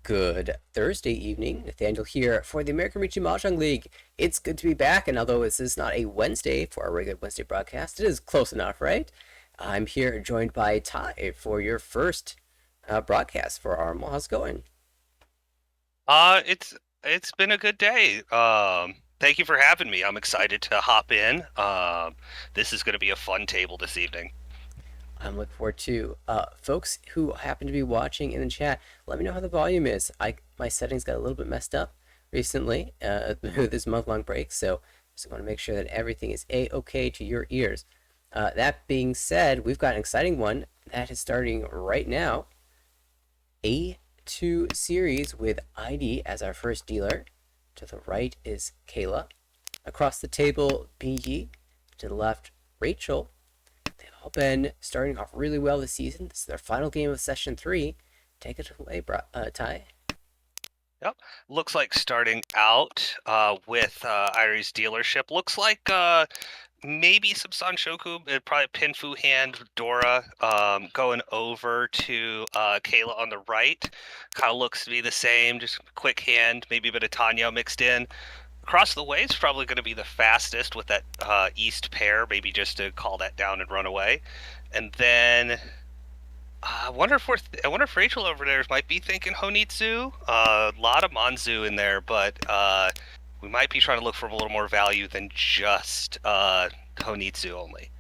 Good Thursday evening. Nathaniel here for the American Reaching Mahjong League. It's good to be back, and although this is not a Wednesday for our regular Wednesday broadcast, it is close enough, right? I'm here joined by Ty for your first broadcast for Armel. How's it going? It's been a good day. Thank you for having me. I'm excited to hop in. This is going to be a fun table this evening. I'm looking forward to folks who happen to be watching in the chat. Let me know how the volume is. My settings got a little bit messed up recently with this month-long break, so just want to make sure that everything is a-okay to your ears. That being said, we've got an exciting one that is starting right now. A2 series with ID as our first dealer. To the right is Kayla. Across the table, Bingy. To the left, Rachel. They've all been starting off really well this season. This is their final game of session 3. Take it away, Ty. Yep. Looks like starting out with Irie's dealership. Looks like maybe some Sanshoku, probably Pinfu hand, Dora going over to Kayla on the right. Kind of looks to be the same, just quick hand, maybe a bit of Tanya mixed in. Across the way is probably going to be the fastest with that east pair, maybe just to call that down and run away. And then I wonder if Rachel over there might be thinking Honitsu. A lot of Manzu in there, but we might be trying to look for a little more value than just Honitsu only.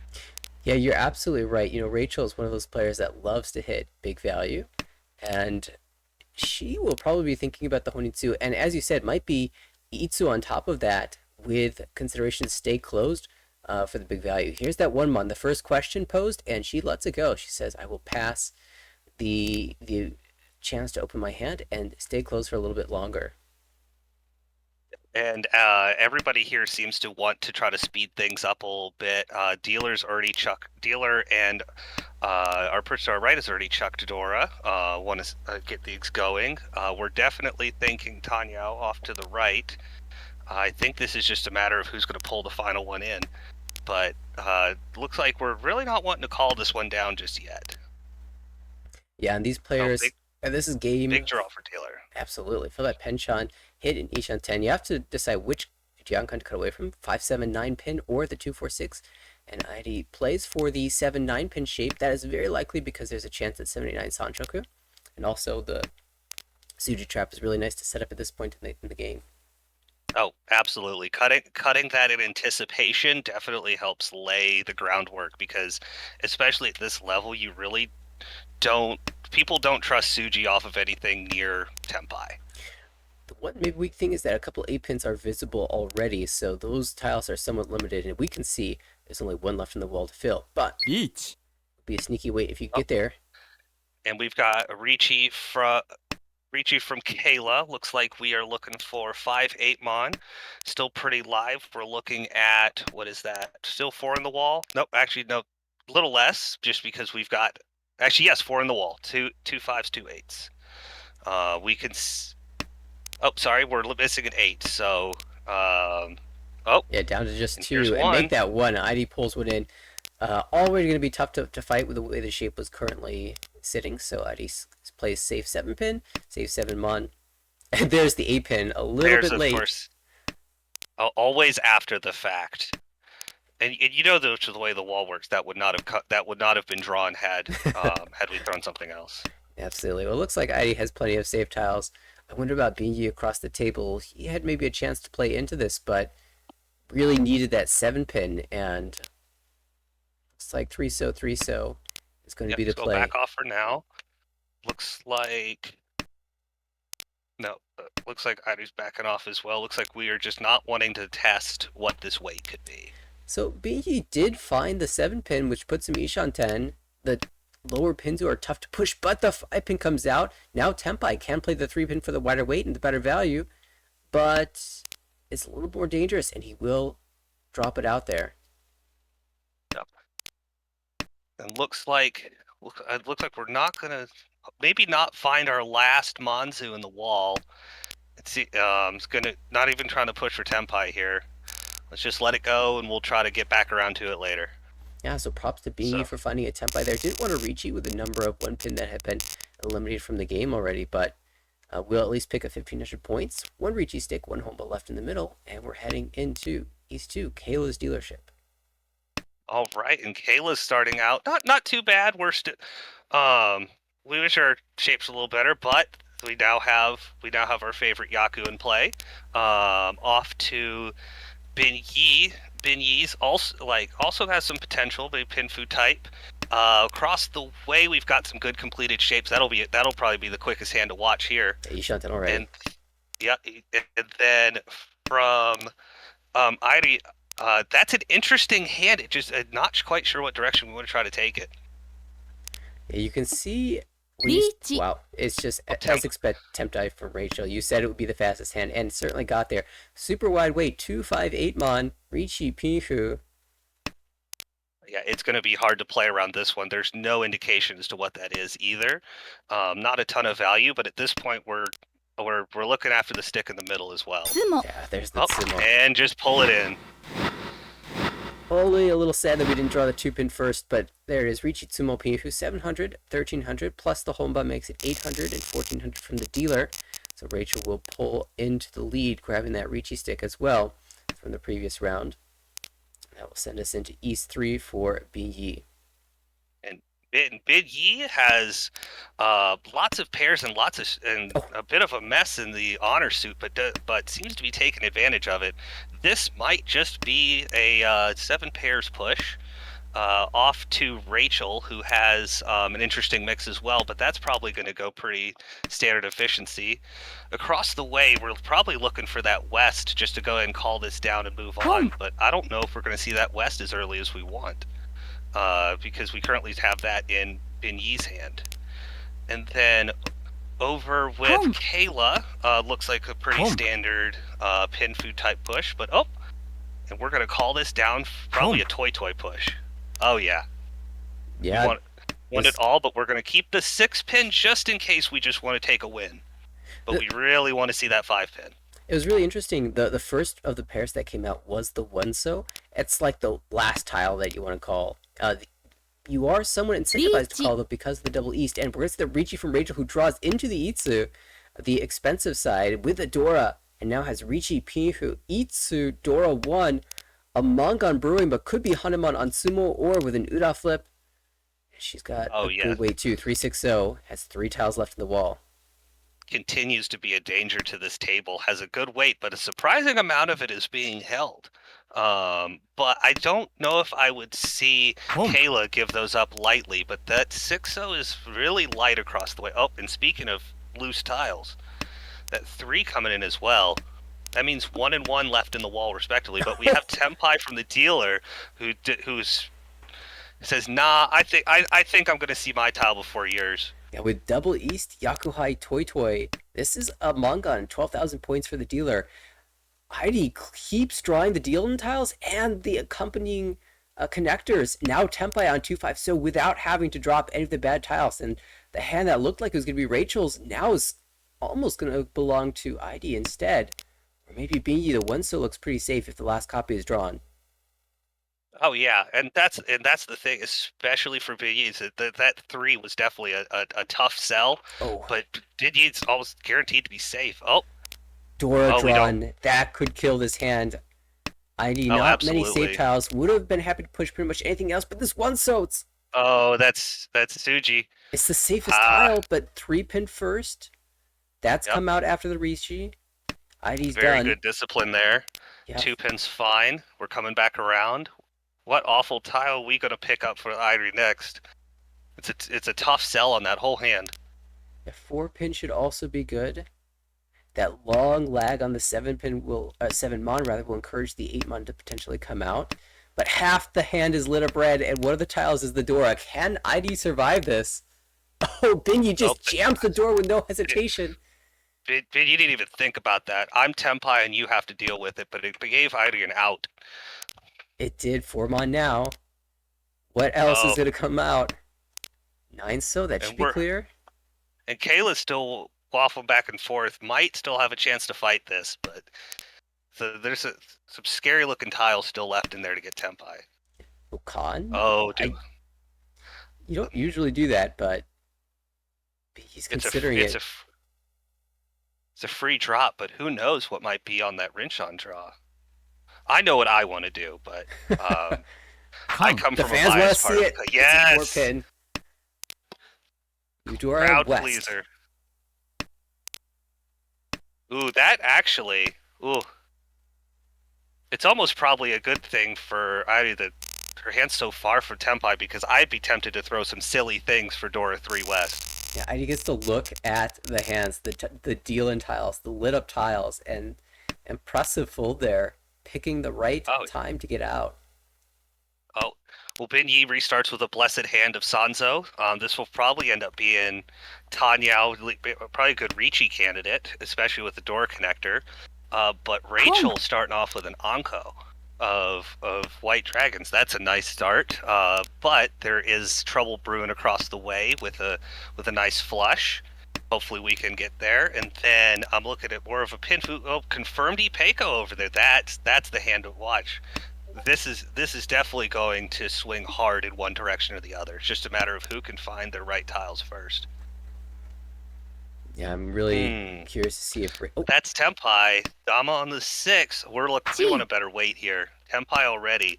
Yeah, you're absolutely right. You know, Rachel is one of those players that loves to hit big value, and she will probably be thinking about the Honitsu, and as you said, might be Itsu on top of that with consideration to stay closed for the big value. Here's that one mon, the first question posed, and she lets it go. She says, I will pass the chance to open my hand and stay closed for a little bit longer. And everybody here seems to want to try to speed things up a little bit. Dealer and our person to our right has already chucked Dora. Want to get things going. We're definitely thinking Tanya off to the right. I think this is just a matter of who's going to pull the final one in. But looks like we're really not wanting to call this one down just yet. Yeah, and these Oh, players, and this is game. big draw for Taylor. Absolutely. For that Penchant hit in Ishan 10, you have to decide which Jiankun to cut away from, 5-7-9 pin or the 2-4-6. And ID plays for the 7-9 pin shape. That is very likely because there's a chance at 79 Sanchoku. And also the Suji trap is really nice to set up at this point in the game. Oh, absolutely. Cutting that in anticipation definitely helps lay the groundwork because especially at this level, you really don't people don't trust Suji off of anything near Tempai. The one maybe weak thing is that a couple 8 pins are visible already, so those tiles are somewhat limited, and we can see there's only one left in the wall to fill. But Each. it'll be a sneaky wait if you Oh, get there. and we've got Ricci from Kayla. Looks like we are looking for 5-8 Mon. Still pretty live. We're looking at, what is that? Still 4 in the wall? Nope, actually, no. A little less, just because we've got, actually, yes, 4 in the wall. Two fives, 2 8s. We can, oh, sorry, we're missing an 8. So, oh, Yeah, down to just and here's 2, and make one. that one. ID pulls one in. Already going to be tough to fight with the way the shape was currently sitting, so ID plays safe 7 pin, save 7 mon. And there's the 8 pin, a little There's, bit of late. course, always after the fact. And you know the way the wall works, that would not have been drawn had had we thrown something else. Absolutely. Well, it looks like ID has plenty of save tiles. I wonder about Bingy across the table. He had maybe a chance to play into this, but really needed that 7 pin, and it's like 3-so is going to Yep, be the let's go play. back off for now. Looks like no, looks like Idu's backing off as well. Looks like we are just not wanting to test what this weight could be. So Bingy did find the 7 pin, which puts him Ishan 10. The lower pins are tough to push, but the 5 pin comes out. Now Tempai can play the 3 pin for the wider weight and the better value, but it's a little more dangerous, and he will drop it out there. Yep. And looks like we're not gonna maybe not find our last Manzu in the wall. It's gonna not even trying to push for Tempai here. Let's just let it go, and we'll try to get back around to it later. Yeah, so props to Bingy for finding a Tempai there. Didn't want to reach you with a number of 1 pin that had been eliminated from the game already, but We'll at least pick up 1,500 points. One Ricci stick, one Homba left in the middle, and we're heading into East 2, Kayla's dealership. All right, and Kayla's starting out not too bad. We're still we wish our shapes a little better, but we now have our favorite Yaku in play. Off to Bin Yi. Bin Yi's also has some potential, but Pinfu type. Across the way, we've got some good completed shapes. That'll probably be the quickest hand to watch here. Yeah, you shot that already. And yeah, and then from Irie, that's an interesting hand. It just not quite sure what direction we want to try to take it. Yeah, you can see when you. Wow, it's just Oh, as temp. expect temp dive from Rachel. You said it would be the fastest hand, and certainly got there. Super wide weight, 258 mon, Ricci Pihu. Yeah, it's going to be hard to play around this one. There's no indication as to what that is either. Not a ton of value, but at this point we're looking after the stick in the middle as well. Tsumo. Yeah, there's the Oh, Tsumo. and just pull it in. Only a little sad that we didn't draw the 2-pin first, but there it is. Ricci Tsumo Pihu, 700, 1,300, plus the Homba makes it 800 and 1,400 from the dealer. So Rachel will pull into the lead, grabbing that Ricci stick as well from the previous round. That will send us into East 3 for Yi. And Bid Yi has lots of pairs and a bit of a mess in the honor suit, but seems to be taking advantage of it. This might just be a 7 pairs push. Off to Rachel, who has an interesting mix as well, but that's probably going to go pretty standard efficiency. Across the way, we're probably looking for that West just to go ahead and call this down and move on, but I don't know if we're going to see that West as early as we want, because we currently have that in Bin Yi's hand. And then over with Kayla, looks like a pretty standard pin food type push, but and we're going to call this down probably a toy push. Oh yeah. Yeah. We want it all, but we're going to keep the 6-pin just in case we just want to take a win. But we really want to see that 5-pin. It was really interesting. The first of the pairs that came out was the Wonso. It's like the last tile that you want to call. You are somewhat incentivized to call it because of the double east, and we're going to see the Ricci from Rachel, who draws into the Itsu, the expensive side, with a Dora, and now has Ricci, Pihu, Itsu, Dora 1, a Mangon brewing, but could be Hanuman on Tsumo or with an Uda flip. She's got a good weight too. 360, has 3 tiles left in the wall. Continues to be a danger to this table. Has a good weight, but a surprising amount of it is being held. But I don't know if I would see Kayla give those up lightly, but that 6-0 is really light across the way. Oh, and speaking of loose tiles, that 3 coming in as well. That means 1 and 1 left in the wall, respectively. But we have Tempai from the dealer, who's says, "Nah, I think I'm going to see my tile before yours." Yeah, with double east Yakuhai Toy, this is a Mangon. 12,000 points for the dealer. Heidi keeps drawing the dealing tiles and the accompanying connectors. Now Tempai on 2-5, so without having to drop any of the bad tiles. And the hand that looked like it was going to be Rachel's now is almost going to belong to Heidi instead. Or maybe Bingy, the one still looks pretty safe if the last copy is drawn. Oh yeah, and that's the thing, especially for Bingy's. That 3 was definitely a tough sell. Oh, but Bingy's almost guaranteed to be safe. Oh, Dora drawn. That could kill this hand. Heidi, not many safe tiles. Would have been happy to push pretty much anything else, but this one soats. Oh, that's Tsuji. It's the safest tile, but 3-pin first. That's come out after the Rishi. Heidi's done. Very good discipline there. Yep. 2 pins fine. We're coming back around. What awful tile are we gonna pick up for Irie next? It's a tough sell on that whole hand. The 4-pin should also be good. That long lag on the 7-pin will 7-mon rather will encourage the 8-mon to potentially come out. But half the hand is lit up red, and one of the tiles is the Dora. Can ID survive this? Oh, Bingy just jams the door with no hesitation. You didn't even think about that. I'm Tempai and you have to deal with it, but it gave Irie an out. It did. 4-mon now. What else is going to come out? 9, so that should be clear. And Kayla's still waffling back and forth. Might still have a chance to fight this, but so there's some scary looking tiles still left in there to get Tempai. Khan? Oh, dude. You don't usually do that, but he's considering it. It's a free drop, but who knows what might be on that Rinchon draw. I know what I want to do, but um, I Come. come The from a fans want to biased part see of it. the It's a four yes, pin. Eudora crowd West. pleaser. Ooh, that actually, ooh, it's almost probably a good thing for Ivy that her hand's so far from Tempai because I'd be tempted to throw some silly things for Dora 3 West. Yeah, I gets to look at the hands, the deal-in tiles, the lit-up tiles, and impressive fold there, picking the right Oh, time to get out. oh. Well, Bin Yi restarts with a Blessed Hand of Sanzo. This will probably end up being Tanyao, probably a good Ricci candidate, especially with the door connector. But Come. Rachel starting off with an Anko of White Dragons. That's a nice start. But there is trouble brewing across the way with a nice flush. Hopefully we can get there. And then I'm looking at more of a Pinfu. Oh, confirmed Ipeco over there. That's the hand to watch. This is definitely going to swing hard in one direction or the other. It's just a matter of who can find their right tiles first. Yeah, I'm really Hmm. curious to see if. Oh, That's Tempai. Dama on the 6. We want a Gee. better weight here. Tempai already.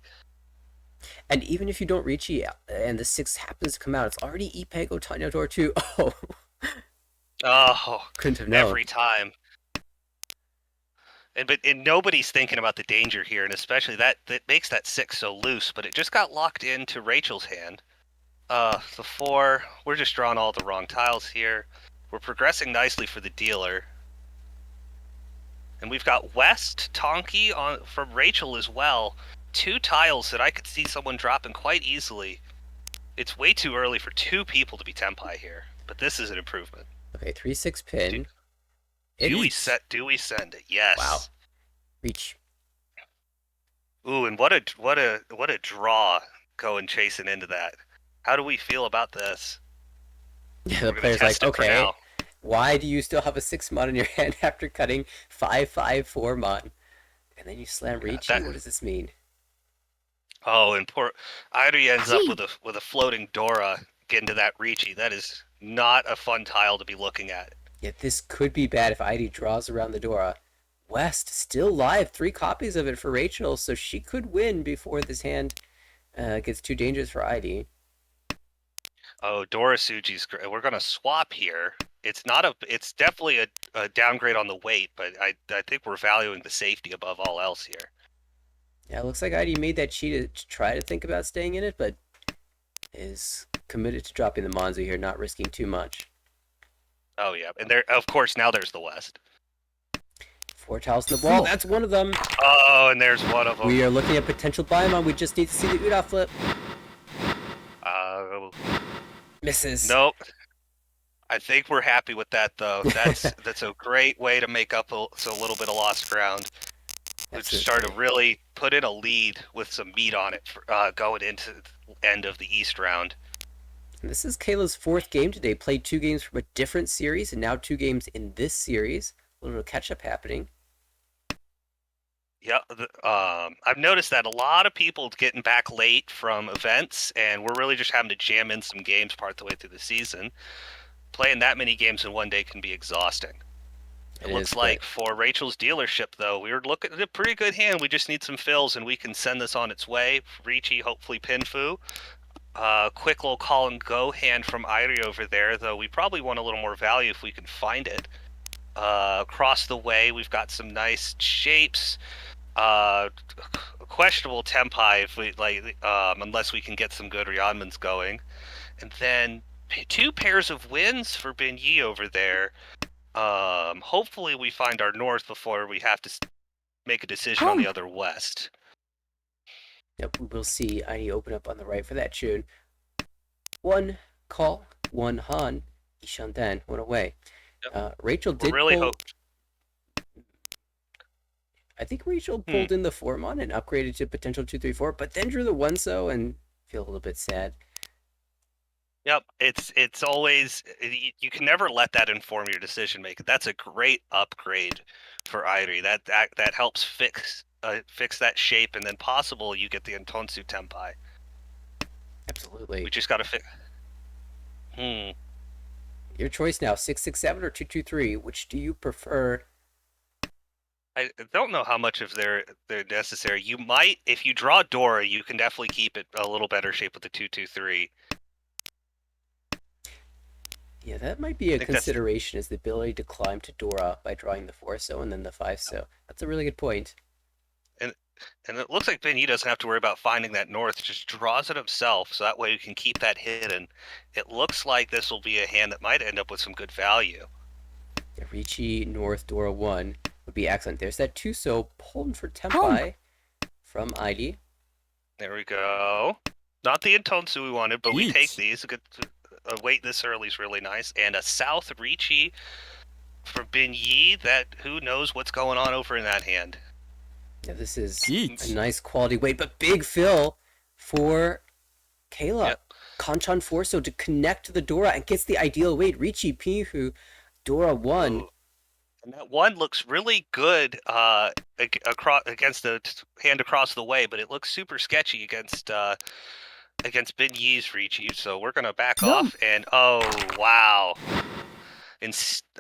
and even if you don't reach E and the six happens to come out, it's already Epego Tanya Door 2. Oh, Oh, couldn't have known. every time. And nobody's thinking about the danger here, and especially that makes that 6 so loose. But it just got locked into Rachel's hand. The 4. We're just drawing all the wrong tiles here. We're progressing nicely for the dealer. And we've got West Tonki on from Rachel as well. 2 tiles that I could see someone dropping quite easily. It's way too early for 2 people to be Tempai here, but this is an improvement. Okay, 3-6 Do, pin. It do we eats. set? Do we send it? Wow. Yes. Reach. Ooh, and what a draw going chasing into that. How do we feel about this? Yeah, the We're gonna player's like, test it for okay, now. why do you still have a 6 mon in your hand after cutting 5-5-4 mon? And then you slam Yeah, Ricci? What does this mean? oh, and poor Irie ends up Gee. with a floating Dora getting to that Ricci. That is not a fun tile to be looking at. Yeah, this could be bad if ID draws around the Dora. West still live, 3 copies of it for Rachel, so she could win before this hand gets too dangerous for ID. Oh, Dorasuji's great. We're gonna swap here. It's not a. It's definitely a downgrade on the weight, but I think we're valuing the safety above all else here. Yeah, it looks like ID made that cheat to try to think about staying in it, but is committed to dropping the Monzu here, not risking too much. Oh yeah, and there of course now there's the West. 4 tiles in the wall, that's one of them. Oh, and there's one of them. We are looking at potential Biomon. We just need to see the Uda flip. Uh, Misses. nope. I think we're happy with that though. That's a great way to make up so a little bit of lost ground. We've started to really put in a lead with some meat on it for, going into the end of the East round. And this is Kayla's 4th game today. Played 2 games from a different series, and now 2 games in this series. A little catch up happening. Yeah, I've noticed that a lot of people getting back late from events, and we're really just having to jam in some games part the way through the season. Playing that many games in one day can be exhausting. It looks like for Rachel's dealership, though, we were looking at a pretty good hand. We just need some fills, and we can send this on its way. Ricci, hopefully Pinfu. Quick little call and go hand from Irie over there, though we probably want a little more value if we can find it. Across the way, we've got some nice shapes. Questionable tempi if we like, unless we can get some good Ryanmans going, and then 2 pairs of wins for Bin Yi over there. Hopefully we find our north before we have to make a decision on the other west. Yep, we'll see ID open up on the right for that tune. 1 call, 1 Han, Ishanten, 1 away. Rachel did really pull. I think Rachel pulled in the 4 mon and upgraded to potential 2-3-4, but then drew the 1-so and feel a little bit sad. Yep, it's always you can never let that inform your decision making. That's a great upgrade for Irie. That helps fix that shape, and then possible you get the Antonsu Tempai. Absolutely. We just got to fix. Your choice now, 667 or 223. Which do you prefer? I don't know how much of they're necessary. You might, if you draw Dora, you can definitely keep it a little better shape with the 223. Yeah, that might be I a think that's consideration, is the ability to climb to Dora by drawing the 4-so and then the 5-so. That's a really good point. and and it looks like Ben Yi doesn't have to worry about finding that north. Just draws it himself, so that way you can keep that hidden. It looks like this will be a hand that might end up with some good value. Yeah, Ricci, North, Dora 1 would be excellent. There's that 2-so pulling for Home. Tempai from ID. There we go. Not the Intonsu we wanted, but we take Eat. these. A good wait this early is really nice. And a South Ricci for Bin Yi. That who knows what's going on over in that hand. Yeah, this is Eat. a nice quality weight, but big fill for Kayla. Yep. Kanchan 4-so to connect to the Dora and gets the ideal weight. Ricci, Pihu, Dora 1. Ooh. And that one looks really good across against the hand across the way, but it looks super sketchy against Bin Yi's Ricci. So we're gonna back No. off. And oh wow, and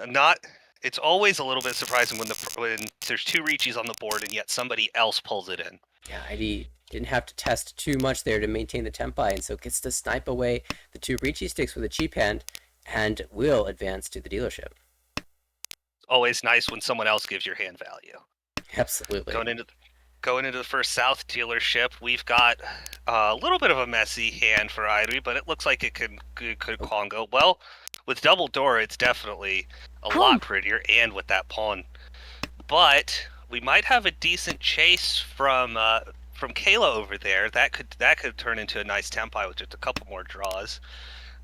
not. It's always a little bit surprising when there's two Ricci's on the board and yet somebody else pulls it in. Yeah, ID didn't have to test too much there to maintain the tempi, and so gets to snipe away the two Ricci sticks with a cheap hand and will advance to the dealership. Always nice when someone else gives your hand value. Absolutely. Going into the first South dealership, we've got a little bit of a messy hand for Irie, but it looks like it could Congo. Well, with double Dora, it's definitely a lot prettier, and with that pawn. But we might have a decent chase from Kayla over there. That could turn into a nice tempi with just a couple more draws.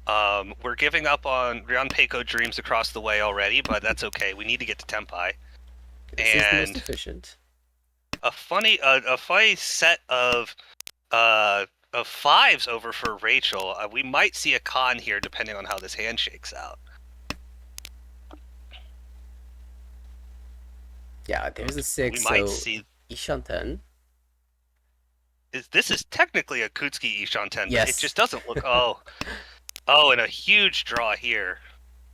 We're giving up on Ryan Peiko Dreams across the way already, but that's okay. We need to get to tempi. This is the most efficient. A funny set of fives over for Rachel. We might see a con here depending on how this hand shakes out. Yeah, there's a 6, We might so see. Ishanten. This is technically a Kutsuki Ishanten, Yes. but it just doesn't look. And a huge draw here.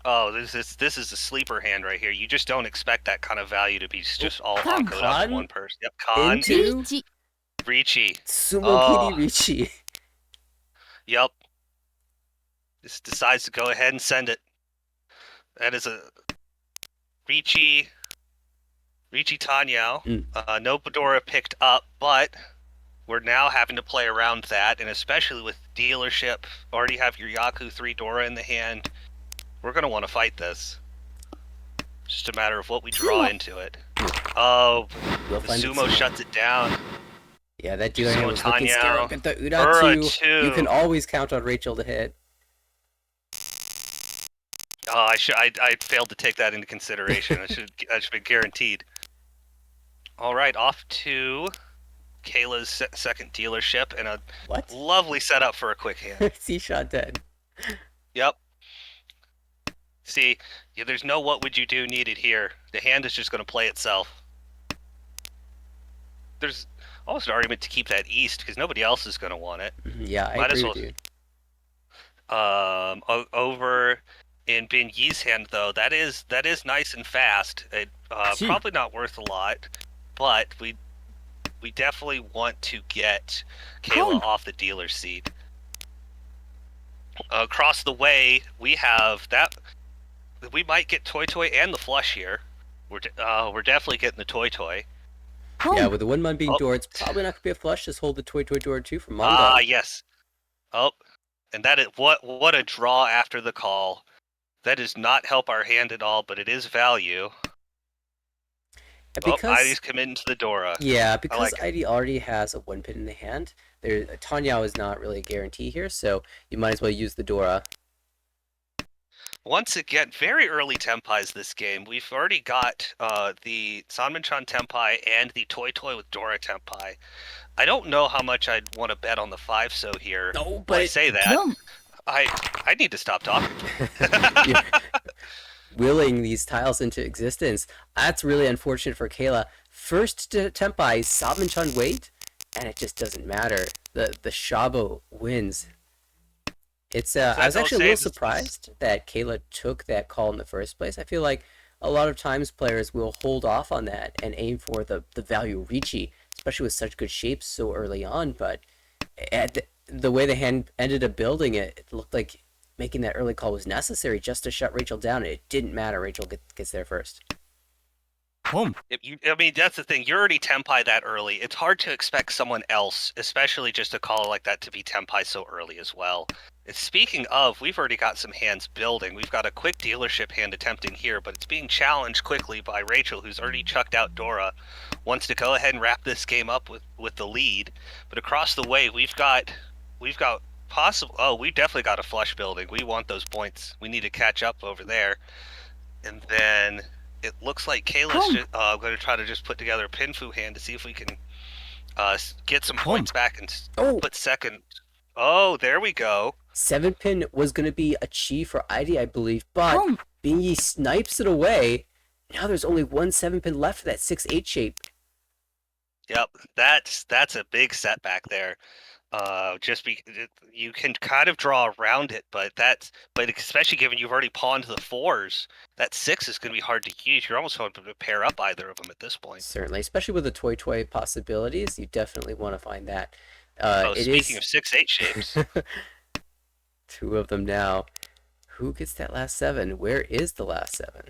Oh, this is a sleeper hand right here. You just don't expect that kind of value to be just all honkoed up in one person. Yep, Con, Into Ricci. Tsumo Kitty Ricci. Yep. Just decides to go ahead and send it. That is a Ricci Tanyao. No Bedora picked up, but we're now having to play around that, and especially with dealership, already have your Yaku 3 Dora in the hand. We're going to want to fight this. Just a matter of what we draw into it. Oh, the Tsumo shuts it down. Yeah, that dealer hand was looking Tanyao. scary. But the Uda 2, 2. you can always count on Rachel to hit. Oh, I failed to take that into consideration. That should be guaranteed. All right, off to Kayla's second dealership, and a lovely setup for a quick hand. C-shot dead. Yep. See, there's no what would you do needed here. The hand is just going to play itself. There's almost an argument to keep that east because nobody else is going to want it. Yeah, I agree with you. Over in Bin Yi's hand, though, that is nice and fast. It probably not worth a lot, but we definitely want to get Kayla off the dealer's seat. Across the way, we have that. We might get Toy and the flush here. We're definitely getting the Toy. Yeah, with the 1-1 being door, it's probably not going to be a flush. Just hold the Toy door 2 from Manga. Yes. Oh, and that is what a draw after the call. That does not help our hand at all, but it is value. Because ID's committing to the Dora. Yeah, because ID already has a 1 pin in the hand. Tanyao is not really a guarantee here, so you might as well use the Dora. Once again, very early tempis this game. We've already got the Sanmanchan tempai and the Toy with Dora tempai. I don't know how much I'd want to bet on the 5-so here. No, but I say that. I need to stop talking. Willing these tiles into existence. That's really unfortunate for Kayla. First to tempai, Sanmanchan wait, and it just doesn't matter. The Shabo wins. It's So I was that's I'll actually a say little this is surprised that Kayla took that call in the first place. I feel like a lot of times players will hold off on that and aim for the value Ricci, especially with such good shapes so early on. But the way the hand ended up building it, it looked like making that early call was necessary just to shut Rachel down. It didn't matter. Rachel gets there first. I mean, that's the thing. You're already Tempai that early. It's hard to expect someone else, especially just a caller like that, to be Tempai so early as well. And speaking of, we've already got some hands building. We've got a quick dealership hand attempting here, but it's being challenged quickly by Rachel, who's already chucked out Dora. Wants to go ahead and wrap this game up with the lead. But across the way, we've got possible. Oh, we definitely got a flush building. We want those points. We need to catch up over there. And then it looks like Kayla's going to try to just put together a Pinfu hand to see if we can get some points back and Oh, put second. Oh, there we go. 7 pin was going to be a chi for ID, I believe, but Bingy snipes it away. Now there's only one 7 pin left for that 6-8 shape. Yep, that's a big setback there. Just be you can kind of draw around it, but especially given you've already pawned the fours, that six is going to be hard to use. You're almost hoping to pair up either of them at this point. Certainly, especially with the toy possibilities, you definitely want to find that. Oh, It speaking is of 6-8 shapes, two of them now. Who gets that last 7? Where is the last 7?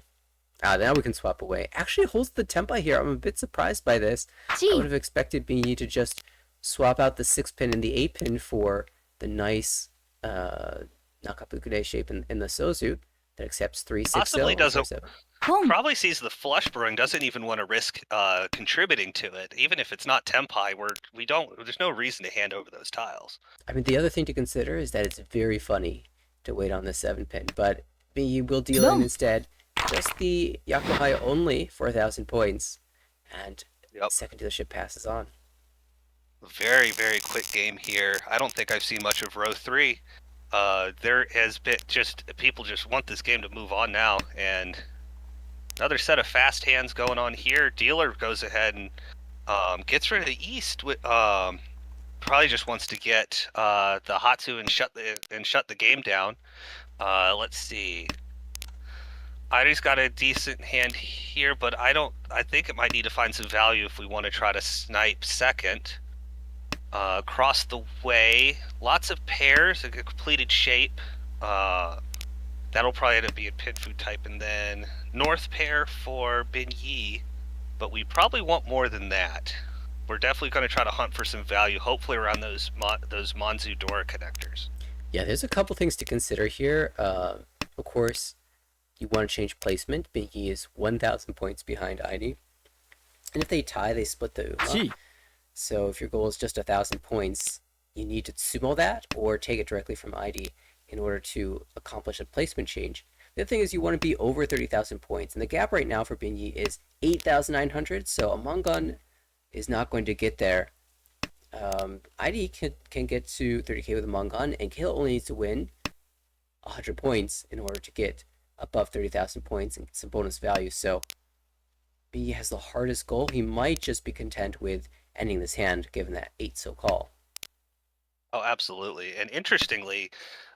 Now we can swap away. Actually holds the tempo here. I'm a bit surprised by this. I would have expected me to just swap out the 6 pin and the 8 pin for the nice Nakapukure shape in the Sozu that accepts 3 6 possibly and 4 doesn't 7. probably sees the flush brewing, doesn't even want to risk contributing to it, even if it's not Tempai. We don't. There's no reason to hand over those tiles. I mean, the other thing to consider is that it's very funny to wait on the 7 pin, but you will deal in instead just the Yakuhai only for 1,000 points, and Yep. second dealership passes on. Very, very quick game here. I don't think I've seen much of row 3. There has been just people just want this game to move on now, and another set of fast hands going on here. Dealer goes ahead and gets rid of the east. Probably just wants to get the Hatsu and shut the game down. Let's see. Ari's got a decent hand here, but I think it might need to find some value if we want to try to snipe second. Across the way, lots of pairs, a completed shape. That'll probably end up being Pinfu type, and then north pair for Bin Yi, but we probably want more than that. We're definitely going to try to hunt for some value, hopefully around those Manzu Dora connectors. Yeah, there's a couple things to consider here. Of course, you want to change placement. Binky is 1,000 points behind ID. And if they tie, they split the Uma. So if your goal is just 1,000 points, you need to Tsumo that or take it directly from ID in order to accomplish a placement change. The other thing is you want to be over 30,000 points. And the gap right now for Binyi is 8,900. So a Mongun is not going to get there. ID can get to 30k with a Mongun, and Kale only needs to win 100 points in order to get above 30,000 points and some bonus value. So B has the hardest goal. He might just be content with ending this hand given that 8 so call. Oh, absolutely. And interestingly,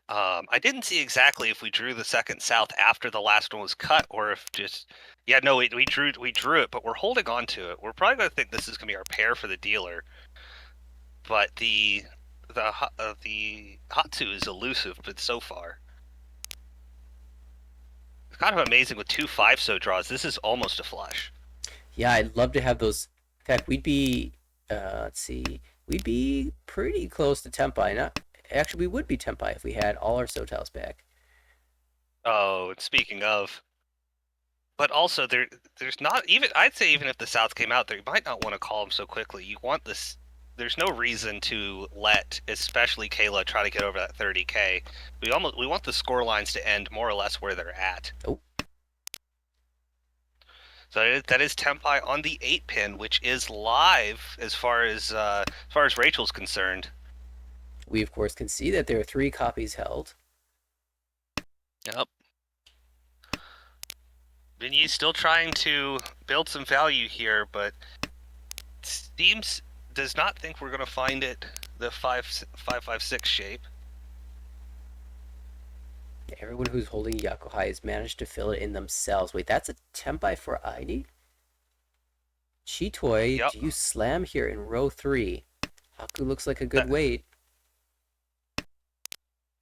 I didn't see exactly if we drew the second south after the last one was cut, or if just we drew it, but we're holding on to it. We're probably going to think this is going to be our pair for the dealer, but the Hatsu is elusive, but so far it's kind of amazing with 2 5-so draws. This is almost a flush. Yeah, I'd love to have those. In fact, we'd be let's see, we'd be pretty close to Tempai. Not actually, we would be Tempai if we had all our Sotiles back. Oh, and speaking of, but also there's not even, I'd say even if the South came out there, you might not want to call them so quickly. You want this. There's no reason to let, especially Kayla, try to get over that 30k. We want the score lines to end more or less where they're at. Oh. So that is Tempai on the 8-pin, which is live as far as Rachel's concerned. We of course can see that there are 3 copies held. Yep. Vinny's still trying to build some value here, but does not think we're going to find it the 5-5-6 shape. Everyone who's holding Yakuhai has managed to fill it in themselves. Wait, that's a Tempai for ID? Chitoi, Yep. do you slam here in row 3? Haku looks like a good That, weight.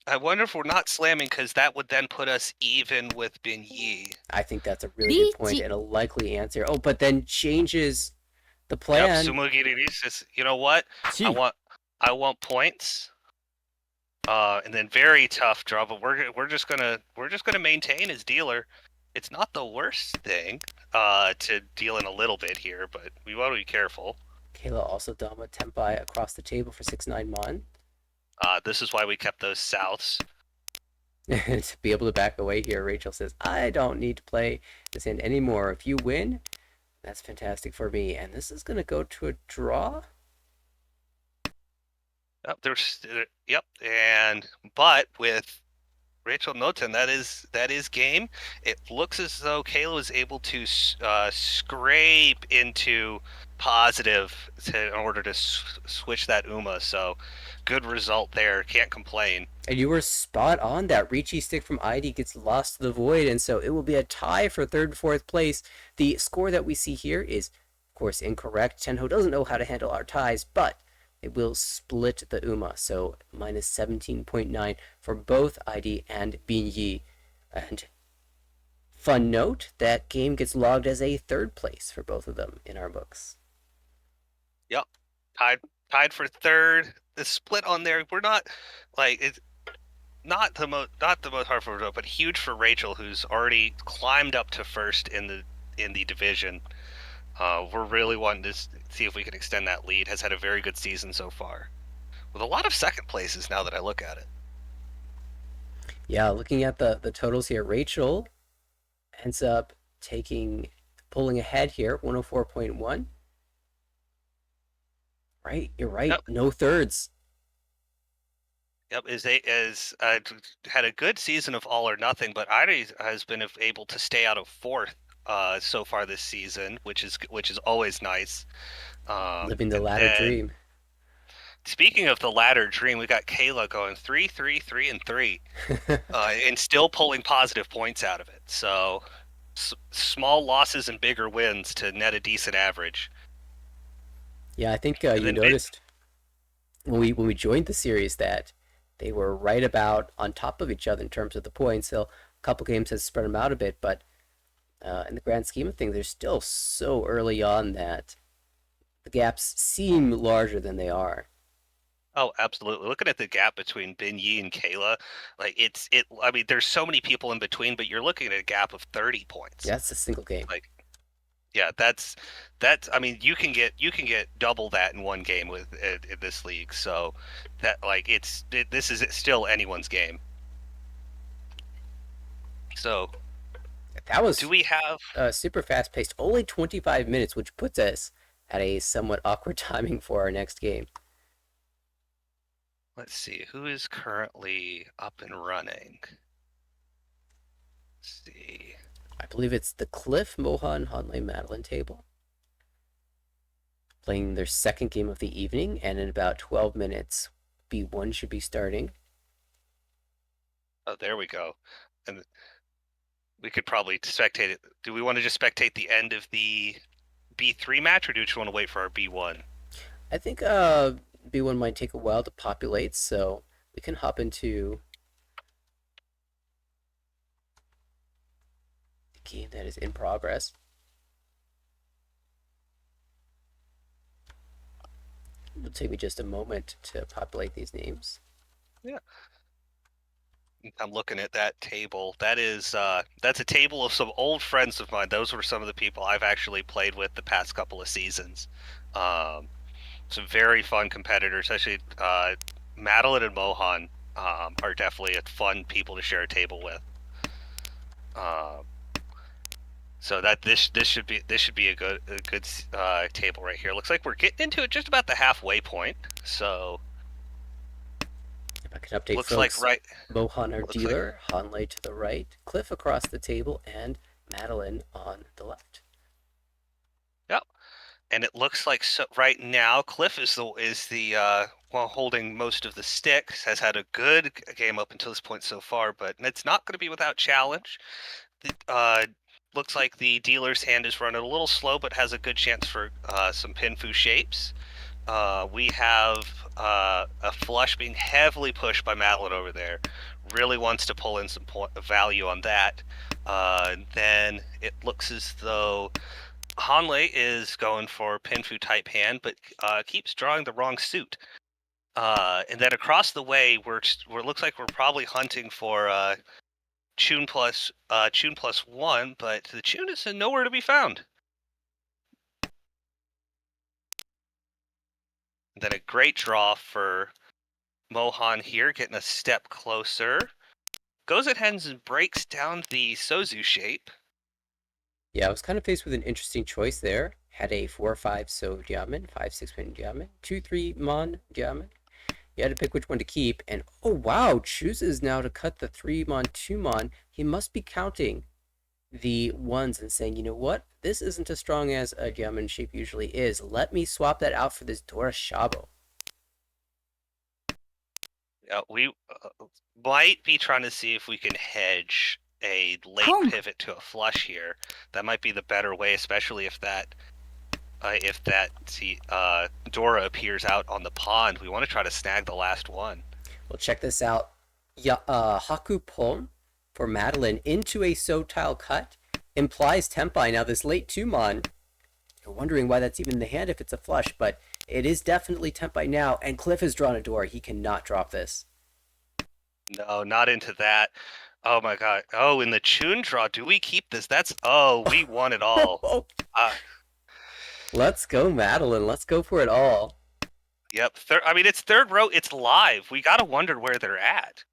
I wonder if we're not slamming because that would then put us even with Bin Yi. I think that's a really good point and a likely answer. Oh, but then changes the Yep, plan. Sumo Giriri says, you know what? I Gee. want I want points. And then very tough draw, but we're just gonna maintain his dealer. It's not the worst thing to deal in a little bit here, but we want to be careful. Kayla also Dama Tempai across the table for 6-9 Mon. This is why we kept those souths. To be able to back away here, Rachel says, I don't need to play this hand anymore. If you win, that's fantastic for me. And this is going to go to a draw. Yep, yep, and but with Rachel Noten, that is game. It looks as though Kayla was able to scrape into positive in order to switch that Uma. So good result there. Can't complain. And you were spot on. That Ricci stick from ID gets lost to the void, and so it will be a tie for third and fourth place. The score that we see here is, of course, incorrect. Tenho doesn't know how to handle our ties, but it will split the Uma, so minus 17.9 for both ID and Binyi. And fun note, that game gets logged as a third place for both of them in our books. Yep, tied tied for third. The split on there. We're not like it's not the most hard for, but huge for Rachel, who's already climbed up to first in the division. We're really wanting to see if we can extend that lead. Has had a very good season so far, with a lot of second places now that I look at it. Yeah, looking at the totals here, Rachel ends up pulling ahead here, 104.1. Right, you're right. Yep, No thirds. yep. Is had a good season of all or nothing, but Ida has been able to stay out of fourth so far this season, which is always nice. Living the And ladder then dream. speaking of the ladder dream, we got Kayla going 3, 3, 3, and 3, and still pulling positive points out of it. So small losses and bigger wins to net a decent average. Yeah, I think And you then noticed when we joined the series that they were right about on top of each other in terms of the points. So a couple games has spread them out a bit, but in the grand scheme of things, they're still so early on that the gaps seem larger than they are. oh, absolutely. Looking at the gap between Bin Yi and Kayla, like it. I mean, there's so many people in between, but you're looking at a gap of 30 points. Yeah, it's a single game. Like, yeah, that's. I mean, you can get double that in one game with in this league. So that like this is still anyone's game. So That do was we have? super fast paced, only 25 minutes, which puts us at a somewhat awkward timing for our next game. Let's see who is currently up and running. Let's see. I believe it's the Cliff, Mohan, Hanley, Madeline table. Playing their second game of the evening, and in about 12 minutes, B1 should be starting. Oh, there we go. And we could probably spectate it. Do we want to just spectate the end of the B3 match, or do you just want to wait for our B1? I think B1 might take a while to populate, so we can hop into the game that is in progress. It'll take me just a moment to populate these names. Yeah. I'm looking at that table. That's a table of some old friends of mine. Those were some of the people I've actually played with the past couple of seasons. Um, some very fun competitors, especially Madeline and Mohan are definitely a fun people to share a table with. Um, so that this should be a good table right here. Looks like we're getting into it just about the halfway point. So If I can update looks like folks, right. Mohan our Looks like dealer, Hanley to the right, Cliff across the table, and Madeline on the left. yep. And it looks like so right now Cliff is the while holding most of the sticks, has had a good game up until this point so far, but it's not going to be without challenge. Uh, looks like the dealer's hand is running a little slow, but has a good chance for some pinfu shapes. We have a flush being heavily pushed by Madeline over there. Really wants to pull in some value on that. Then it looks as though Hanley is going for pinfu type hand, but keeps drawing the wrong suit. And then across the way, we're looks like we're probably hunting for Tune plus one, but the Tune is nowhere to be found. And then a great draw for Mohan here, getting a step closer. Goes ahead and breaks down the Sozu shape. Yeah, I was kind of faced with an interesting choice there. Had a 4-5 So Diamond, 5-6 Pin Diamond, 2-3 Mon Diamond. You had to pick which one to keep, and oh wow, chooses now to cut the 3 Mon, 2 Mon. He must be counting the ones and saying, you know what? This isn't as strong as a diamond shape usually is. Let me swap that out for this Dora Shabo. We might be trying to see if we can hedge a late pivot to a flush here. That might be the better way, especially if that Dora appears out on the pond. We want to try to snag the last one. Well, check this out. Haku Pon for Madeline into a So tile cut implies Tempai. Now, this late 2-mon, you're wondering why that's even in the hand if it's a flush, but it is definitely Tempai now, and Cliff has drawn a door. He cannot drop this. No, not into that. Oh my god. Oh, in the Chun draw, do we keep this? We won it all. Let's go, Madeline. Let's go for it all. Yep. It's third row. It's live. We gotta wonder where they're at.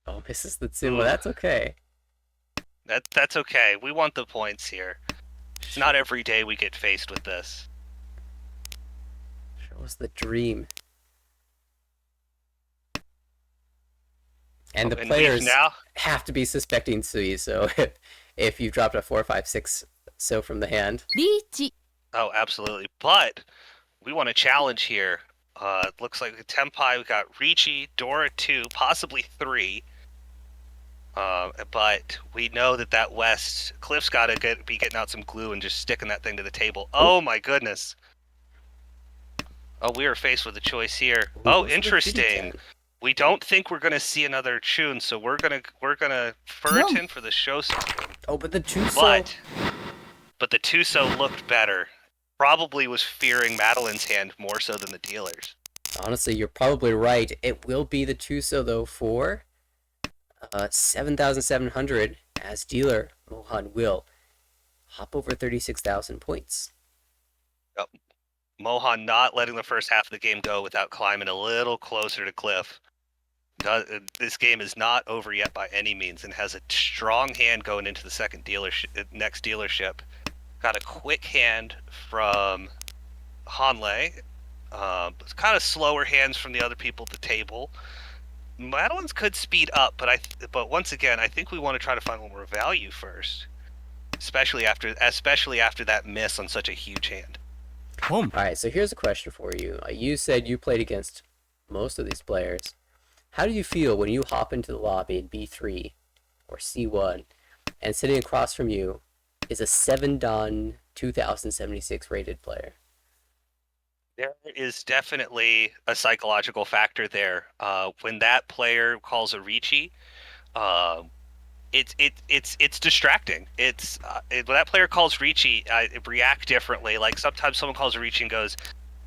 Oh, misses the Tsumo. That's okay. That's okay. We want the points here. It's not every day we get faced with this. Show us the dream. And the players now have to be suspecting Sui, so if you've dropped a 4-5-6 So from the hand. Oh, absolutely. But we want a challenge here. Looks like Tempai, we got Ricci, Dora 2, possibly 3. But we know that West, Cliff's got to be getting out some glue and just sticking that thing to the table. Oh my goodness. Oh, we are faced with a choice here. Oh, interesting. We don't think we're gonna see another Chun, so we're gonna fur it in for the show. Oh, but the Tuso. But the Tuso looked better. Probably was fearing Madeline's hand more so than the dealer's. Honestly, you're probably right. It will be the Tuso though for 7,700 as dealer. Mohan will hop over 36,000 points. Yep. Mohan not letting the first half of the game go without climbing a little closer to Cliff. This game is not over yet by any means and has a strong hand going into the next dealership. Got a quick hand from Hanley. Kind of slower hands from the other people at the table. Madeline's could speed up, but once again, I think we want to try to find a little more value first, especially after that miss on such a huge hand. All right, so here's a question for you. You said you played against most of these players. How do you feel when you hop into the lobby in B3 or C1 and sitting across from you is a 7-dan 2076 rated player? There is definitely a psychological factor there. When that player calls a Ricci, it's distracting. When that player calls Ricci, I react differently. Like sometimes someone calls a Ricci and goes,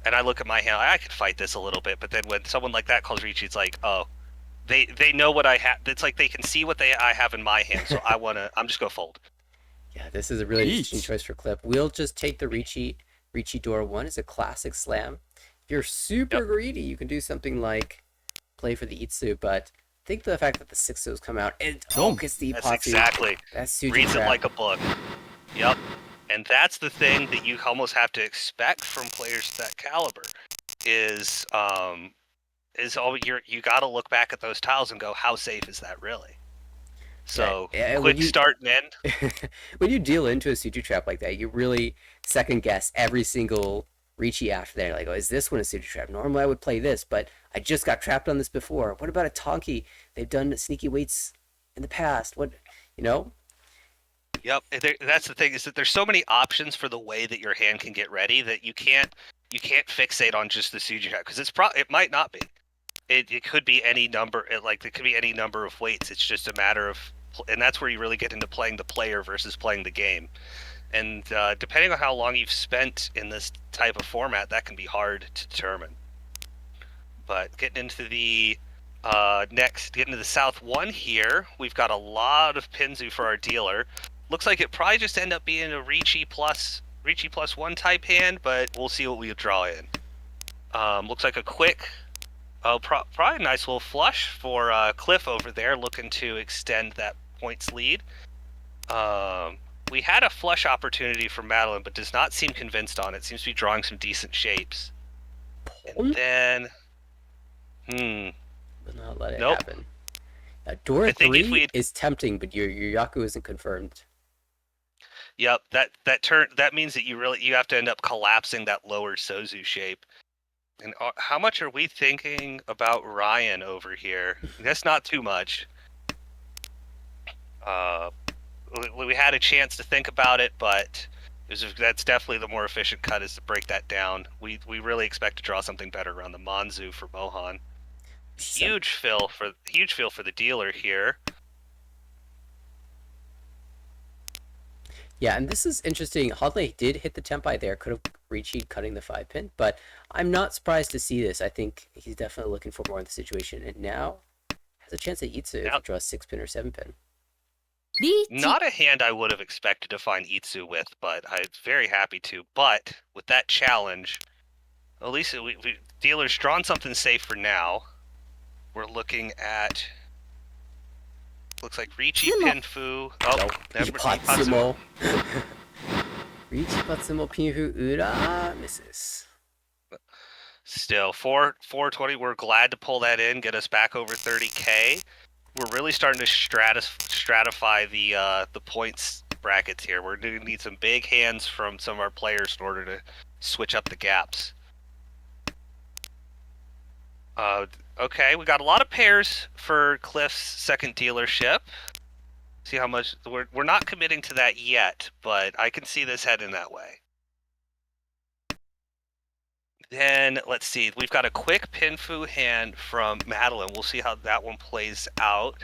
and I look at my hand, I could fight this a little bit. But then when someone like that calls Ricci, it's like, oh, they know what I have. It's like they can see what I have in my hand. So I'm just gonna fold. Yeah, this is a really interesting choice for Clip. We'll just take the Ricci Dora 1 as a classic slam. If you're super greedy, you can do something like play for the Itsu, but I think the fact that the 6-0s come out, it's the That's exactly. That's reads it like a book. Yep. And that's the thing that you almost have to expect from players that caliber is you got to look back at those tiles and go, how safe is that really? So quick start and end. When you deal into a Suju trap like that, you really second guess every single Ricci after that. Like, oh, is this one a suited trap? Normally I would play this, but I just got trapped on this before. What about a Tonki? They've done sneaky weights in the past. What, you know? Yep, that's the thing is that there's so many options for the way that your hand can get ready that you can't fixate on just the Suji trap because it might not be. It could be any number. It could be any number of weights. It's just a matter of, and that's where you really get into playing the player versus playing the game. And depending on how long you've spent in this type of format, that can be hard to determine. But getting to the South 1 here, we've got a lot of Pinzu for our dealer. Looks like it probably just end up being a Ricci plus 1 type hand, but we'll see what we draw in. Looks like a quick, probably a nice little flush for Cliff over there, looking to extend that points lead. We had a flush opportunity for Madeline, but does not seem convinced on it. Seems to be drawing some decent shapes. And then, Will not let it nope. happen. Door I think if 3 we is tempting, but your Yaku isn't confirmed. Yep, that means that you have to end up collapsing that lower Sozu shape. And how much are we thinking about Ryan over here? That's not too much. Uh, we had a chance to think about it, but that's definitely the more efficient cut is to break that down. We really expect to draw something better around the Manzu for Mohan. Huge fill for the dealer here. Yeah, and this is interesting. Hodley did hit the tempi there, could have reached cutting the 5-pin, but I'm not surprised to see this. I think he's definitely looking for more in the situation, and now has a chance at Itsu if Now, he draws 6-pin or 7-pin. not a hand I would have expected to find Itsu with, but I'm very happy to. But with that challenge, at least dealer's drawn something safe for now. We're looking at looks like Ricci Pinfu. Oh, No, never Ipatsumo. Ricci Patsumo Pinfu Ura misses. Still 420. We're glad to pull that in, get us back over 30K. We're really starting to stratify the points brackets here. We're going to need some big hands from some of our players in order to switch up the gaps. Okay, we got a lot of pairs for Cliff's second dealership. See how much we're not committing to that yet, but I can see this heading that way. Then let's see, we've got a quick Pinfu hand from Madeline. We'll see how that one plays out.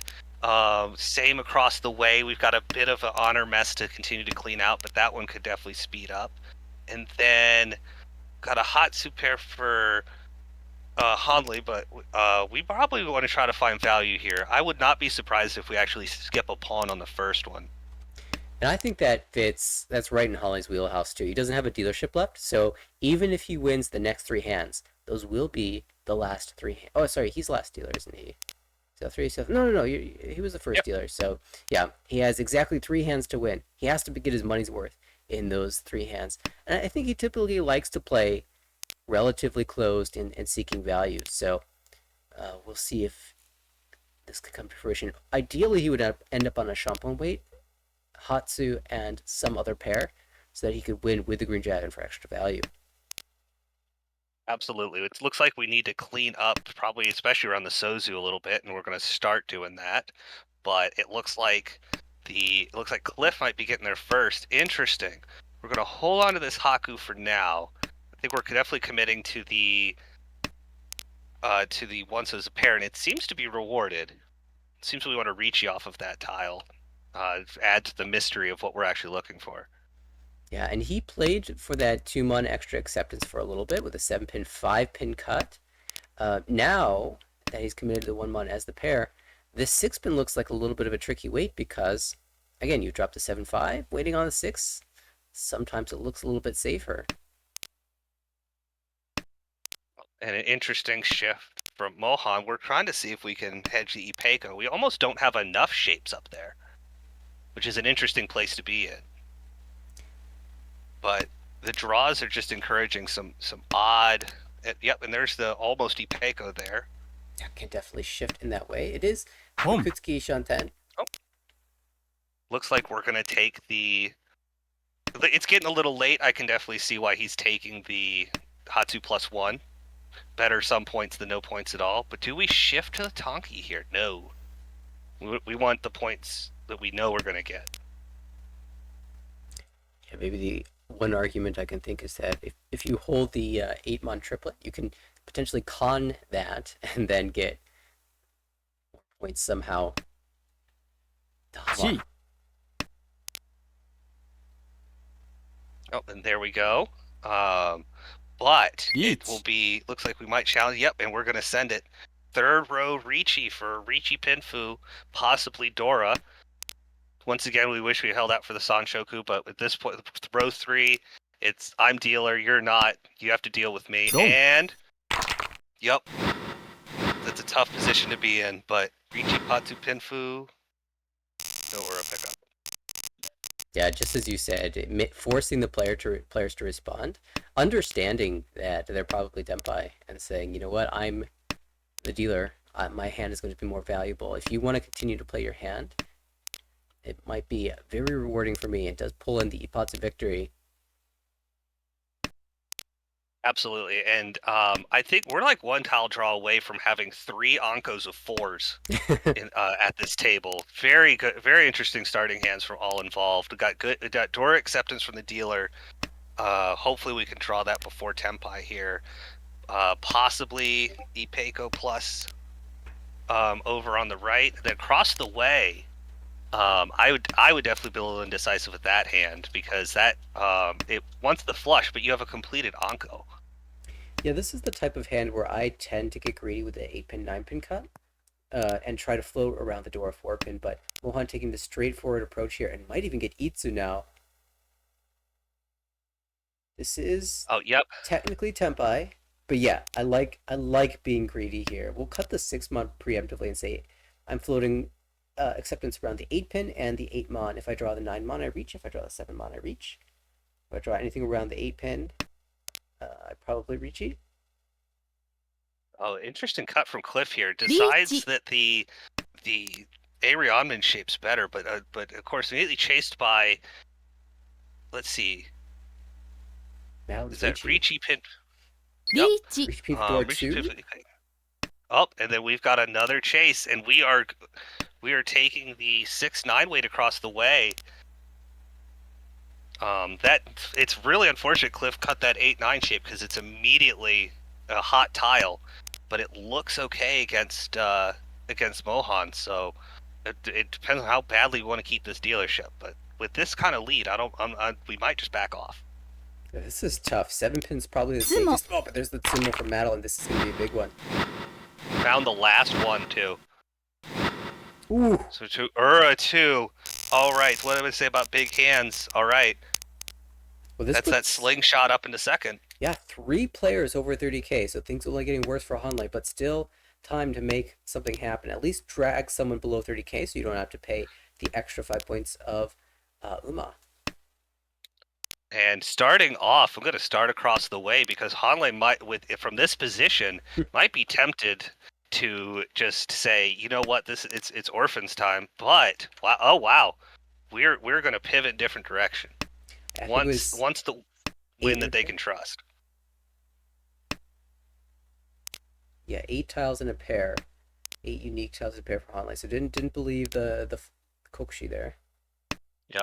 Same across the way. We've got a bit of an honor mess to continue to clean out, but that one could definitely speed up. And then got a Hatsu pair for Hanley, but we probably want to try to find value here. I would not be surprised if we actually skip a pawn on the first one. And I think that fits, that's right in Holly's wheelhouse too. He doesn't have a dealership left, so even if he wins the next 3 hands, those will be the last 3 Oh, sorry, he's last dealer, isn't he? So 3, so no, he was the first dealer. So yeah, he has exactly 3 hands to win. He has to get his money's worth in those 3 hands. And I think he typically likes to play relatively closed and seeking value. So we'll see if this could come to fruition. Ideally, he would end up on a Champon weight, Hatsu, and some other pair, so that he could win with the Green Dragon for extra value. Absolutely. It looks like we need to clean up, probably especially around the Sozu a little bit, and we're going to start doing that. But it looks like Cliff might be getting there first. Interesting. We're going to hold on to this Haku for now. I think we're definitely committing to the once as a pair, and it seems to be rewarded. It seems we want to reach you off of that tile. Add to the mystery of what we're actually looking for. Yeah, and he played for that 2-mon extra acceptance for a little bit with a 7-pin, 5-pin cut. Now that he's committed to the 1-mon as the pair, this 6-pin looks like a little bit of a tricky weight because, again, you drop the 7-5, waiting on the 6. Sometimes it looks a little bit safer. And an interesting shift from Mohan. We're trying to see if we can hedge the Ipeco. We almost don't have enough shapes up there, which is an interesting place to be in. But the draws are just encouraging some odd. Yep, and there's the almost Ipeco there. Yeah, can definitely shift in that way. It is Kutsuki Shanten. Oh. Looks like we're gonna take the. It's getting a little late. I can definitely see why he's taking the Hatsu +1. Better some points than no points at all. But do we shift to the Tonki here? No. We want the points that we know we're going to get. Yeah, maybe the one argument I can think is that if you hold the 8-mon triplet, you can potentially con that and then get points somehow. Dama. Oh, and there we go. Um, but it will Beats. be, looks like we might challenge. Yep, and we're going to send it. Third row Ricci for Ricci Pinfu, possibly Dora. Once again, we wish we held out for the Sanshoku, but at this point, row 3, it's I'm dealer, you're not. You have to deal with me. Don't. And, yep, that's a tough position to be in, but Ricci Patu Pinfu, no, or a pickup. Yeah, just as you said, forcing the players to respond, understanding that they're probably Denpai, and saying, you know what, I'm the dealer. My hand is going to be more valuable. If you want to continue to play your hand, it might be very rewarding for me. It does pull in the Ipotsu victory. Absolutely, and I think we're like one tile draw away from having 3 Ankos of 4s at this table. Very good, very interesting starting hands from all involved. We got Dora acceptance from the dealer. Hopefully we can draw that before Tempai here. Possibly Ipeco plus over on the right. Then across the way, I would definitely be a little indecisive with that hand because that it wants the flush, but you have a completed Anko. Yeah, this is the type of hand where I tend to get greedy with the 8-pin, 9-pin cut. And try to float around the Dora 4-pin, but Mohan taking the straightforward approach here and might even get Itsu now. This is Oh, yep. technically Tempai, but yeah, I like being greedy here. We'll cut the 6-mon preemptively and say I'm floating acceptance around the 8-pin and the 8-mon. If I draw the 9-mon, I reach. If I draw the 7-mon, I reach. If I draw anything around the 8-pin, I probably reach it. Oh, interesting cut from Cliff here. Decides that the Arianman shape's better, but of course immediately chased by, let's see, Now is it's that Ricci. Ricci Pin? Yep. Ricci Pin Dora Ricci 2. Pin. Oh, and then we've got another chase, and we are taking the 6-9 weight across the way. That it's really unfortunate Cliff cut that 8-9 shape because it's immediately a hot tile, but it looks okay against Mohan. So it depends on how badly we want to keep this dealership. But with this kind of lead, we might just back off. Yeah, this is tough. 7-pin's probably the safest. Oh, but there's the Tsumo from Madeline. This is going to be a big one. Found the last one too. Ooh. So to Ura 2. All right, what did I say about big hands? All right. Well, this That's that slingshot up into second. Yeah, 3 players over 30k, so things are only getting worse for Hanley, but still time to make something happen. At least drag someone below 30k so you don't have to pay the extra 5 points of Uma. And starting off, I'm going to start across the way because Hanley might, from this position, might be tempted to just say, you know what, it's Orphans time. But wow, we're going to pivot different direction. Once the win that they can trust. Yeah, 8 tiles in a pair, 8 unique tiles in a pair for Hanley. So didn't believe the Kokshi there. Yeah.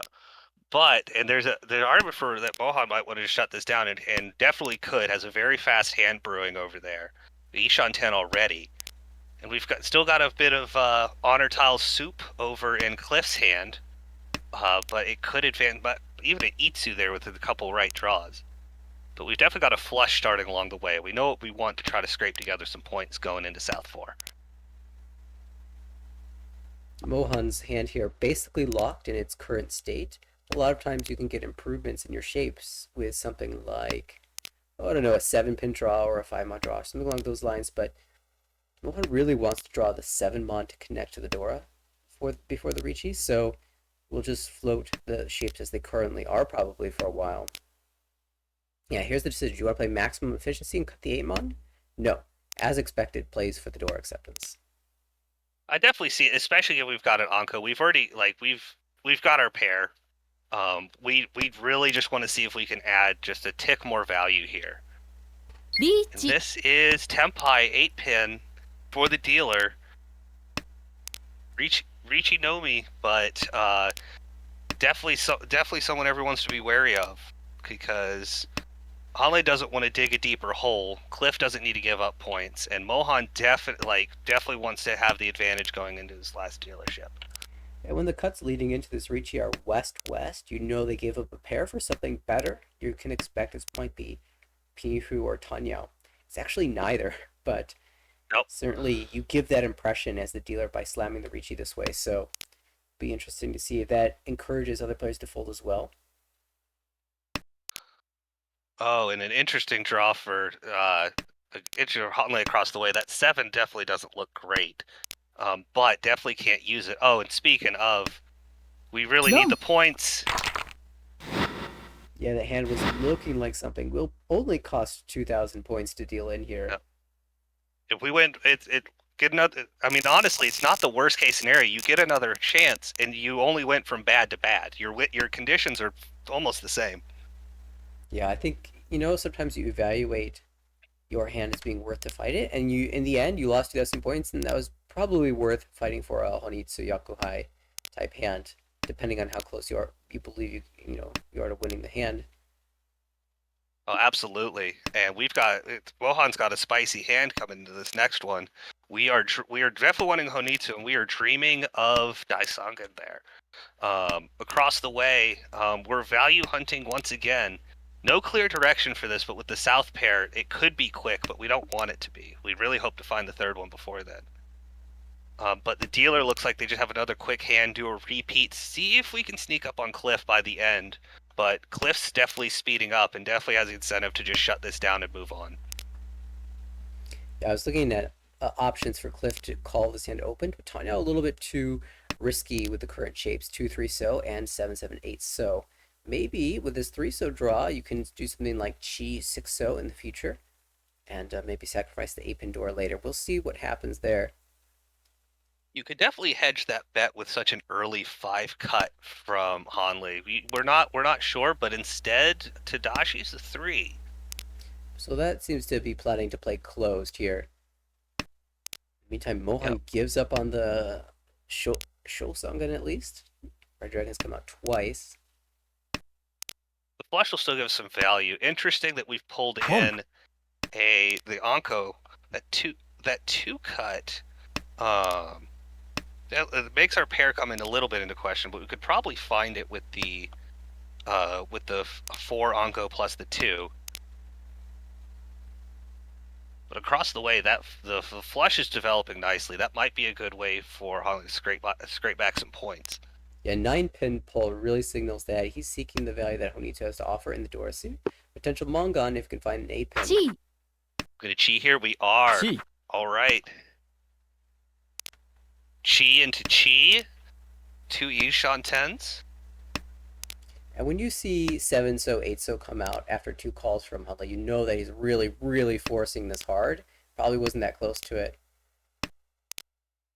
But, and there's an argument for that Mohan might want to shut this down, and definitely could. Has a very fast hand brewing over there. Ishan 10 already. And we've still got a bit of honor tile soup over in Cliff's hand. But it could advance, but even an Itsu there with a couple right draws. But we've definitely got a flush starting along the way. We know what we want to try to scrape together some points going into South 4. Mohan's hand here basically locked in its current state. A lot of times you can get improvements in your shapes with something like, oh, I don't know, a 7-pin draw or a 5-mon draw, something along those lines, but Mohan really wants to draw the 7-mon to connect to the Dora before the Ricci, so we'll just float the shapes as they currently are probably for a while. Yeah, here's the decision. Do you want to play maximum efficiency and cut the 8-mon? No. As expected, plays for the Dora acceptance. I definitely see it, especially if we've got an Anko. We've already, we've got our pair. We really just want to see if we can add just a tick more value here. And this is Tempai 8-pin for the dealer. Riichi Nomi, but definitely someone everyone wants to be wary of, because Hanley doesn't want to dig a deeper hole. Cliff doesn't need to give up points, and Mohan definitely wants to have the advantage going into his last dealership. And when the cuts leading into this Ricci are west-west, you know they gave up a pair for something better. You can expect this might be Pinhu or Tanyao. It's actually neither, but Nope. certainly you give that impression as the dealer by slamming the Ricci this way. So be interesting to see if that encourages other players to fold as well. Oh, and an interesting draw for Hanley across the way. That 7 definitely doesn't look great, but definitely can't use it. Oh, and speaking of, we really need the points. Yeah, the hand was looking like something will only cost 2,000 points to deal in here. If we win, it get another. I mean, honestly, it's not the worst case scenario. You get another chance, and you only went from bad to bad. Your conditions are almost the same. Yeah, I think, sometimes you evaluate your hand as being worth to fight it, and you, in the end, you lost 2,000 points, and that was probably worth fighting for a Honitsu Yakuhai type hand, depending on how close you believe you are to winning the hand. Oh, absolutely. And Wohan's got a spicy hand coming into this next one. We are definitely wanting Honitsu, and we are dreaming of Daisangan there. Across the way, we're value hunting once again. No clear direction for this, but with the south pair, it could be quick, but we don't want it to be. We really hope to find the third one before then. But the dealer looks like they just have another quick hand, do a repeat, see if we can sneak up on Cliff by the end. But Cliff's definitely speeding up and definitely has the incentive to just shut this down and move on. Yeah, I was looking at options for Cliff to call this hand open, but Tanya a little bit too risky with the current shapes 2-3 so and 7-7-8 so. Maybe with this 3 so draw, you can do something like Chi 6 so in the future and maybe sacrifice the 8 pin door later. We'll see what happens there. You could definitely hedge that bet with such an early 5 cut from Hanley. We're not sure, but instead Tadashi's a 3. So that seems to be planning to play closed here. Meantime, Yep. Mohan gives up on the Shosangan at least. Red Dragons come out twice. The flush will still give us some value. Interesting that we've pulled in the Anko, that two cut. It makes our pair come in a little bit into question, but we could probably find it with the 4 Anko plus the 2. But across the way, that the flush is developing nicely. That might be a good way for Holly to scrape back some points. Yeah, 9 pin pull really signals that he's seeking the value that Honito has to offer in the door suit. Potential Mongon if you can find an 8 pin. Gonna Chi here? We are. Chi. All right. Chi into Chi. 2 Yishan 10s. And when you see 7 so 8 so come out after 2 calls from Huntley, you know that he's really, really forcing this hard. Probably wasn't that close to it.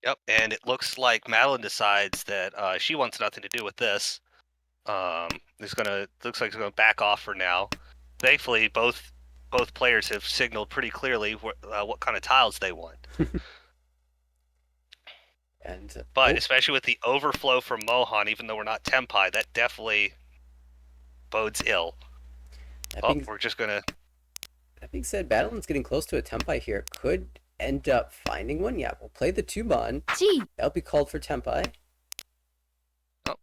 Yep, and it looks like Madeline decides that she wants nothing to do with this. Looks like it's gonna back off for now. Thankfully, both players have signaled pretty clearly what kind of tiles they want. And But especially with the overflow from Mohan, even though we're not Tempai, that definitely bodes ill. We're just gonna. That being said, Battleland's getting close to a Tempai here. Could end up finding one. Yeah, we'll play the 2-mon. That'll be called for Tempai. Oh.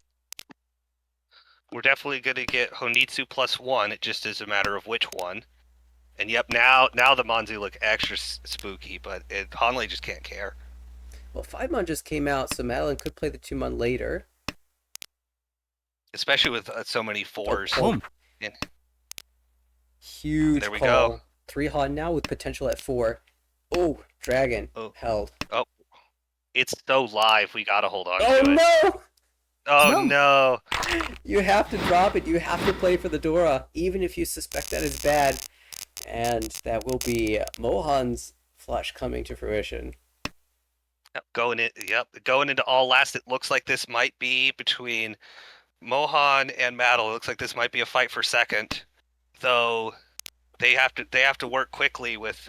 We're definitely gonna get Honitsu +1. It just is a matter of which one. And yep, now the Monzu look extra spooky, but Hanley just can't care. Well, 5-mon just came out, so Madeline could play the 2-mon later. Especially with so many 4s. Oh, huge there we call. Go. 3 Han now with potential at 4. Oh, Dragon. Held. Oh, it's so live. We gotta hold on to it. No! Oh no! You have to drop it. You have to play for the Dora, even if you suspect that is bad. And that will be Mohan's flush coming to fruition. Going into all last. It looks like this might be between Mohan and Maddle. It looks like this might be a fight for second, though. they have to work quickly with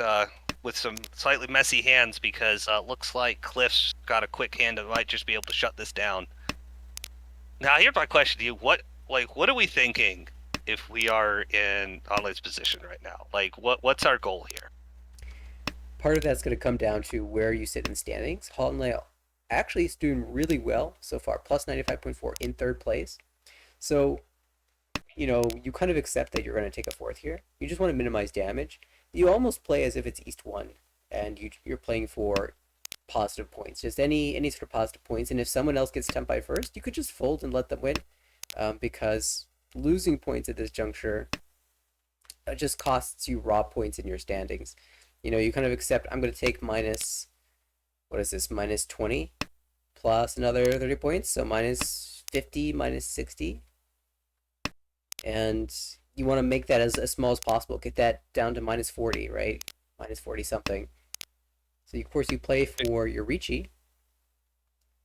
some slightly messy hands because looks like Cliff's got a quick hand that might just be able to shut this down. Now, here's my question to you: what are we thinking if we are in Onlay's position right now? Like, what's our goal here? Part of that's going to come down to where you sit in the standings. Holland actually is doing really well so far, plus 95.4 in third place. So, you kind of accept that you're going to take a fourth here. You just want to minimize damage. You almost play as if it's East 1 and you're playing for positive points, just any sort of positive points. And if someone else gets 10 by first, you could just fold and let them win, because losing points at this juncture just costs you raw points in your standings. You kind of accept I'm going to take minus, what is this, minus 20 plus another 30 points, so minus 50, minus 60. And you want to make that as small as possible, get that down to minus 40, right? Minus 40 something. So, of course, you play for your Ricci,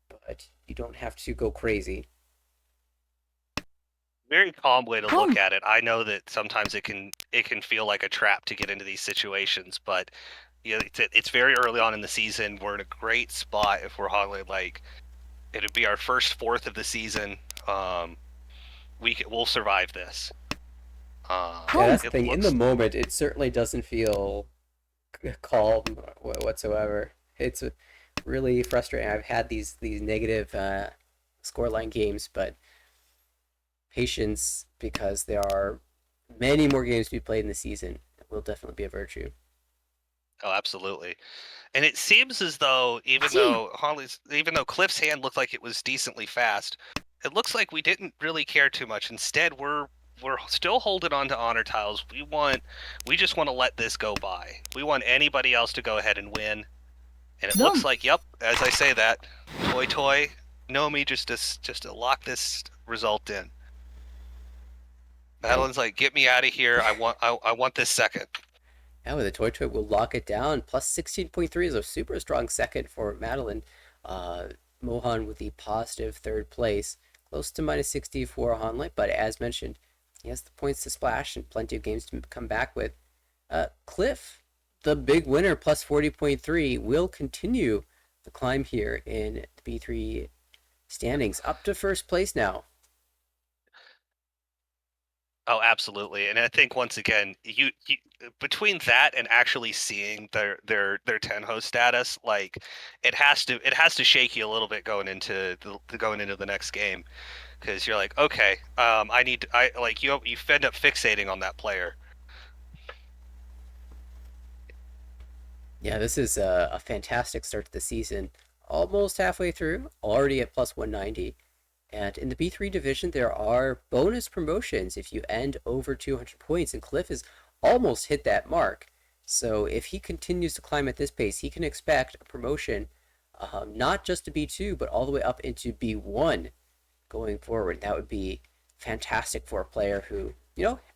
but you don't have to go crazy. Very calm way to look at it. I know that sometimes it can feel like a trap to get into these situations, but it's very early on in the season. We're in a great spot if we're Honley. Like, it'd be our first fourth of the season. We'll survive this. Yeah, that's the It thing. In the looks moment, it certainly doesn't feel calm whatsoever. It's really frustrating. I've had these negative scoreline games, but patience, because there are many more games to be played in the season, will definitely be a virtue. Oh, absolutely. And it seems as though even though Cliff's hand looked like it was decently fast, it looks like we didn't really care too much. Instead, we're still holding on to honor tiles. We just want to let this go by. We want anybody else to go ahead and win. And it looks like, yep, as I say that, Toy Nomi just to lock this result in. And Madeline's like, get me out of here. I want this second. now with the Toy will lock it down. Plus 16.3 is a super strong second for Madeline. Uh, Mohan with the positive third place, close to minus 60 for Hanley, but as mentioned, he has the points to splash and plenty of games to come back with. Cliff, the big winner, plus 40.3, will continue the climb here in the B3 standings, up to first place now. Oh, absolutely. And I think once again, you between that and actually seeing their Tenho status, like it has to shake you a little bit going into the next game because you're like, okay, I like you end up fixating on that player. Yeah, this is a fantastic start to the season. Almost halfway through, already at plus 190. And in the B3 division, there are bonus promotions if you end over 200 points, and Cliff has almost hit that mark. So if he continues to climb at this pace, he can expect a promotion, not just to B2, but all the way up into B1 going forward. That would be fantastic for a player who,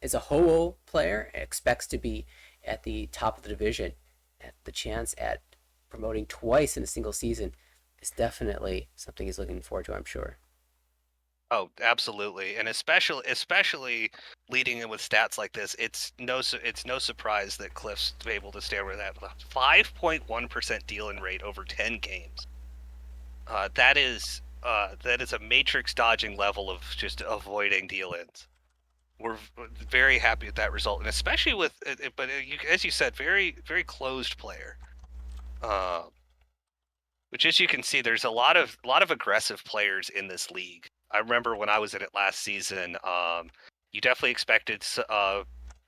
is a Ho-Oh player, expects to be at the top of the division. The chance at promoting twice in a single season is definitely something he's looking forward to, I'm sure. Oh, absolutely, and especially leading in with stats like this, it's no surprise that Cliff's able to stay with that 5.1% deal-in rate over 10 games. That is a matrix dodging level of just avoiding deal-ins. We're very happy with that result, and especially with but as you said, very very closed player. Uh, which, as you can see, there's a lot of aggressive players in this league. I remember when I was in it last season. You definitely expected.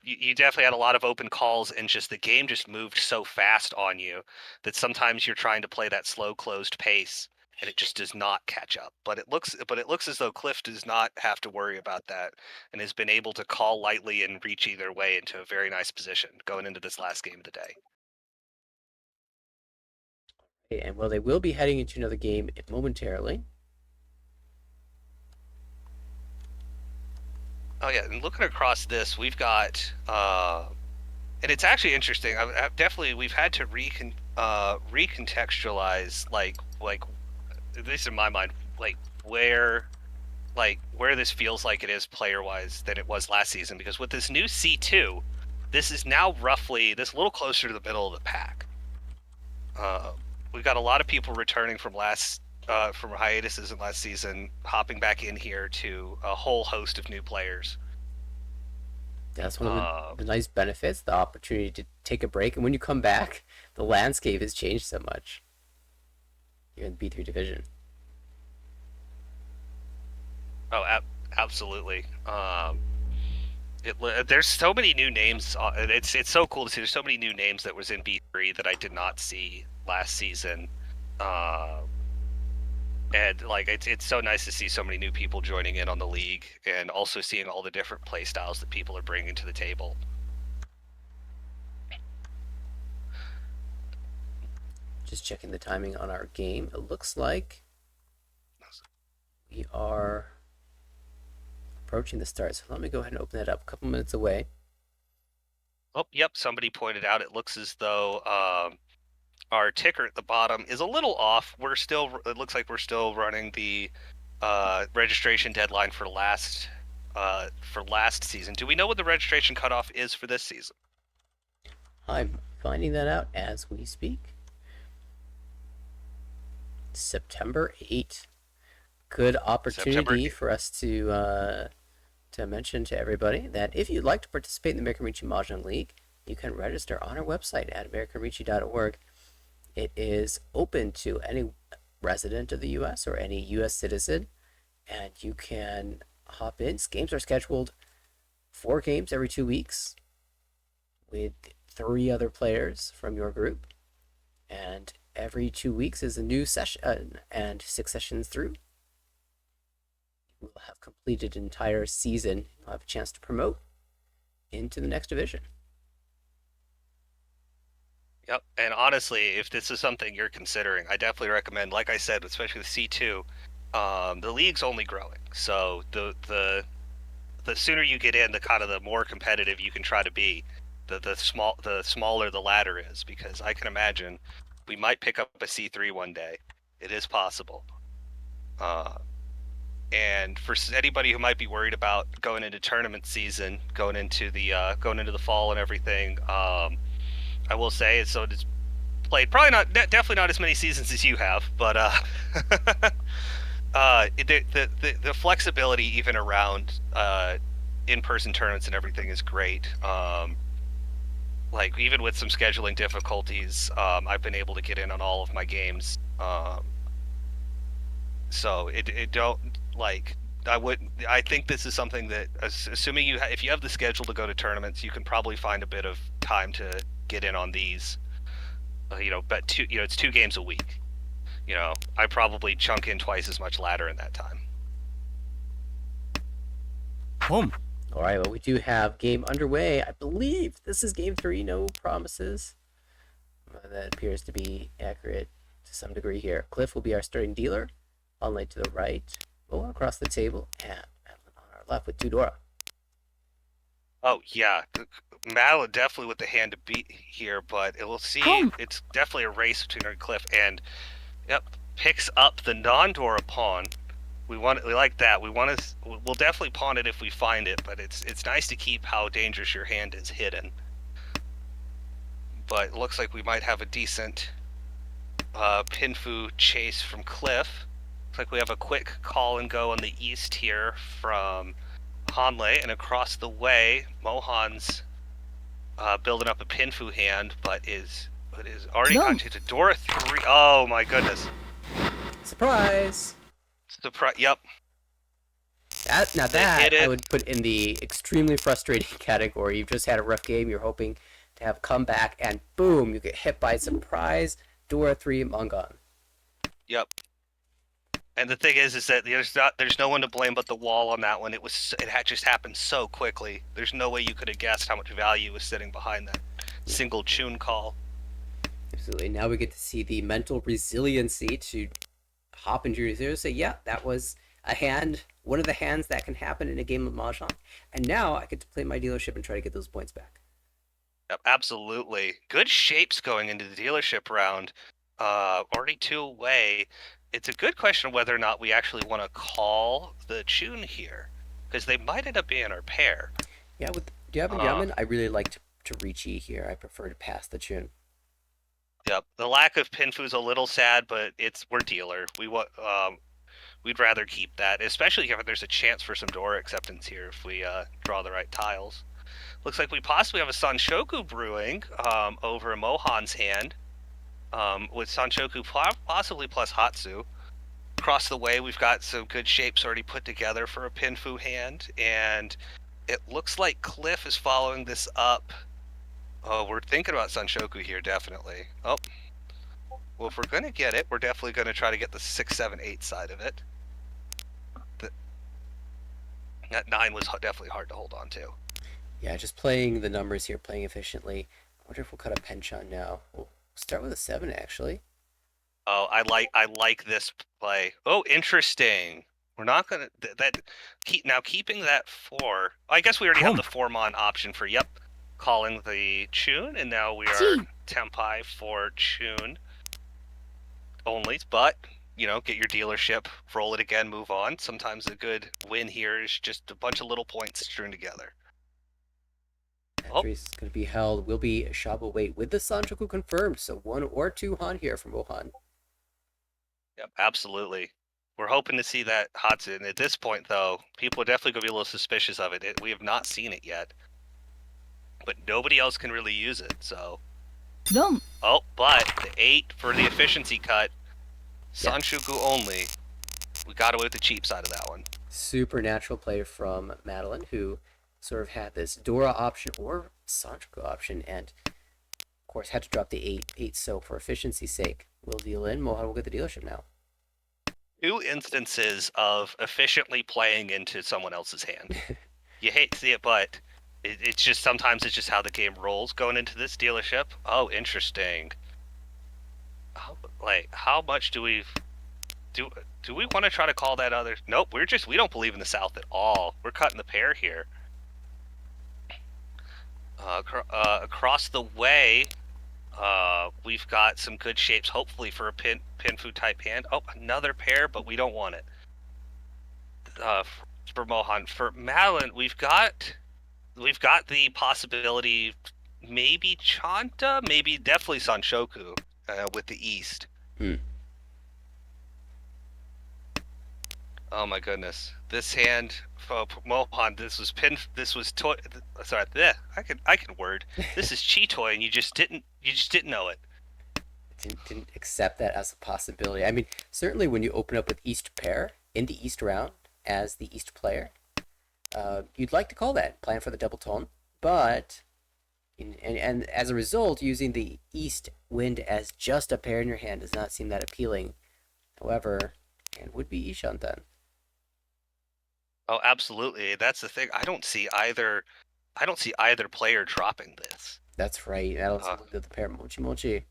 You definitely had a lot of open calls, and just the game just moved so fast on you that sometimes you're trying to play that slow, closed pace, and it just does not catch up. But it looks as though Cliff does not have to worry about that, and has been able to call lightly and reach either way into a very nice position going into this last game of the day. And well, they will be heading into another game momentarily. Oh yeah, and looking across this, we've got, and it's actually interesting. I've definitely we've had to recontextualize like at least in my mind where where this feels like it is player wise than it was last season because with this new C2. this is now roughly this a little closer to the middle of the pack. We've got a lot of people returning from from hiatuses in last season, hopping back in here to a whole host of new players. That's one of Uh, the nice benefits, the opportunity to take a break. And when you come back, the landscape has changed so much. You're in the B3 division. oh, absolutely. There's so many new names. It's so cool to see. There's so many new names that was in B3 that I did not see last season. Uh, and like it's so nice to see so many new people joining in on the league, and also seeing all the different play styles that people are bringing to the table. Just checking the timing on our game. It looks like we are approaching the start. So let me go ahead and open that up. A couple minutes away. Oh, yep. Somebody pointed out it looks as though our ticker at the bottom is a little off. It looks like we're still running the registration deadline for last season. Do we know what the registration cutoff is for this season? I'm finding that out as we speak. September 8th. Good September. opportunity for us to mention to everybody that if you'd like to participate in the American Ricci Mahjong League, you can register on our website at americanricci.org. It is open to any resident of the U.S. or any U.S. citizen, and you can hop in. Games are scheduled 4 games every 2 weeks with 3 other players from your group, and every 2 weeks is a new session, and 6 sessions through will have completed an entire season. You'll have a chance to promote into the next division. Yep. And honestly, if this is something you're considering, I definitely recommend, like I said, especially with C2, the league's only growing. So the sooner you get in, the more competitive you can try to be. The smaller the ladder is, because I can imagine we might pick up a C3 one day. It is possible. Uh, and for anybody who might be worried about going into tournament season, going into the fall and everything, I will say it's played probably not definitely not as many seasons as you have, but the flexibility even around in-person tournaments and everything is great. Like even with some scheduling difficulties, I've been able to get in on all of my games. So it don't like I think this is something that, assuming if you have the schedule to go to tournaments, you can probably find a bit of time to get in on these. But it's 2 games a week. I probably chunk in twice as much ladder in that time. Boom. All right, well, we do have game underway. I believe this is game 3. No promises. That appears to be accurate to some degree here. Cliff will be our starting dealer. Online to the right. We'll across the table. And Madeline on our left with Tudora. Oh yeah, Madeline definitely with the hand to beat here, but it will see it's definitely a race between her and Cliff, and yep, picks up the non-Dora pawn. We like that. We'll definitely pawn it if we find it, but it's nice to keep how dangerous your hand is hidden. But it looks like we might have a decent Pinfu chase from Cliff. Looks like we have a quick call and go on the east here from Hanley, and across the way, Mohan's building up a Pinfu hand, but is already contacted Dora 3. Oh my goodness! Surprise! Surprise! Yep. That I would put in the extremely frustrating category. You've just had a rough game. You're hoping to have a comeback, and boom, you get hit by a surprise Dora 3 Mongon. Yep. And the thing is that there's no one to blame but the wall on that one. It had just happened so quickly. There's no way you could have guessed how much value was sitting behind that single tune call. Absolutely. Now we get to see the mental resiliency to hop into your zero. Say, yeah, that was a hand, one of the hands that can happen in a game of Mahjong. And now I get to play my dealership and try to get those points back. Yep, absolutely. Good shapes going into the dealership round. Already 2 away. It's a good question of whether or not we actually want to call the tune here, because they might end up being our pair. Yeah, with Diab and Yaman, I really like to to Ricci here. I prefer to pass the Chun. Yep. The lack of Pinfu is a little sad, but we're dealer. We'd rather keep that, especially if there's a chance for some Dora acceptance here if we draw the right tiles. Looks like we possibly have a Sanshoku brewing over Mohan's hand, with Sanshoku possibly plus Hatsu. Across the way, we've got some good shapes already put together for a Pinfu hand, and it looks like Cliff is following this up. Oh, we're thinking about Sanshoku here, definitely. Oh, well, if we're going to get it, we're definitely going to try to get the 6, 7, 8 side of it. That 9 was definitely hard to hold on to. Yeah, just playing the numbers here, playing efficiently. I wonder if we'll cut a penchant now. We'll start with a 7, actually. Oh, I like this play. Oh, interesting. We're not gonna keeping that 4. I guess we already have the 4-mon option for calling the Chun, and now we are Tempai for Chun only. But get your dealership, roll it again, move on. Sometimes a good win here is just a bunch of little points strewn together. Oh, F3 is going to be held. Will be Shaba wait with the Sanchoku confirmed. So 1 or 2 Han here from Mohan. yep, absolutely. We're hoping to see that Hatsu. And at this point, though, people are definitely going to be a little suspicious of it. We have not seen it yet. But nobody else can really use it, so. Oh, but the 8 for the efficiency cut. Sanshoku only. We got away with the cheap side of that one. Supernatural play from Madeline, who sort of had this Dora option or Sanchoku option, and of course had to drop the 8 so for efficiency's sake. We'll deal in. Mohan will get the dealership now. 2 instances of efficiently playing into someone else's hand. You hate to see it, but it's just sometimes it's just how the game rolls going into this dealership. Oh, interesting. How much do we want to try to call that other? Nope, we don't believe in the South at all. We're cutting the pair here. Across the way, we've got some good shapes, hopefully for a Pinfu type hand. Oh, another pair, but we don't want it. For Mohan, for Madeline, we've got the possibility, maybe Chanta, maybe definitely Sanshoku, with the East. Oh my goodness, this hand, Mohan. This was toy. Sorry, I can word. This is Chitoy, and you just didn't know it. Didn't accept that as a possibility. I mean, certainly when you open up with East pair in the East round as the East player, you'd like to call that plan for the double tone, but and as a result, using the East wind as just a pair in your hand does not seem that appealing. However, and would be Ishan then. Oh, absolutely. That's the thing. I don't see either player dropping this. That's right. I don't see the pair Mochi Mochi.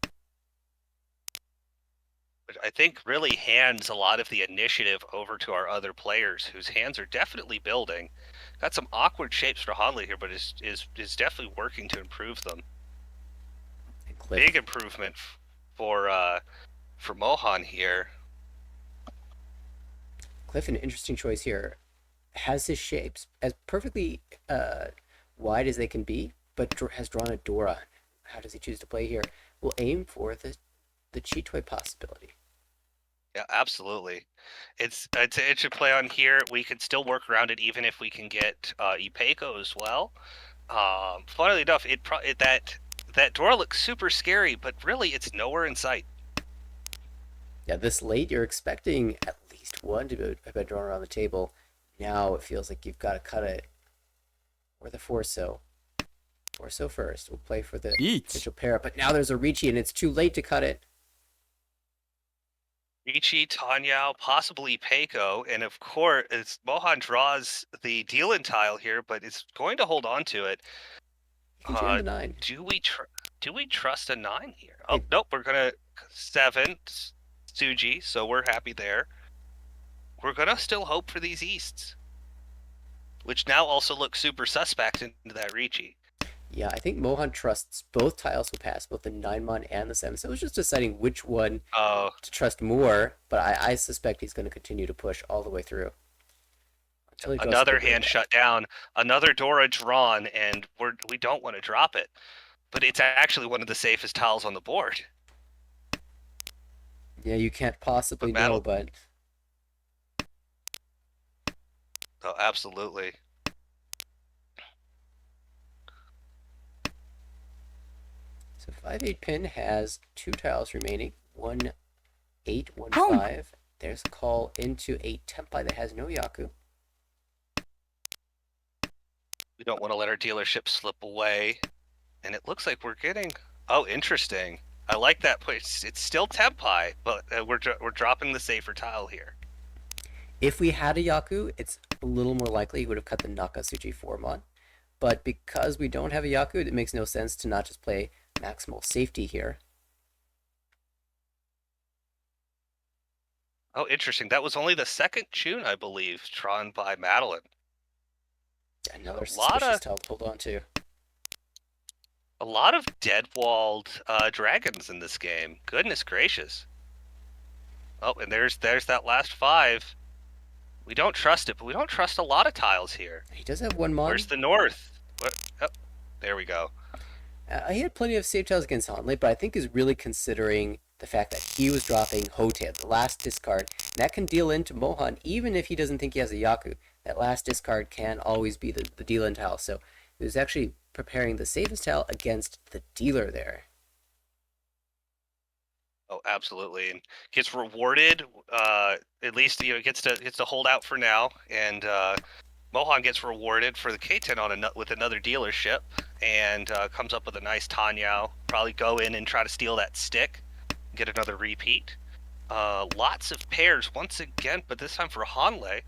Which I think really hands a lot of the initiative over to our other players, whose hands are definitely building. Got some awkward shapes for Hanley here, but is definitely working to improve them. Big improvement for Mohan here. Cliff, an interesting choice here, has his shapes as perfectly wide as they can be, but has drawn a Dora. How does he choose to play here? We'll aim for the Chitoy possibility. Yeah, absolutely. It's an interesting play on here. We could still work around it even if we can get Ipeco as well. Funnily enough, that Dora looks super scary, but really it's nowhere in sight. Yeah, this late you're expecting at least one to be drawn around the table. Now it feels like you've got to cut it. Or the Forso. Forso first. We'll play for the potential pair, but now there's a Ricci and it's too late to cut it. Ricci, Tanyao, possibly Peiko, and of course, Mohan draws the Dealin tile here, but it's going to hold on to it. The 9. Do we trust a 9 here? Oh, nope, we're gonna 7 Suji, so we're happy there. We're gonna still hope for these Easts, which now also look super suspect into that Ricci. Yeah, I think Mohan trusts both tiles will pass, both the 9-mon and the 7. So it was just deciding which one to trust more, but I suspect he's going to continue to push all the way through. Until he draws a Another big red hand back. shut down, another Dora drawn, and we don't want to drop it. But it's actually one of the safest tiles on the board. Yeah, you can't possibly But know, Madeline, but oh, absolutely. so 5-8 pin has 2 tiles remaining. 1-8, 1-5. There's a call into a Tempai that has no Yaku. We don't want to let our dealership slip away. And it looks like we're getting. Oh, interesting. I like that place. It's still Tempai, but we're dropping the safer tile here. If we had a Yaku, it's a little more likely he would have cut the Nakatsuchi Formon. But because we don't have a Yaku, it makes no sense to not just play maximal safety here. Oh, interesting. That was only the second tune, I believe, drawn by Madeline. Another A lot suspicious of tile to hold on to. a lot of dead-walled dragons in this game. Goodness gracious. Oh, and there's that last 5. We don't trust it, but we don't trust a lot of tiles here. He does have one Where's Mon. the north? What? Oh, there we go. He had plenty of safe tiles against Hanley, but I think is really considering the fact that he was dropping Hote, the last discard. That can deal into Mohan, even if he doesn't think he has a Yaku. That last discard can always be the deal in tile. So he was actually preparing the safest tile against the dealer there. Oh, absolutely, and gets rewarded. At least gets to hold out for now, and Mohan gets rewarded for the K10 on with another dealership, and comes up with a nice Tanyao. Probably go in and try to steal that stick, get another repeat. Lots of pairs once again, but this time for Hanley.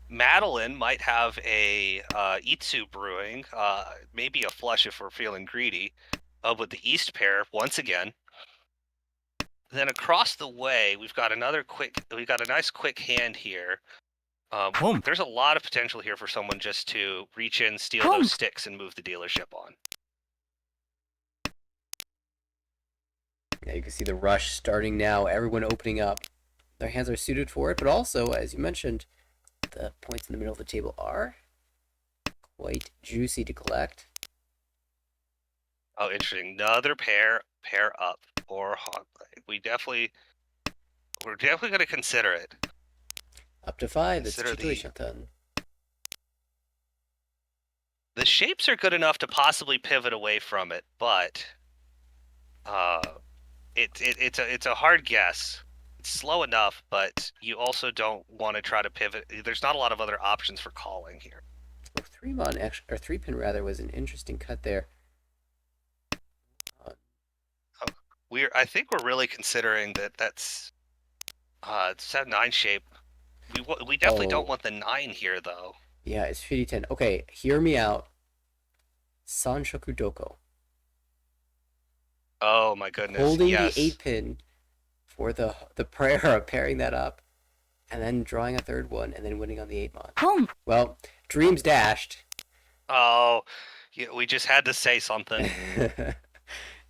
Madeline might have a Itsu brewing, maybe a flush if we're feeling greedy, with the East pair once again. Then across the way, we've got a nice quick hand here. There's a lot of potential here for someone just to reach in, steal those sticks, and move the dealership on. Yeah, you can see the rush starting now. Everyone opening up. Their hands are suited for it, but also, as you mentioned, the points in the middle of the table are quite juicy to collect. Oh, interesting. Another pair up for Hanley. We're definitely going to consider it. Up to 5, it's Consider Chitoi the Shatan. shapes are good enough to possibly pivot away from it, but it's a hard guess. It's slow enough, but you also don't want to try to pivot. There's not a lot of other options for calling here. Well, 3-mon, or 3-pin rather, was an interesting cut there. I think we're really considering that's it's a 9 shape. We definitely don't want the 9 here though. Yeah, it's 50-10. Okay, hear me out. Sanshoku Doko. Oh my goodness, Holding the yes. 8-pin for the prayer of pairing that up, and then drawing a third one, and then winning on the 8-mon. Well, dreams dashed. Oh, yeah, we just had to say something.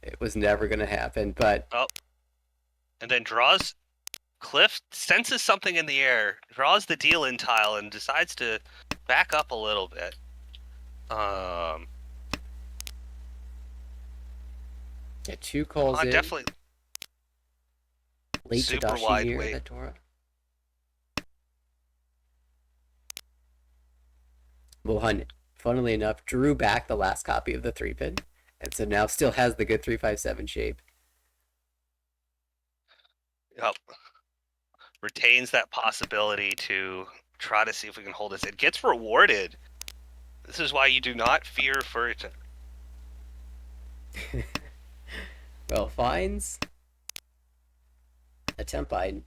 It was never going to happen, but Oh, and then draws. Cliff senses something in the air, draws the deal in tile, and decides to back up a little bit. yeah, 2 calls in. Definitely Late super Tadashi wide near weight. that Dora. Mohan, funnily enough, drew back the last copy of the 3-pin, and so now still has the good 357 shape. Yep. Retains that possibility to try to see if we can hold this. It gets rewarded. This is why you do not fear for it. Well, finds a Tempine.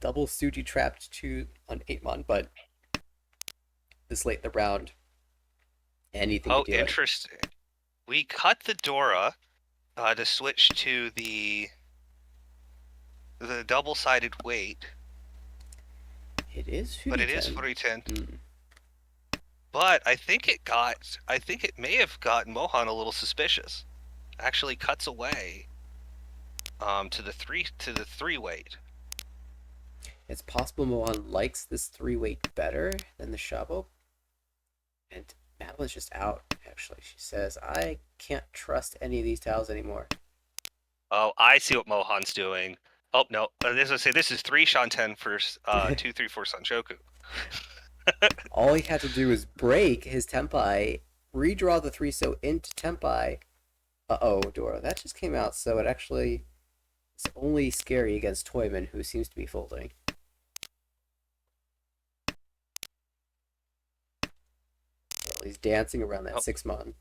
Double Suji trapped 2 on 8-mon, but this late in the round, anything to do it. Interesting. We cut the Dora to switch to the double-sided weight. It is Furi-ten. But it is Furi-ten. Mm. But I think it may have gotten Mohan a little suspicious. Actually cuts away to the 3 weight. It's possible Mohan likes this three weight better than the Shabo, and Madeline's just out. Actually, she says, "I can't trust any of these tiles anymore." Oh, I see what Mohan's doing. Oh no, as I say, this is 3 Shanten for 2, 3, 4 Sanshoku. All he had to do was break his Tempai, redraw the 3-so into Tempai. Uh-oh, Dora, that just came out, so it actually is only scary against Toyman, who seems to be folding. Well, he's dancing around that Oh, 6-mon.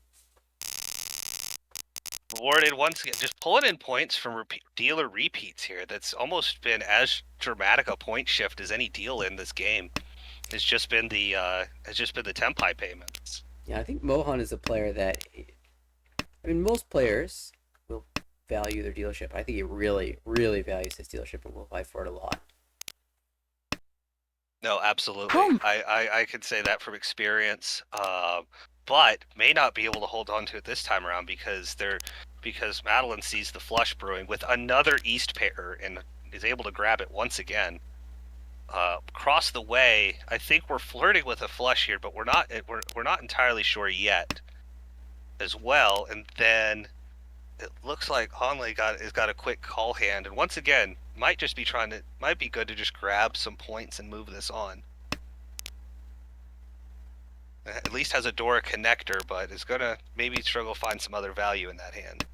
rewarded once again, just pulling in points from dealer repeats here. That's almost been as dramatic a point shift as any deal in this game. It's just been the Tempai payments. Yeah, I think Mohan is a player that, I mean, most players will value their dealership. I think he really, really values his dealership and will fight for it a lot. No, absolutely. I could say that from experience. But may not be able to hold on to it this time around because Madeline sees the flush brewing with another East pair and is able to grab it once again. Across the way, I think we're flirting with a flush here, but we're not entirely sure yet as well. And then it looks like Hanley has got a quick call hand, and once again might be good to just grab some points and move this on. At least has a Dora connector, but is gonna maybe struggle to find some other value in that hand.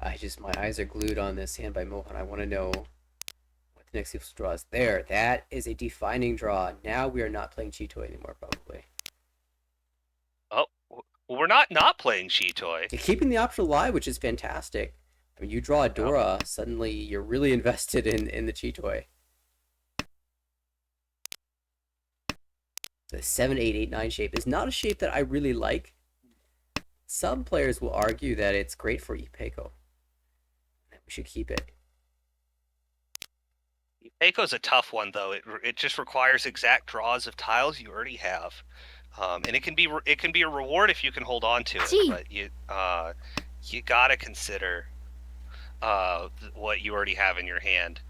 My eyes are glued on this hand by Mohan. I want to know what the next draw is. There, that is a defining draw. Now we are not playing Chitoy anymore, probably. Oh, well, we're not playing Chitoy. You're keeping the option alive, which is fantastic. I mean, you draw a Yep. Dora, suddenly you're really invested in the Chitoy. The 7-8-8-9 shape is not a shape that I really like. Some players will argue that it's great for Ipeco. That we should keep it. Ipeco's a tough one though. It just requires exact draws of tiles you already have, and it can be a reward if you can hold on to it. But you gotta consider what you already have in your hand.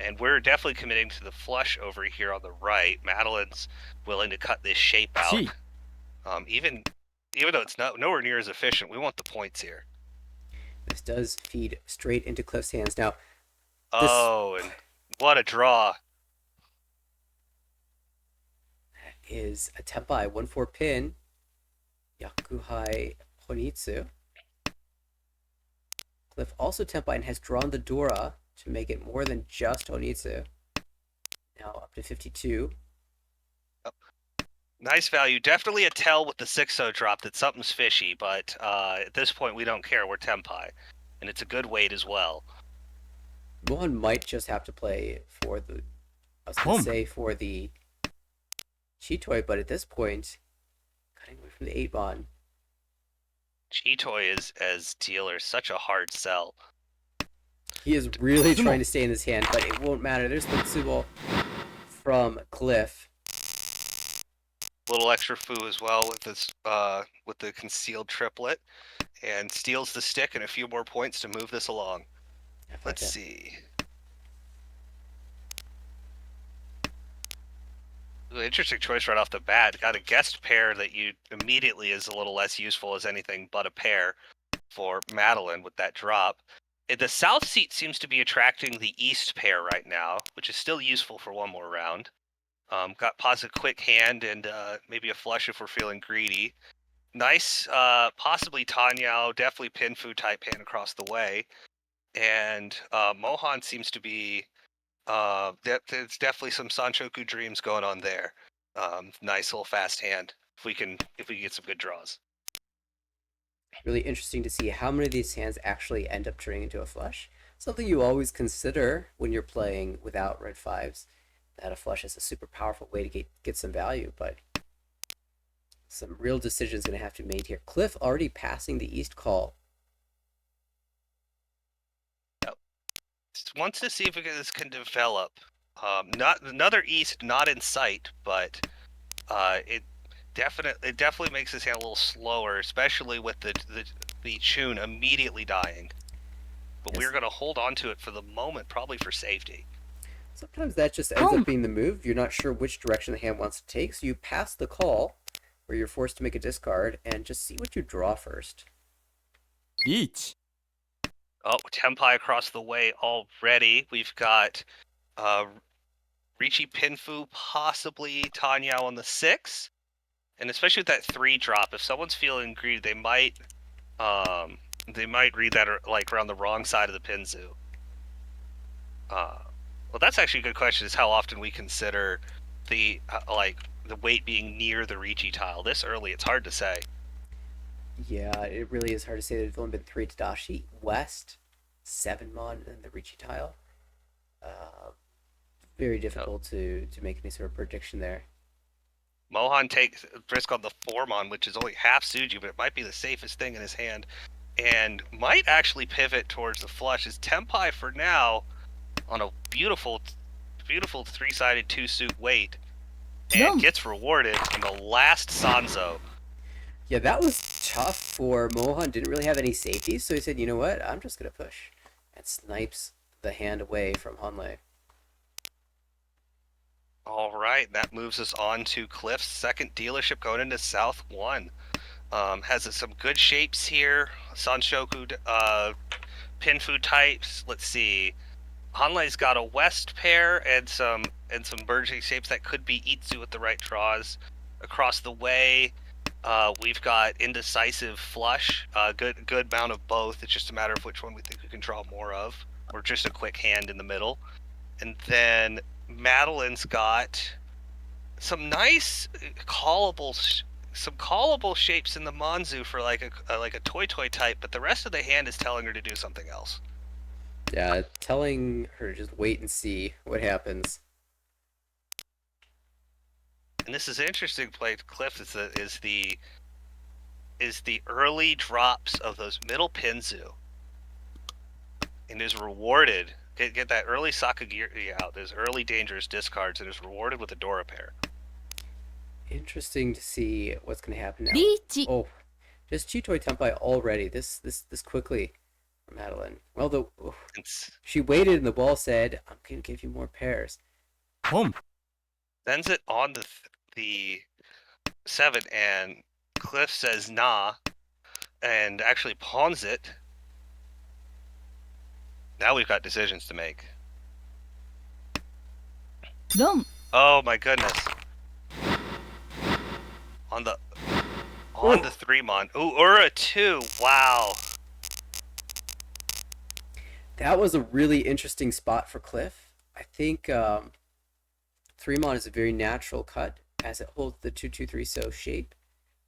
And we're definitely committing to the flush over here on the right. Madeline's willing to cut this shape out. Even though it's nowhere near as efficient, we want the points here. This does feed straight into Cliff's hands. Now, this Oh, and what a draw. is a Tempai 1-4 pin. Yakuhai Honitsu. Cliff also Tempai and has drawn the Dora to make it more than just Honitsu. Now up to 52. Oh, nice value. Definitely a tell with the 6-0 drop that something's fishy, but at this point we don't care. We're Tempai. And it's a good weight as well. Mohan might just have to play for the, I was going to say for the Chitoy, but at this point, cutting away from the 8-mon. Chitoy is, as dealer, such a hard sell. He is really trying to stay in this hand, but it won't matter. There's the Tsumo from Cliff. Little extra foo as well with this with the concealed triplet, and steals the stick and a few more points to move this along. Let's see. Interesting choice right off the bat. Got a guest pair that you immediately is a little less useful as anything but a pair for Madeline with that drop. The south seat seems to be attracting the east pair right now, which is still useful for one more round. Got a quick hand and maybe a flush if we're feeling greedy. Nice, possibly Tanyao, definitely Pinfu type hand across the way. And Mohan seems to be there's definitely some Sanchoku dreams going on there. Nice little fast hand if we can get some good draws. Really interesting to see how many of these hands actually end up turning into a flush. Something you always consider when you're playing without red fives. That a flush is a super powerful way to get some value, but some real decisions going to have to be made here. Cliff already passing the east call. Wants to see if this can develop. Not another east, not in sight, but it definitely makes this hand a little slower, especially with the Chun immediately dying. but we're Yes. going to hold on to it for the moment, probably for safety. Sometimes that just ends up being the move. You're not sure which direction the hand wants to take, so you pass the call, where you're forced to make a discard, and just see what you draw first. リーチ Oh, Tempai across the way already. We've got Ricci Pinfu, possibly Tanyao on the 6. And especially with that 3 drop, if someone's feeling greedy, they might read that like around the wrong side of the Pinzu. Well, that's actually a good question. Is how often we consider the the weight being near the Ricci tile this early? It's hard to say. Yeah, it really is hard to say. There's only been 3 Tadashi West, 7 Mon, and the Ricci tile. Uh, Very difficult to make any sort of prediction there. Mohan takes risk on the 4-mon, which is only half Suji, but it might be the safest thing in his hand, and might actually pivot towards the flush. Is Tempai for now on a beautiful 3-sided 2-suit weight, and gets rewarded in the last Sanzo. Yeah, that was tough for Mohan. Didn't really have any safety, so he said, "You know what? I'm just gonna push," and snipes the hand away from Hanley. All right, that moves us on to Cliff's second dealership going into South 1. Has some good shapes here. Sanshoku Pinfu types. Let's see. Hanlei's got a west pair and some merging shapes that could be Itzu with the right draws. Across the way, we've got indecisive flush. Good amount of both. It's just a matter of which one we think we can draw more of, or just a quick hand in the middle. And then Madeline's got some nice callable shapes in the Monzu for like a toy type, but the rest of the hand is telling her to do something else. Yeah, telling her to just wait and see what happens. And this is an interesting play, Cliff. Is the early drops of those middle Pinzu, and is rewarded. Get that early Sakagiri out. Those early dangerous discards, and is rewarded with a Dora pair. Interesting to see what's going to happen now. リーチ Oh, just Chitoi Tempai already. This quickly from Madeline. Well, she waited and the ball said, "I'm going to give you more pairs." ポン Sends it on the 7, and Cliff says nah, and actually pawns it. Now we've got decisions to make. ドン Oh my goodness. On the 3-mon. Ooh, Ura 2. Wow. That was a really interesting spot for Cliff. I think 3-mon is a very natural cut as it holds the 2-2-3 so shape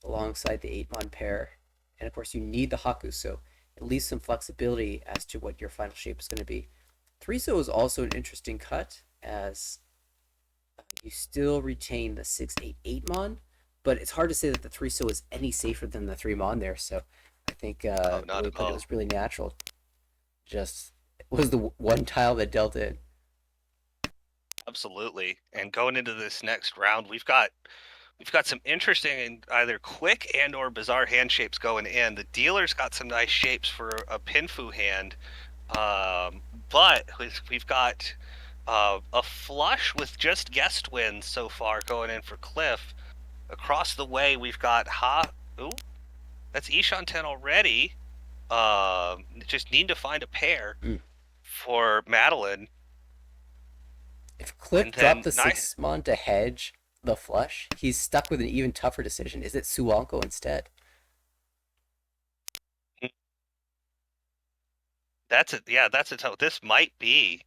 alongside the 8-mon pair. And of course, you need the Haku, so at least some flexibility as to what your final shape is going to be. 3-so is also an interesting cut as you still retain the 6-8-8-mon, but it's hard to say that the 3-so is any safer than the 3-mon there. So I think the way you put it was really natural. Just it was the one tile that dealt in. Absolutely. And going into this next round, we've got some interesting and either quick and or bizarre hand shapes going in. The dealer's got some nice shapes for a Pinfu hand, but we've got a flush with just guest wins so far going in for Cliff. Across the way, we've got Ooh, that's Ishan 10 already. Just need to find a pair for Madeline. If Cliff dropped the 6-mon to hedge the flush, he's stuck with an even tougher decision. Is it Suwanko instead? That's it. Yeah, that's a tough. This might be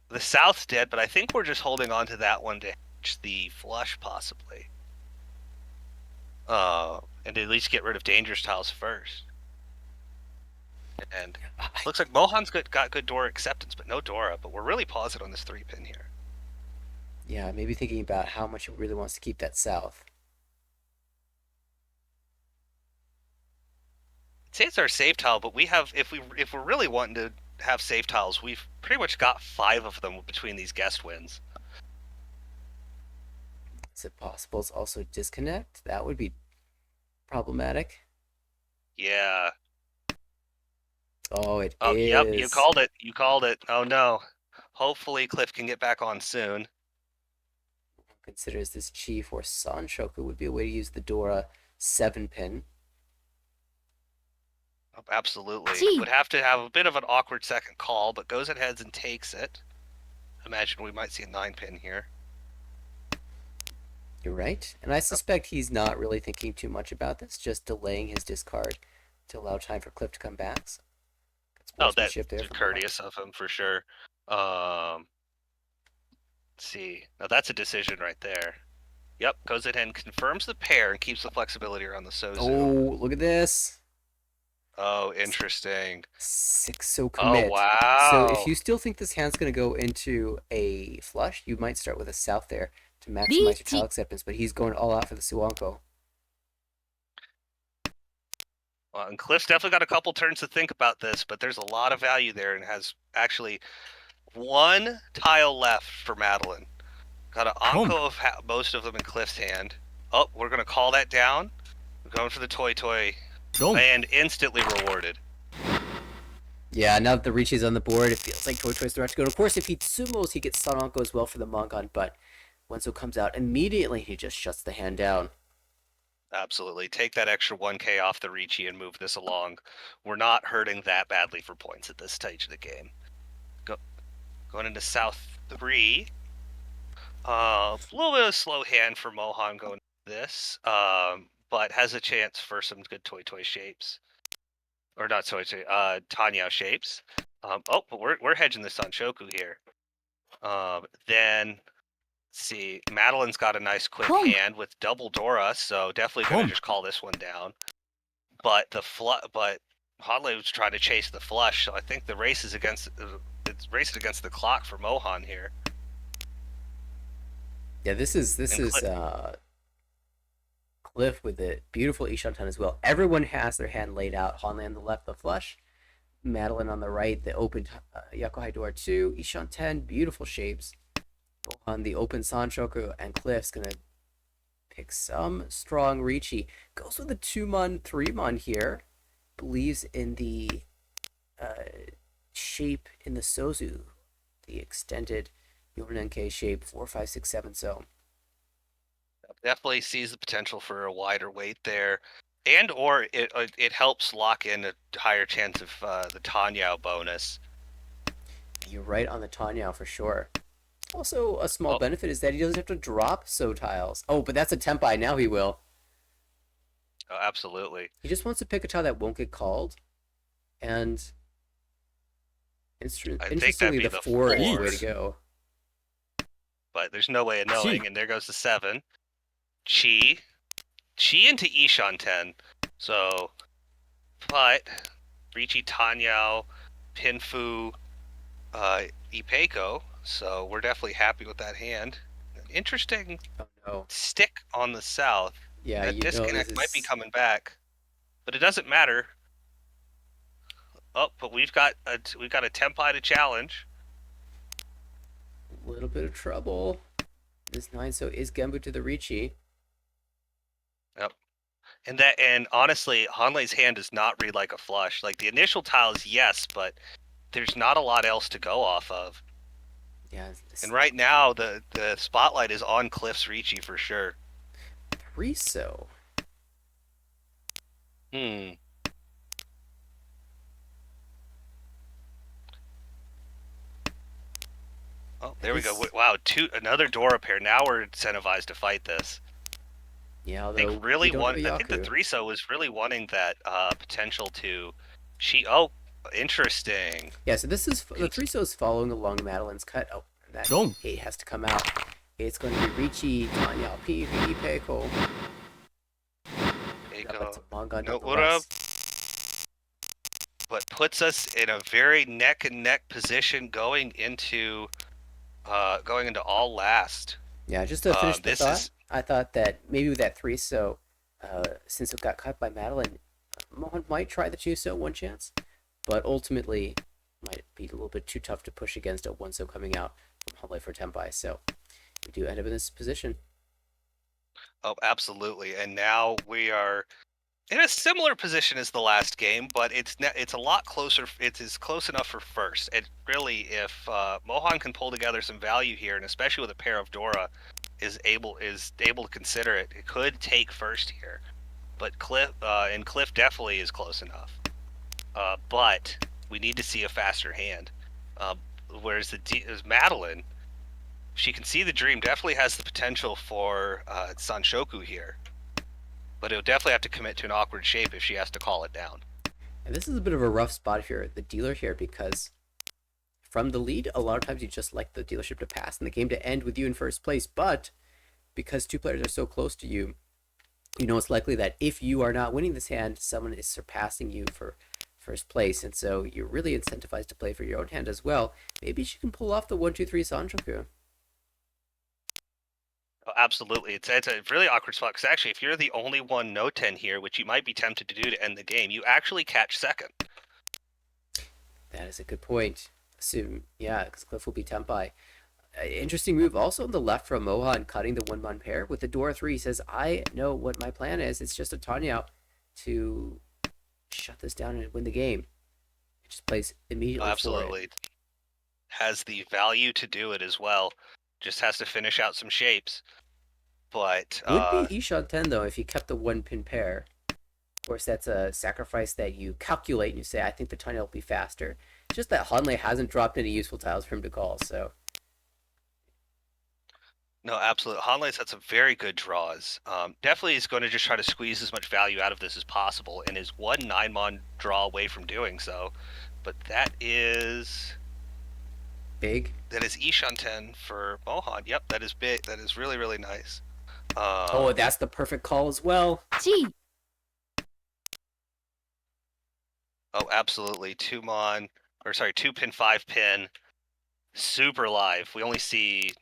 the South's dead, but I think we're just holding on to that one to hedge the flush, possibly. And at least get rid of dangerous tiles first. And looks like Mohan's got good Dora acceptance, but no Dora. But we're really pausing on this 3-pin here. Yeah, maybe thinking about how much he really wants to keep that South. I'd say it's our save tile, but we have if we're really wanting to have save tiles, we've pretty much got 5 of them between these guest wins. Is it possible it's also disconnect? That would be problematic. Yeah. Oh, it Oh, yep, you is. called it. You called it. Oh no. Hopefully Cliff can get back on soon. Considers this chief or Sanshoku would be a way to use the Dora 7 pin. Oh, absolutely. Gee. Would have to have a bit of an awkward second call, but goes ahead and takes it. Imagine we might see a 9 pin here. You're right. And I Yep. suspect he's not really thinking too much about this, just delaying his discard to allow time for Cliff to come back. So Oh, that's sportsmanship there from Mohan. courteous of him for sure. Let's see. Now that's a decision right there. Yep, goes ahead and confirms the pair and keeps the flexibility around the Sozu. Oh, look at this. Oh, interesting. Six so Oh, commit. So if wow. you still think this hand's going to go into a flush, you might start with a south there to maximize your リーチ tile acceptance, but he's going all out for the Suwanko. Well, and Cliff's definitely got a couple turns to think about this, but there's a lot of value there and has actually one tile left for Madeline. Got an Anko of most of them in Cliff's hand. Oh, we're going to call that down. We're going for the Toy, ドン and instantly rewarded. Yeah, now that the Richi's on the board, it feels like Toy Toy's the right to go. And of course, if he Tsumos, he gets Sanonko as well for the Mongon, but Wenzo comes out immediately, he just shuts the hand down. Absolutely. Take that extra 1k off the Ricci and move this along. We're not hurting that badly for points at this stage of the game. Going into South 3. A little bit of a slow hand for Mohan going this, but has a chance for some good Toy shapes. Or not Tanyao shapes. Oh, but we're hedging this on Shoku here. Then see, Madeline's got a nice quick Boom. hand with double Dora, so definitely gonna Boom. just call this one down. But but Hadley was trying to chase the flush, so I think the race is it's racing against the clock for Mohan here. Yeah, this is Cliff with a beautiful Ishantan as well. Everyone has their hand laid out. Hanley on the left, the flush. Madeline on the right, the open Yakuhai door 2. Ishanten, beautiful shapes. On the open Sanshoku, and Cliff's gonna pick some strong Ricci. Goes with a 2-mon, 3-mon here. Believes in the shape in the Sozu, the extended Yorunenke shape 4, 5, 6, 7. So Definitely sees the potential for a wider weight there, and or it helps lock in a higher chance of the Tanyao bonus. you're right on the Tanyao for sure. Also, a small Oh, benefit is that he doesn't have to drop so tiles. Oh, but that's a Tempai. Now he will. oh, absolutely. He just wants to pick a tile that won't get called. And I think that'd interestingly, be the the 4 is the way fours. to go. But there's no way of knowing, Chi. and there goes the 7. Chi into Ishan 10. So, but Ricci, Tanyao, Pinfu, Ipeco. So we're definitely happy with that hand. Interesting Oh no. stick on the south. Yeah, That you know this disconnect might be is coming back, but it doesn't matter. Oh, but we've got a Tempai to challenge. a little bit of trouble. This 9 so is Genbu to the Ricci. Yep. And honestly, Hanlei's hand does not read like a flush. Like the initial tiles, yes, but there's not a lot else to go off of. Yeah, And right now, the spotlight is on Cliff's Ricci for sure. 3 so. Hmm. Oh, there we go. Wow, another Dora pair. Now we're incentivized to fight this. Yeah, I although think really we don't have a I think the Yaku. 3-so was really wanting that potential to. Oh, interesting. Yeah, so this is the 3 so is following along Madeline's cut. Oh, that Dong. 8 has to come out. It's going to be Ricci, Tanya, PV, Peiko. That's a Mongon No nonetheless. but puts us in a very neck and neck position going into all last. Yeah, just to finish the This thought, is I thought that maybe with that 3 so, since it got cut by Madeline, Mohan might try the 2 so one chance, but ultimately might be a little bit too tough to push against a 1 so coming out from Hollow for Tempai. So we do end up in this position. absolutely, and now we are in a similar position as the last game, but it's a lot closer. It is close enough for first. And really, if Mohan can pull together some value here, and especially with a pair of Dora, is able to consider it, it could take first here. But Cliff definitely is close enough. But we need to see a faster hand. Whereas Madeline, she can see the dream, definitely has the potential for Sanshoku here. But it'll definitely have to commit to an awkward shape if she has to call it down. And this is a bit of a rough spot if you're the dealer here, because from the lead, a lot of times you just like the dealership to pass and the game to end with you in first place. But because two players are so close to you, you know it's likely that if you are not winning this hand, someone is surpassing you for first place, and so you're really incentivized to play for your own hand as well. Maybe she can pull off the 1-2-3 Sanchoku. Oh, absolutely, it's a really awkward spot because actually, if you're the only one no 10 here, which you might be tempted to do to end the game, you actually catch second. That is a good point. Assume, yeah, because Cliff will be tempai. Interesting move also on the left from Mohan, cutting the 1-1 pair with the Dora 3. He says, I know what my plan is. It's just a Tanya out to shut this down and win the game. It just plays immediately Absolutely. for it. Has the value to do it as well. Just has to finish out some shapes. But Would be Ishan 10 though if he kept the 1-pin pair. Of course, that's a sacrifice that you calculate and you say, I think the Tanya will be faster. It's just that Hanley hasn't dropped any useful tiles for him to call, so. no, absolutely. Hanlei's had some very good draws. Definitely is going to just try to squeeze as much value out of this as possible, and is 1 9-mon draw away from doing so. But that is Big. Ishan 10 for Mohan. Yep, that is big. That is really, really nice. Oh, that's the perfect call as well. G. Oh, absolutely. 2-mon, or sorry, 2-pin, 5-pin, super live. We only see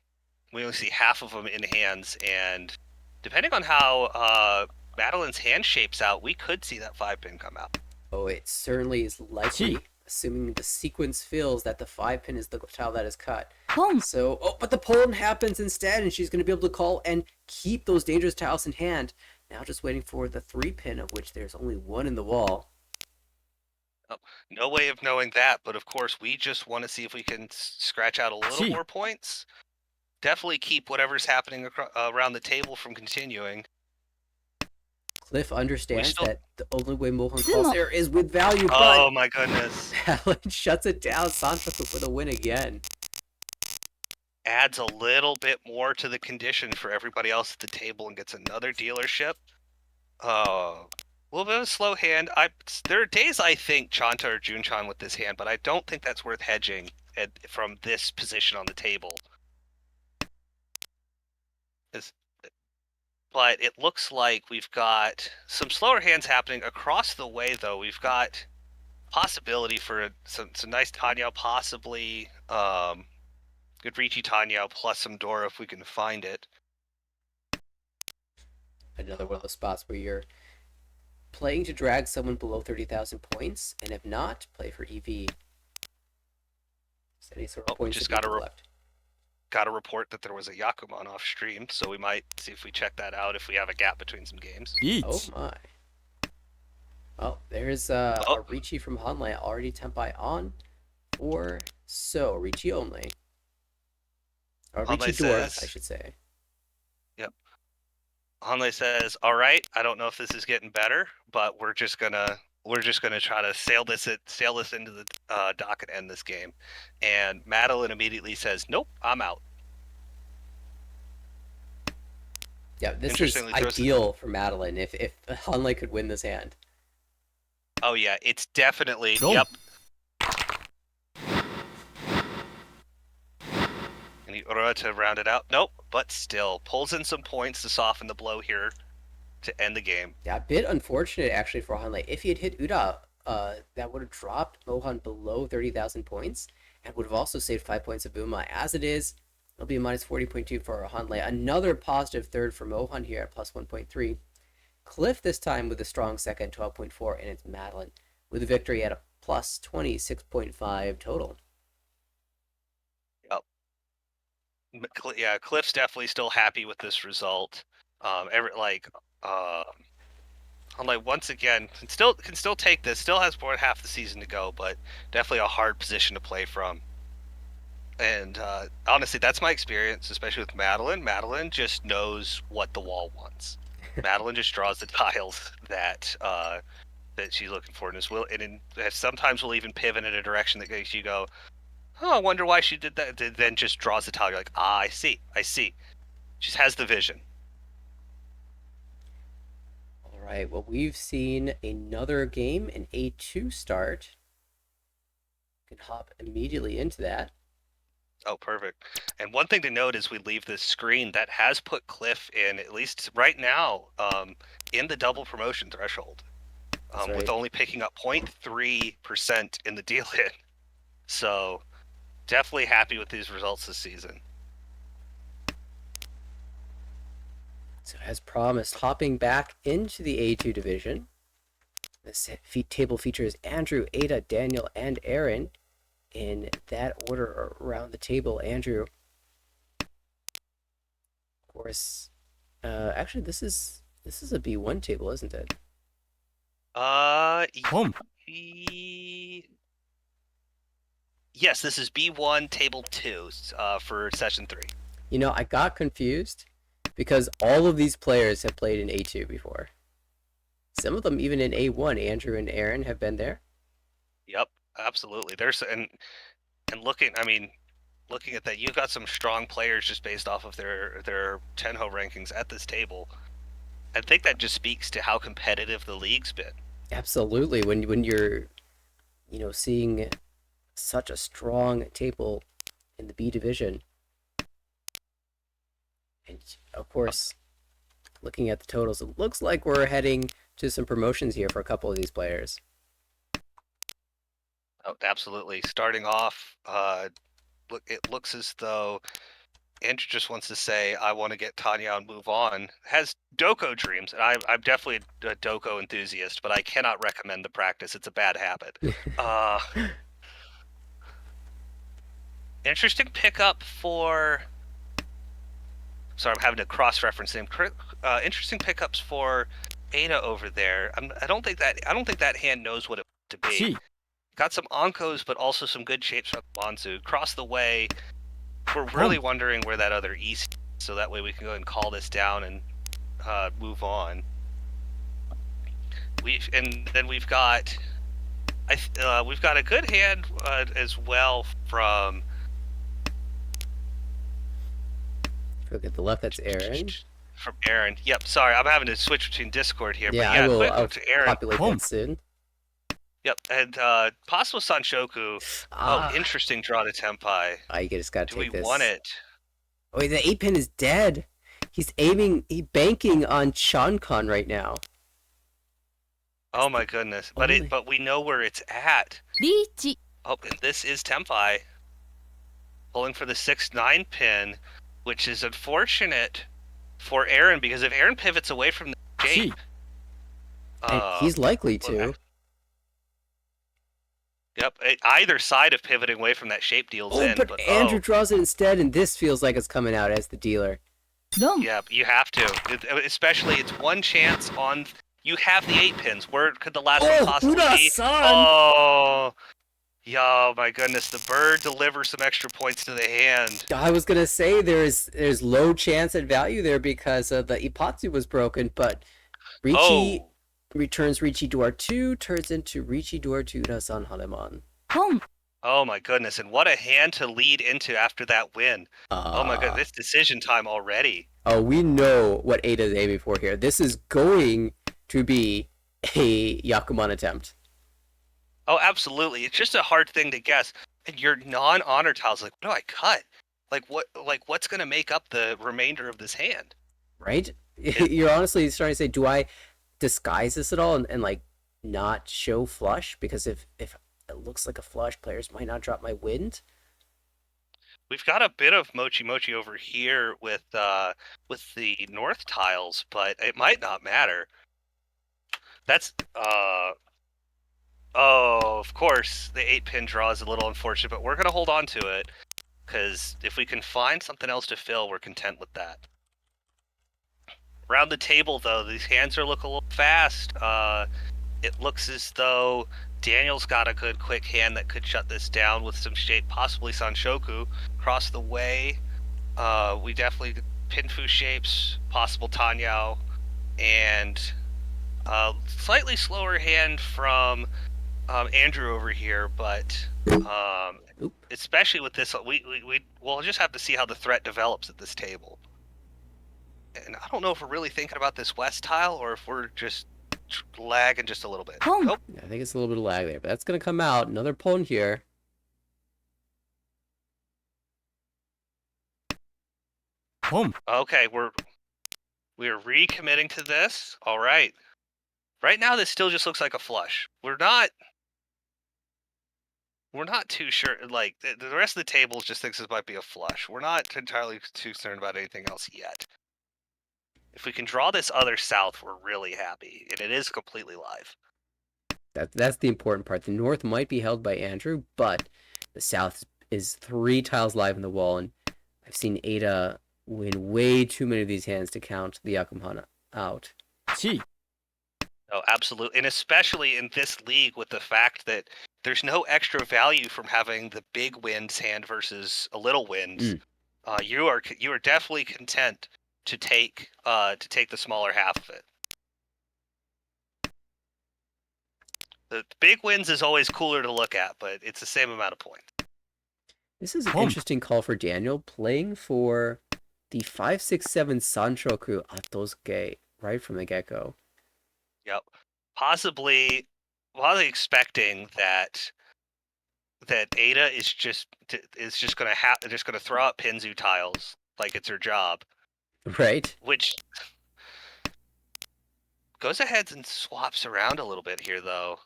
half of them in hands, and depending on how Madeline's hand shapes out, we could see that 5-pin come out. Oh, it certainly is likely, assuming the sequence feels that the 5-pin is the tile that is cut. Boom. So, oh, but the pull happens instead, and she's going to be able to call and keep those dangerous tiles in hand. Now just waiting for the 3-pin, of which there's only one in the wall. Oh, no way of knowing that, but of course, we just want to see if we can scratch out a little more points. Definitely keep whatever's happening around the table from continuing. Cliff understands still... that the only way Mohan calls there is with value, but oh my goodness. Alan shuts it down. Sanchoku for the win again. Adds a little bit more to the condition for everybody else at the table and gets another dealership. A little bit of a slow hand. There are days I think Chanta or Junchan with this hand, but I don't think that's worth hedging from this position on the table. But it looks like we've got some slower hands happening across the way, though. We've got possibility for some nice Tanya, possibly good Ricci Tanya plus some Dora if we can find it. Another one of those spots where you're playing to drag someone below 30,000 points, and if not, play for EV. Any sort of points just left. Got a report that there was a Yakuman off stream, so we might see if we check that out if we have a gap between some games. Oh my. Well, there's a Ricci from Hanley already tempai on for so Ricci only. Or Ricci Dora, I should say. Yep. Hanley says, "All right, I don't know if this is getting better, but we're just gonna try to sail this into the dock and end this game." And Madeline immediately says, "Nope, I'm out." Yeah, this is ideal for Madeline if Hanley could win this hand. Oh yeah, it's definitely yep. And Ura to round it out. Nope, but still pulls in some points to soften the blow here to end the game. Yeah, a bit unfortunate actually for Hanley. If he had hit Uda, that would have dropped Mohan below 30,000 points and would have also saved 5 points of Buma. As it is, it'll be a minus 40.2 for Hanley. Another positive third for Mohan here at plus 1.3. Cliff this time with a strong second, 12.4, and it's Madeline with a victory at a plus 26.5 total. Yep. Yeah, Cliff's definitely still happy with this result. I'm like, once again, can still take this. Still has more than half the season to go, but definitely a hard position to play from. And honestly, that's my experience, especially with Madeline. Madeline just knows what the wall wants. Madeline just draws the tiles that she's looking for, and sometimes will even pivot in a direction that makes you go, "Oh, I wonder why she did that." Then just draws the tile. You're like, "Ah, I see, I see." She has the vision. All right. Well, we've seen another game, an A2 start. We can hop immediately into that. Oh, perfect. And one thing to note is we leave this screen that has put Cliff in, at least right now, in the double promotion threshold, That's with right. only picking up 0.3% in the deal in. So definitely happy with these results this season. So, as promised, hopping back into the A2 division. This table features Andrew, Ada, Daniel, and Aaron in that order around the table. Andrew, of course. Actually, this is a B1 table, isn't it? Uh, Boom. yes, this is B1 Table 2 for Session 3. You know, I got confused because all of these players have played in A2 before. Some of them even in A1. Andrew and Aaron have been there. Yep, absolutely. And looking at that, you've got some strong players just based off of their Tenho rankings at this table. I think that just speaks to how competitive the league's been. Absolutely. When you're, seeing such a strong table in the B division, and of course, looking at the totals, it looks like we're heading to some promotions here for a couple of these players. Oh, absolutely. Starting off, it looks as though Andrew just wants to say, "I want to get Tanya and move on." Has Doko dreams, and I'm definitely a Doko enthusiast, but I cannot recommend the practice. It's a bad habit. Uh, Interesting pickup for. Sorry, I'm having to cross-reference him. Interesting pickups for Ada over there. I don't think that hand knows what it to be. C. Got some Onkos, but also some good shapes from Bonzu. Cross the way. We're really wondering where that other East is, so that way we can go ahead and call this down and move on. We've got we've got a good hand as well from. Look at the left, that's Aaron. From Aaron. Yep. Sorry, I'm having to switch between Discord here. Yeah, but yeah, quick I'll look to Aaron. populate that soon. Yep, and possible Sanshoku. Oh, interesting draw to Tempai. You just gotta Do take we this. want it? Oh, wait, the 8-pin is dead. He's banking on Shankon right now. Oh my goodness! But we know where it's at. Reach. Oh, and this is Tempai pulling for the 6-9 pin, which is unfortunate for Aaron because if Aaron pivots away from the shape, and he's likely to. Yep, either side of pivoting away from that shape deals in. But Andrew draws it instead, and this feels like it's coming out as the dealer. Yeah, you have to. Especially, it's one chance on. You have the 8 pins. Where could the last one possibly be? Oh, my goodness! The bird delivers some extra points to the hand. I was gonna say there's low chance at value there because the Ipatsu was broken, but Ricci returns Ricci Duar 2, turns into Ricci Duar 2 San Hanemon. Oh my goodness, and what a hand to lead into after that win. Oh my god, this decision time already. Oh, we know what Ada's aiming for here. This is going to be a Yakuman attempt. Oh, absolutely. It's just a hard thing to guess. And your non-honor tiles, like, what do I cut? What's gonna make up the remainder of this hand? Right? You're honestly starting to say, do I disguise this at all and like not show flush? Because if it looks like a flush, players might not drop my wind. We've got a bit of Mochi Mochi over here with the north tiles, but it might not matter. That's of course the 8-pin draw is a little unfortunate, but we're gonna hold on to it because if we can find something else to fill, we're content with that. Around the table, though, these hands are looking a little fast. It looks as though Daniel's got a good quick hand that could shut this down with some shape, possibly Sanshoku. Across the way, we definitely Pinfu shapes, possible Tanyao, and slightly slower hand from Andrew over here, but Oop. especially with this, we'll just have to see how the threat develops at this table. And I don't know if we're really thinking about this west tile or if we're just lagging just a little bit. Boom. Nope. I think it's a little bit of lag there, but that's going to come out. Another pawn here. Boom. Okay, we're recommitting to this. All right. Right now, this still just looks like a flush. We're not too sure. Like the rest of the table just thinks this might be a flush. We're not entirely too concerned about anything else yet. If we can draw this other south, we're really happy, and it is completely live. That's the important part. The north might be held by Andrew, but the south is 3 tiles live in the wall, and I've seen Ada win way too many of these hands to count the Yakuhana out. Chi. Oh, absolutely, and especially in this league with the fact that there's no extra value from having the big wins hand versus a little wins. You are definitely content to take the smaller half of it. The big wins is always cooler to look at, but it's the same amount of points. This is an interesting call for Daniel, playing for the 567 Sanchoku Atosuke right from the get-go. Yep. Possibly expecting that Ada is just gonna throw out Pinzu tiles like it's her job. Right? Which goes ahead and swaps around a little bit here, though.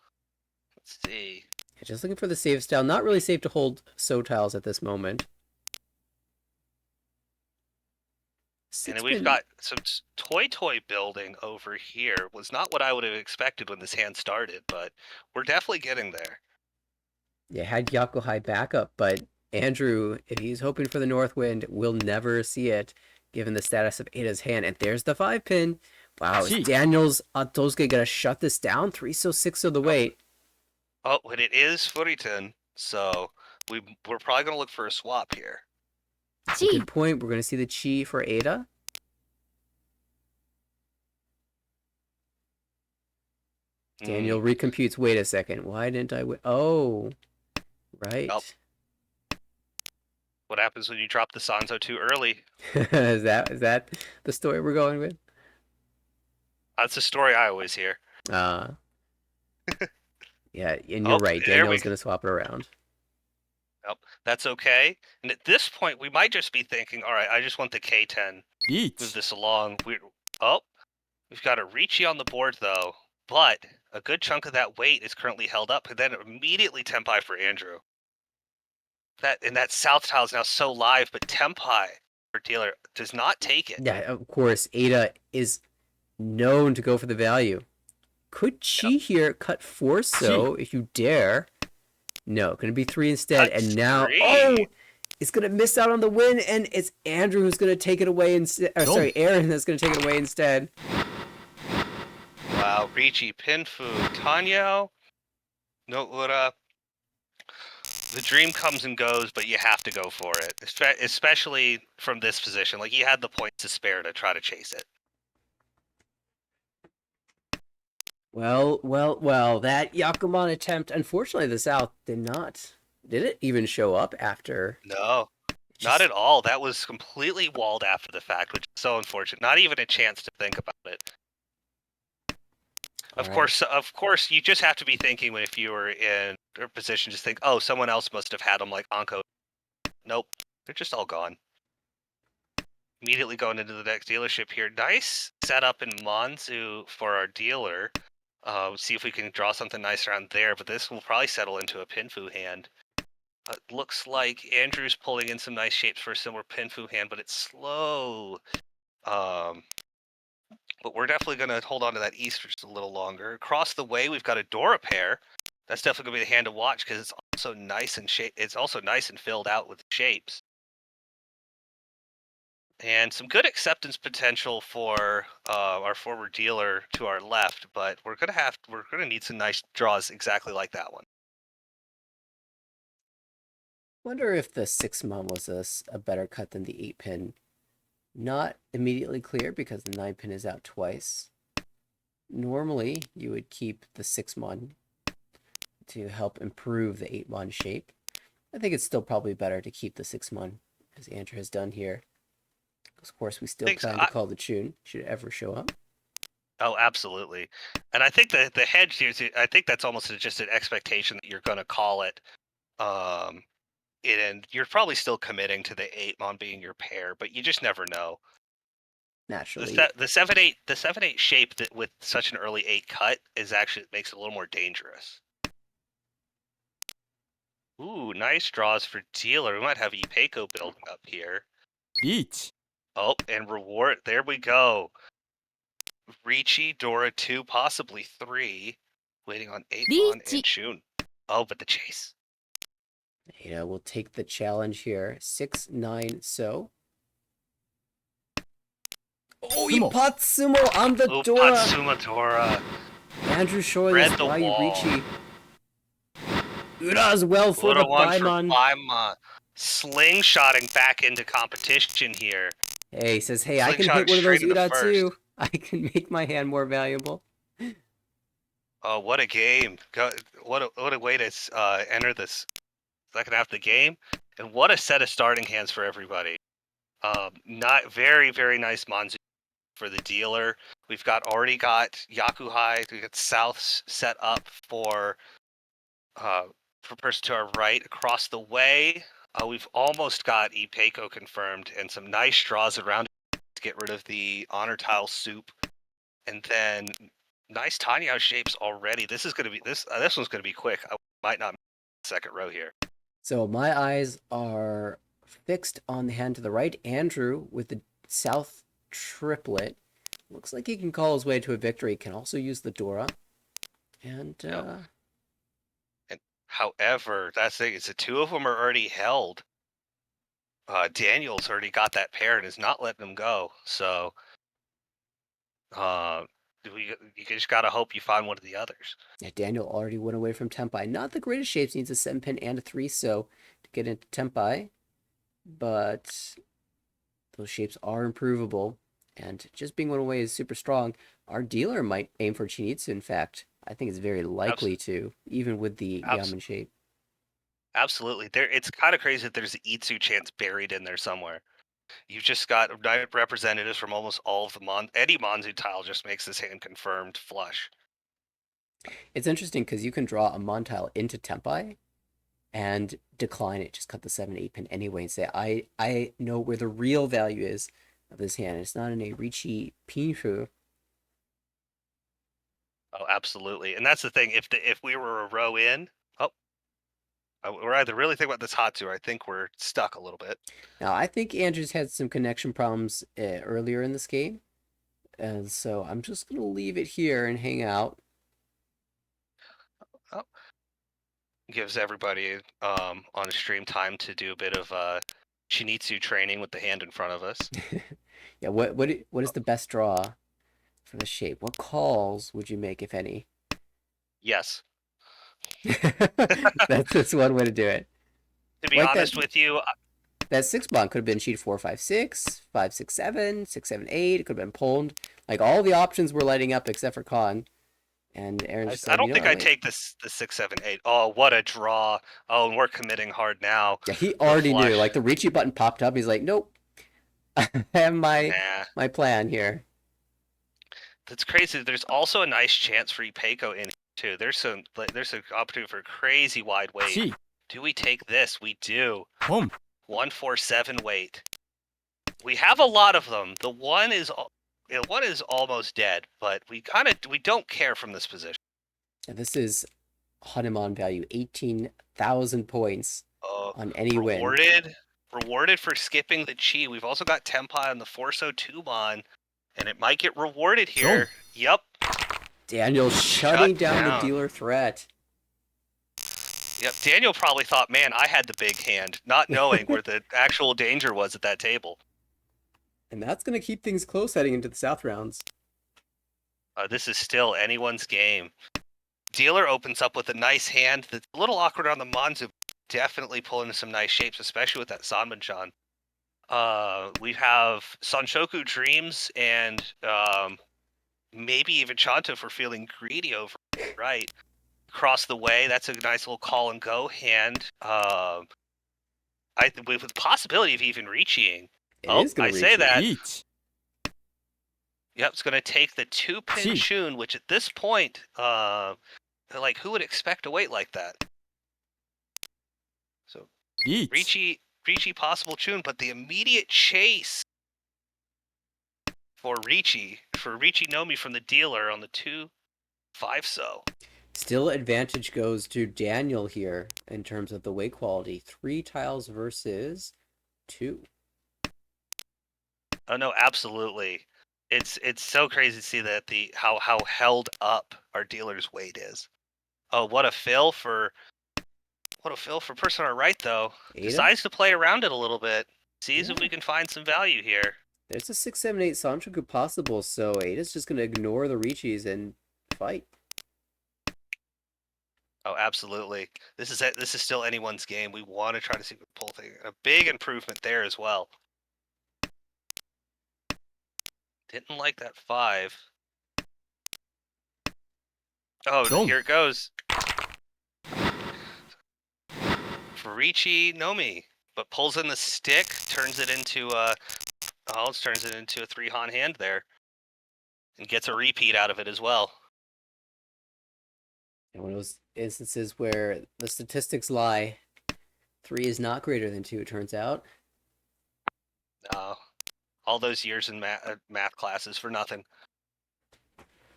Let's see. Just looking for the save style. Not really safe to hold So tiles at this moment. And then we've got some toy building over here. Was not what I would have expected when this hand started, but we're definitely getting there. Yeah, had Yakuhai backup, but Andrew, if he's hoping for the north wind, will never see it, given the status of Ada's hand. And there's the 5-pin. Wow, is Daniel's Atosuke gonna shut this down? 3 so 6 of the weight. Oh, and it is Furiton, so we're probably gonna look for a swap here. Good point. We're gonna see the chi for Ada. Daniel recomputes. Wait a second. Why didn't I? Oh, right. Nope. What happens when you drop the Sanzo too early? is that the story we're going with? That's the story I always hear. Yeah, and you're right. Daniel's going to swap it around. Nope, that's okay. And at this point, we might just be thinking, all right, I just want the K10. Move this along. We've got a Ricci on the board, though, but a good chunk of that weight is currently held up, and then immediately Tempai for Andrew. That south tile is now so live, but Tempai, for dealer, does not take it. Yeah, of course. Ada is known to go for the value. Could Chi here cut 4 so if you dare? No, going to be 3 instead. That's and now, 3. oh, it's going to miss out on the win, and it's Andrew who's going to take it away instead. Sorry, Aaron that's going to take it away instead. Wow, Ricci, Pinfu, Tanyao, Noura. The dream comes and goes, but you have to go for it, especially from this position. Like, you had the points to spare to try to chase it. Well, that Yakuman attempt, unfortunately, the South did not. Did it even show up after? No, not at all. That was completely walled after the fact, which is so unfortunate. Not even a chance to think about it. Of course, you just have to be thinking when if you were in their position, just think, oh, someone else must have had them like Anko. Nope, they're just all gone. Immediately going into the next dealership here. Nice setup in Manzu for our dealer. See if we can draw something nice around there, but this will probably settle into a Pinfu hand. It looks like Andrew's pulling in some nice shapes for a similar Pinfu hand, but it's slow. But we're definitely going to hold on to that east for just a little longer. Across the way, we've got a Dora pair. That's definitely going to be the hand to watch because it's also nice and filled out with shapes. And some good acceptance potential for our forward dealer to our left, but we're gonna need some nice draws exactly like that one. Wonder if the 6-mon was a better cut than the 8-pin. Not immediately clear because the 9-pin is out twice. Normally, you would keep the 6-mon to help improve the 8-mon shape. I think it's still probably better to keep the 6-mon, as Andrew has done here. Of course, we still Thanks. plan to call the tune, should it ever show up. Oh, absolutely. And I think the hedge here, I think that's almost just an expectation that you're going to call it. Um, and you're probably still committing to the 8-mon being your pair, but you just never know. Naturally. The 7-8 shape that with such an early 8 cut is actually makes it a little more dangerous. Ooh, nice draws for dealer. We might have Ipeco building up here. リーチ Oh, and reward. There we go. Ricci, Dora 2, possibly 3. Waiting on 8-mon and Shun. Oh, but the chase. We'll take the challenge here. 6-9, so. Oh, he Tsumo. pot Tsumo on the Oh, Dora. Patsuma Dora. Andrew showing Read us the why wall. Ricci. Ura as well for What the a one for Paimon. Paimon. Slingshotting back into competition here. Hey, he says, hey, I can Slingshotting hit one of those straight into Ura first. too. I can make my hand more valuable. Oh, what a game. What a way to enter this second half of the game. And what a set of starting hands for everybody. Not very, very nice Monzu for the dealer. We've already got Yakuhai. We got South set up for person to our right across the way. We've almost got Ipeco confirmed and some nice draws around to get rid of the honor tile soup. And then nice tiny house shapes already. This is gonna be this one's gonna be quick. I might not make the second row here. So my eyes are fixed on the hand to the right. Andrew with the South triplet. Looks like he can call his way to a victory. Can also use the Dora. And Yep. And however, that's the thing is the two of them are already held. Daniel's already got that pair and is not letting them go. So uh, you just gotta hope you find one of the others. yeah, Daniel already went away from Tempai. Not the greatest shapes. Needs a 7-pin and a 3, so to get into Tempai. But those shapes are improvable. And just being one away is super strong. Our dealer might aim for Chinitsu, in fact. I think it's very likely to, even with the Yamen shape. Absolutely. It's kind of crazy that there's an Itsu chance buried in there somewhere. You've just got representatives from almost all of the any Monzu tile just makes this hand confirmed flush. It's interesting because you can draw a Mon tile into Tempai and decline it. Just cut the 7-8 pin anyway and say, I know where the real value is of this hand. It's not in a Ricci Pinshu. Oh, absolutely. And that's the thing. If we were a row in, we're either really thinking about this Hatsu or I think we're stuck a little bit. Now, I think Andrew's had some connection problems earlier in this game. And so I'm just going to leave it here and hang out. Oh. Gives everybody on stream time to do a bit of Shinitsu training with the hand in front of us. Yeah, what is the best draw for the shape? What calls would you make, if any? Yes. That's one way to do it. To be Like honest with you, that 6-mon could have been sheet 4, 5, 6, 5, 6, 7, 6, 7, 8. It could have been pulled. Like all the options were lighting up except for Khan. And Aaron just said, I don't think I wait. take the 6, 7, 8. Oh, what a draw! Oh, and we're committing hard now. Yeah, he already knew. Like the Ricci button popped up. He's like, nope. I have my plan here. That's crazy. There's also a nice chance for Ipeco in here too. There's an opportunity for a crazy wide weight. Gee. Do we take this? We do. Home. 147 weight. We have a lot of them. The one is almost dead, but we don't care from this position. And this is Hanuman value 18,000 points on any win. Rewarded for skipping the chi. We've also got Tempai on the 402 mon, and it might get rewarded here. Oh. Yep. Daniel shutting down the dealer threat. Yep. Daniel probably thought, man, I had the big hand, not knowing where the actual danger was at that table. And that's going to keep things close heading into the South rounds. This is still anyone's game. Dealer opens up with a nice hand that's a little awkward on the Monzu. Definitely pulling some nice shapes, especially with that Sanbanchan. We have Sanshoku Dreams and maybe even Chanto for feeling greedy over right. Across the way, that's a nice little call and go hand. With the possibility of even reaching. It Oh, is going I to reach say you. that. Each. Yep, it's going to take the 2-pin Gee. Shun, which at this point, like who would expect a weight like that? So Each. Ricci possible Chun, but the immediate chase for Ricci Nomi from the dealer on the 2-5 so. Still advantage goes to Daniel here in terms of the weight quality. 3 tiles versus 2. Oh no, absolutely. It's so crazy to see that how held up our dealer's weight is. Oh, what a fill for person on our right though. Ada? Decides to play around it a little bit. Sees if Yeah. we can find some value here. There's a 6, 7, 8 Sanchoku possible, so Ada's just going to ignore the Richis and fight. Oh, absolutely. This is it. This is still anyone's game. We want to try to see if we pull thing. A big improvement there as well. Didn't like that 5. Oh, Don't. here it goes. Farici Nomi, but pulls in the stick, turns it into a 3-han hand there, and gets a repeat out of it as well. And one of those instances where the statistics lie. 3 is not greater than 2, it turns out. All those years in math classes for nothing.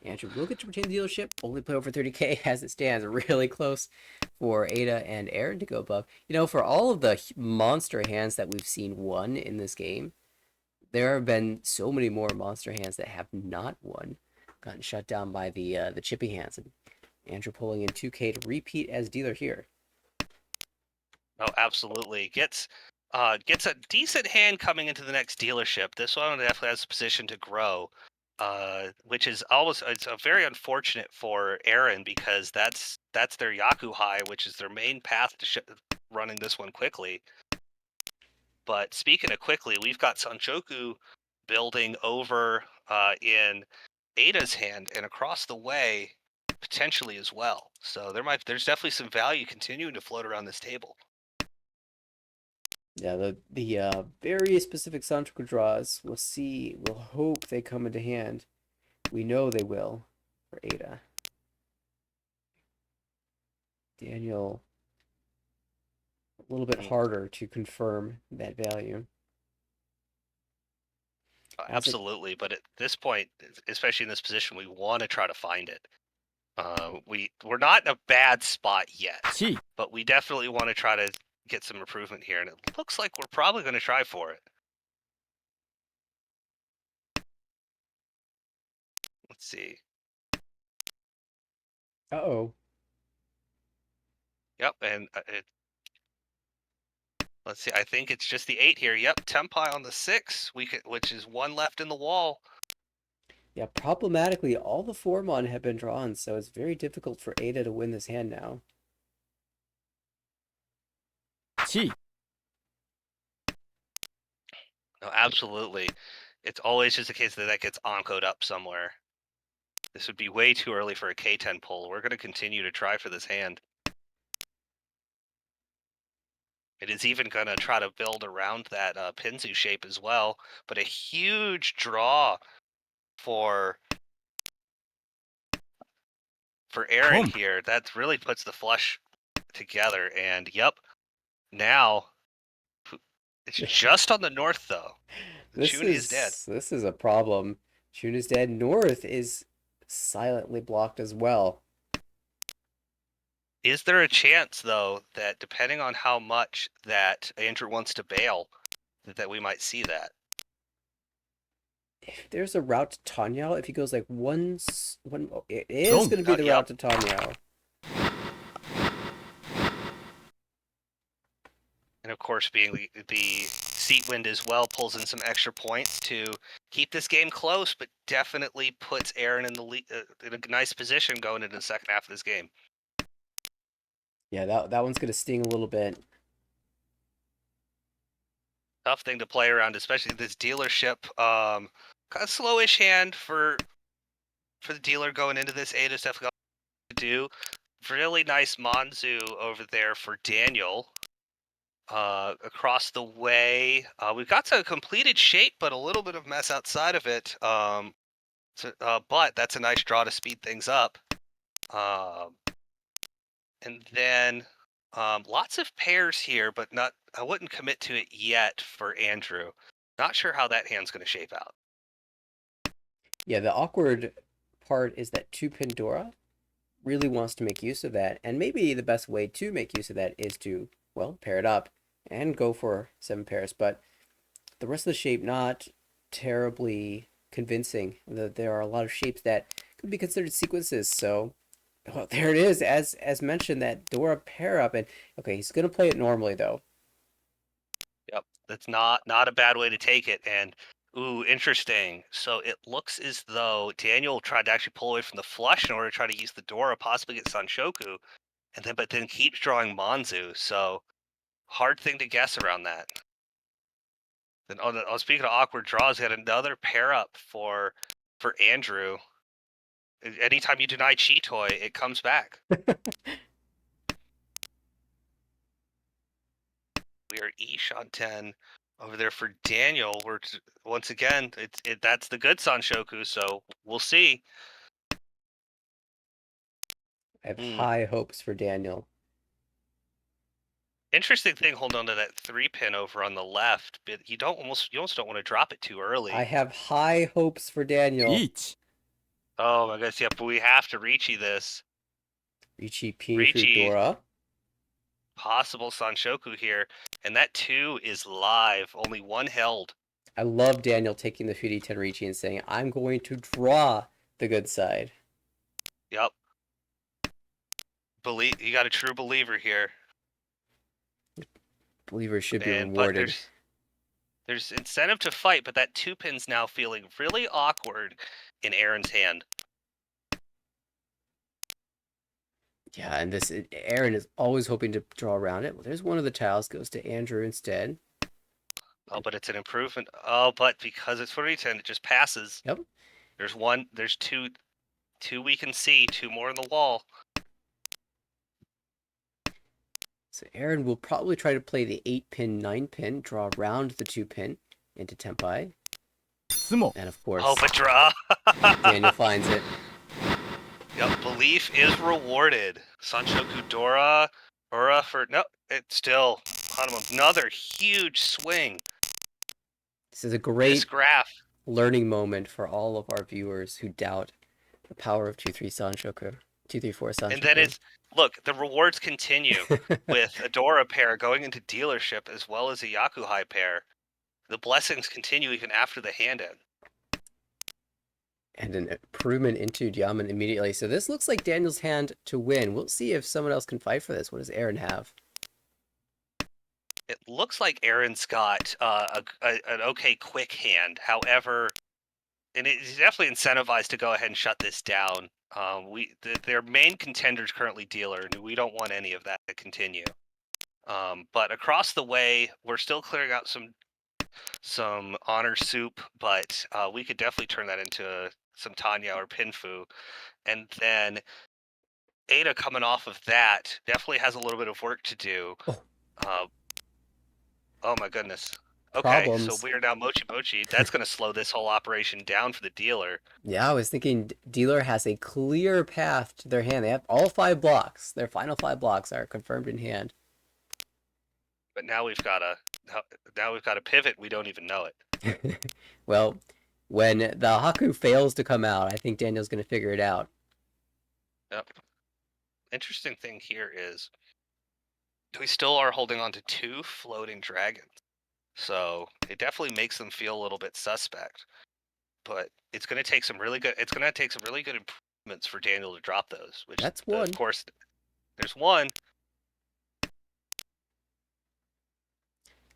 Andrew will get to retain the dealership, only play over 30k as it stands. Really close for Ada and Aaron to go above. You know, for all of the monster hands that we've seen won in this game, there have been so many more monster hands that have not won, gotten shut down by the chippy hands. And Andrew pulling in 2k to repeat as dealer here. Oh, absolutely. Gets a decent hand coming into the next dealership. This one definitely has a position to grow, which is it's a very unfortunate for Aaron because that's their Yaku High, which is their main path to running this one quickly. But speaking of quickly, we've got Sanchoku building over in Ada's hand and across the way potentially as well. So there's definitely some value continuing to float around this table. Yeah, the very specific Sanchoku draws, we'll hope they come into hand. We know they will for Ada. Daniel, a little bit harder to confirm that value. Absolutely, but at this point, especially in this position, we want to try to find it. We're not in a bad spot yet, Gee. but we definitely want to try to get some improvement here, and it looks like we're probably going to try for it. Let's see. Uh-oh. Yep, and let's see. I think it's just the 8 here. Yep, Tempai on the 6, which is 1 left in the wall. Yeah, problematically, all the Formon have been drawn, so it's very difficult for Ada to win this hand now. Gee. No, absolutely. It's always just a case that gets oncoed up somewhere. This would be way too early for a K10 pull. We're going to continue to try for this hand. It is even going to try to build around that Pinzu shape as well, but a huge draw for Aaron here. That really puts the flush together, and yep, now it's just on the north though. Chun is dead. This is a problem. Chun is dead. North is silently blocked as well. Is there a chance though that depending on how much that Andrew wants to bail, that we might see that? If there's a route to Tanyao, if he goes like it is going to be the Yep. route to Tanyao. And of course, being the seat wind as well pulls in some extra points to keep this game close, but definitely puts Aaron in the in a nice position going into the second half of this game. Yeah, that one's gonna sting a little bit. Tough thing to play around, especially this dealership. Kind of slowish hand for the dealer going into this. Ada's definitely got to do. Really nice Manzu over there for Daniel. Across the way, we've got to a completed shape, but a little bit of mess outside of it. But that's a nice draw to speed things up. And then lots of pairs here, but not. I wouldn't commit to it yet for Andrew. Not sure how that hand's going to shape out. Yeah, the awkward part is that two Pandora really wants to make use of that, and maybe the best way to make use of that is to, well, pair it up and go for 7 pairs. But the rest of the shape not terribly convincing. That there are a lot of shapes that could be considered sequences. So, well, there it is, as mentioned, that Dora pair up, and okay, he's gonna play it normally though. Yep, that's not a bad way to take it. And ooh, interesting. So it looks as though Daniel tried to actually pull away from the flush in order to try to use the Dora, possibly get Sanshoku, and then keeps drawing Manzu. So hard thing to guess around that. Then speaking of awkward draws, he had another pair up for Andrew. Anytime you deny Cheetoy, it comes back. We are Ish on 10 over there for Daniel. Once again, that's the good Sanshoku, so we'll see. I have high hopes for Daniel. Interesting thing holding on to that 3-pin over on the left, but you almost don't want to drop it too early. I have high hopes for Daniel. 1 Oh my goodness, yeah, but we have to Ricci this. Ricci Pinfu Ricci, Dora. possible Sanshoku here, and that 2 is live, only one held. I love Daniel taking the 3D10 Ricci and saying, I'm going to draw the good side. Yep. You got a true believer here. Believers should be But rewarded. there's incentive to fight, but that 2-pin's now feeling really awkward in Aaron's hand. Yeah, and this Aaron is always hoping to draw around it. Well, there's one of the tiles goes to Andrew instead. Oh, but it's an improvement. Oh, but because it's 40-10, it just passes. Yep. There's two we can see, 2 more in the wall. So Aaron will probably try to play the 8-pin, 9-pin, draw around the 2-pin into Tempai. Tsumo. And of course, Oh, but draw. Daniel finds it. Yep, belief is rewarded. Sanshoku Dora, Ura for no, it's still on him. Another huge swing. This is a This great graph. learning moment for all of our viewers who doubt the power of 2-3 Sanshoku. 2-3-4 Sanshoku. And then look, the rewards continue with a Dora pair going into dealership as well as a Yakuhai pair. The blessings continue even after the hand end. And an improvement into Diamond immediately. So this looks like Daniel's hand to win. We'll see if someone else can fight for this. What does Aaron have? It looks like Aaron's got an okay quick hand. However, and he's definitely incentivized to go ahead and shut this down. Their main contender is currently dealer, and we don't want any of that to continue. But across the way, we're still clearing out some honor soup, but we could definitely turn that into some Tanya or Pinfu. And then Ada coming off of that definitely has a little bit of work to do. Oh my goodness. Okay, Problems. so we are now Mochi Mochi. That's going to slow this whole operation down for the dealer. Yeah, I was thinking dealer has a clear path to their hand. They have all 5 blocks. Their final 5 blocks are confirmed in hand. But now we've got a pivot. We don't even know it. Well, when the Haku fails to come out, I think Daniel's going to figure it out. Yep. Interesting thing here is we still are holding on to 2 floating dragons. So it definitely makes them feel a little bit suspect. But it's going to take some really good improvements for Daniel to drop those, which That's one. Of course there's one.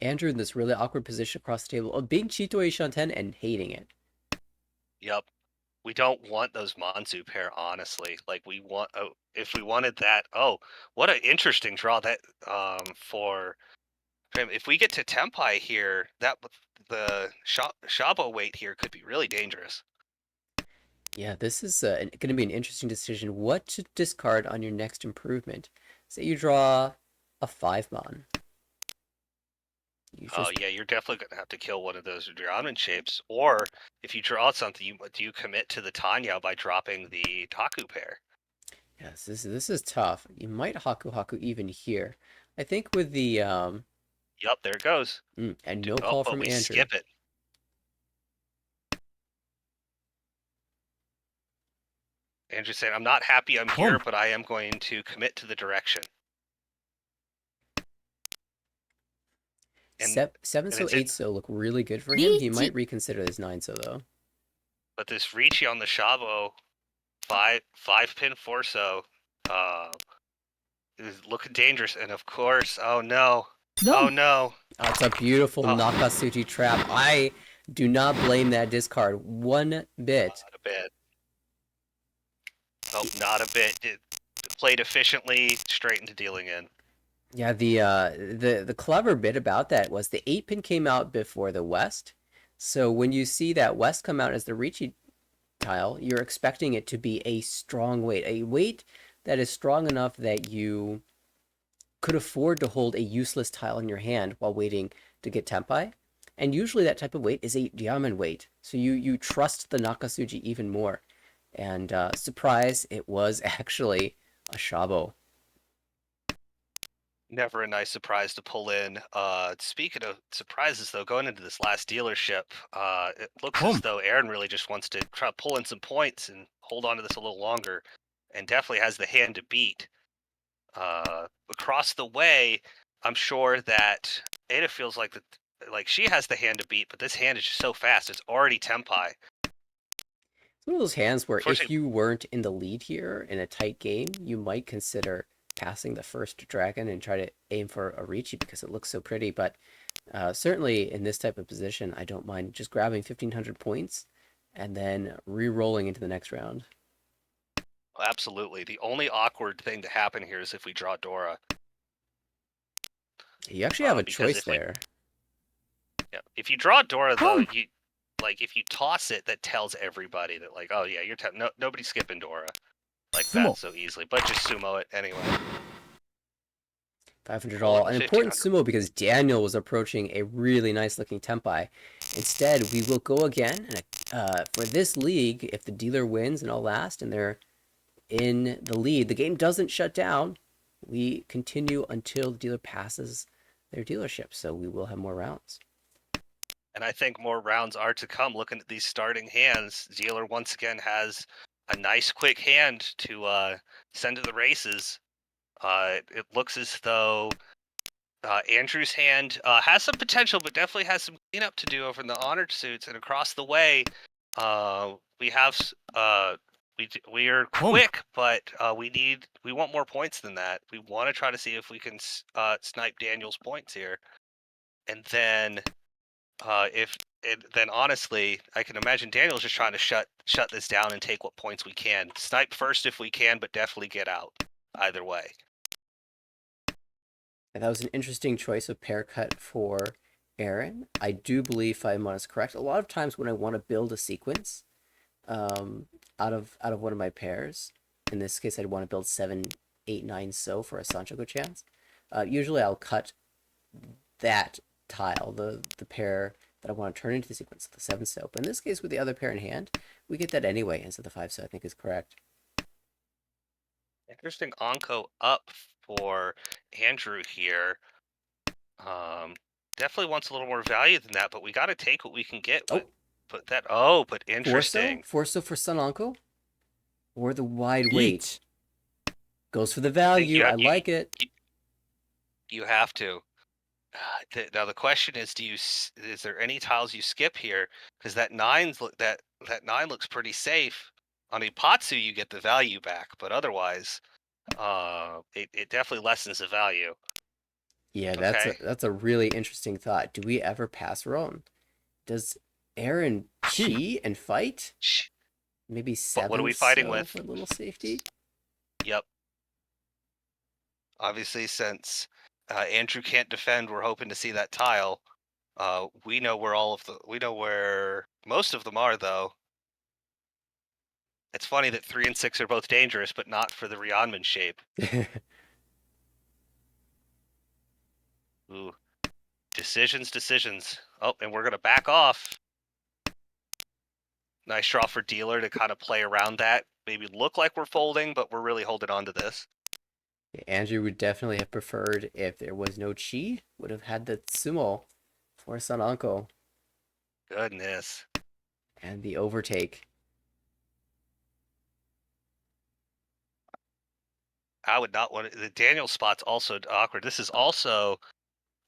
Andrew in this really awkward position across the table of being Chitoi Shanten and hating it. Yep. We don't want those Manzu pair, honestly. Like we want, if we wanted that, what an interesting draw that for him. If we get to Tempai here, the Shabo weight here could be really dangerous. Yeah, this is going to be an interesting decision. What to discard on your next improvement? Say you draw a 5-mon. You Oh just yeah, you're definitely gonna have to kill one of those Dramen shapes. Or if you draw something, do you commit to the Tanya by dropping the Taku pair? yes, this is tough. You might Haku Haku even here. I think with the Yep, there it goes. and no call But from we Andrew. skip it. Andrew saying, "I'm not happy I'm here, but I am going to commit to the direction." And Seven and so it's it, eight so look really good for him. He might reconsider this 9 so though. but this Ricci on the Shabo, five pin Forso, uh, is looking dangerous. And of course, oh no, oh no, Oh, it's a beautiful oh, Nakasuji trap. I do not blame that discard one bit. not a bit. Oh, not a bit. It played efficiently, straight into dealing in. Yeah, the clever bit about that was the 8-pin came out before the West. So when you see that West come out as the Ricci tile, you're expecting it to be a strong weight, a weight that is strong enough that you could afford to hold a useless tile in your hand while waiting to get Tempai. And usually that type of weight is a diamond weight. So you trust the Nakasuji even more. And surprise, it was actually a Shabo. Never a nice surprise to pull in. Speaking of surprises, though, going into this last dealership, it looks as though Aaron really just wants to try to pull in some points and hold on to this a little longer, and definitely has the hand to beat. Across the way, I'm sure that Ada feels like like she has the hand to beat, but this hand is just so fast. It's already Tempai. It's one of those hands where if Unfortunately, you weren't in the lead here in a tight game, you might consider passing the first dragon and try to aim for a Ricci because it looks so pretty. But certainly in this type of position, I don't mind just grabbing 1,500 points and then re-rolling into the next round. absolutely. The only awkward thing to happen here is if we draw Dora. You actually have a Because choice there. if you draw Dora, though, you like if you toss it, that tells everybody that like, oh yeah, you're nobody's skipping Dora like that so easily. But just sumo it anyway. 500 Roll it all. to An important 1,500. sumo because Daniel was approaching a really nice looking Tempai. Instead, we will go again. And for this league, if the dealer wins and all last and they're in the lead, the game doesn't shut down. We continue until the dealer passes their dealership. So we will have more rounds. And I think more rounds are to come. Looking at these starting hands, dealer once again has a nice quick hand to send to the races. It looks as though Andrew's hand has some potential, but definitely has some cleanup to do over in the honored suits. And across the way, we have we are quick, but we want more points than that. We want to try to see if we can snipe Daniel's points here, and then if then honestly, I can imagine Daniel's just trying to shut this down and take what points we can. Snipe first if we can, but definitely get out either way. And that was an interesting choice of pair cut for Aaron. I do believe 5-mon is correct. A lot of times when I want to build a sequence out of one of my pairs, in this case I'd want to build 7, 8, 9 so for a Sanchoku chance. Usually I'll cut that tile, the pair that I want to turn into the sequence, the 7 so. But in this case, with the other pair in hand, we get that anyway instead of the 5 so. I think is correct. Interesting Onko up for Andrew here. Definitely wants a little more value than that, but we got to take what we can get. Oh, But 4 so? interesting. 4 so for Sun Uncle? Or the wide weight? Eat. Goes for the I think value. I like it. you have to. Now the question is, is there any tiles you skip here? Because that that 9 looks pretty safe. On Ipatsu, you get the value back, but otherwise, it definitely lessens the value. Yeah, Okay. that's a really interesting thought. Do we ever pass Ron? Does Aaron 7 cheat and fight? Shh. Maybe But what are seven we fighting so for with? a little safety? Yep. Obviously, since Andrew can't defend, we're hoping to see that tile. We know where we know where most of them are, though. It's funny that 3 and 6 are both dangerous, but not for the Rionman shape. Ooh, decisions, decisions. Oh, and we're gonna back off. Nice draw for dealer to kind of play around that. Maybe look like we're folding, but we're really holding on to this. Andrew would definitely have preferred if there was no chi, would have had the Tsumo for Sananko Goodness. and the overtake. I would not want the Daniel spot's also awkward. This is also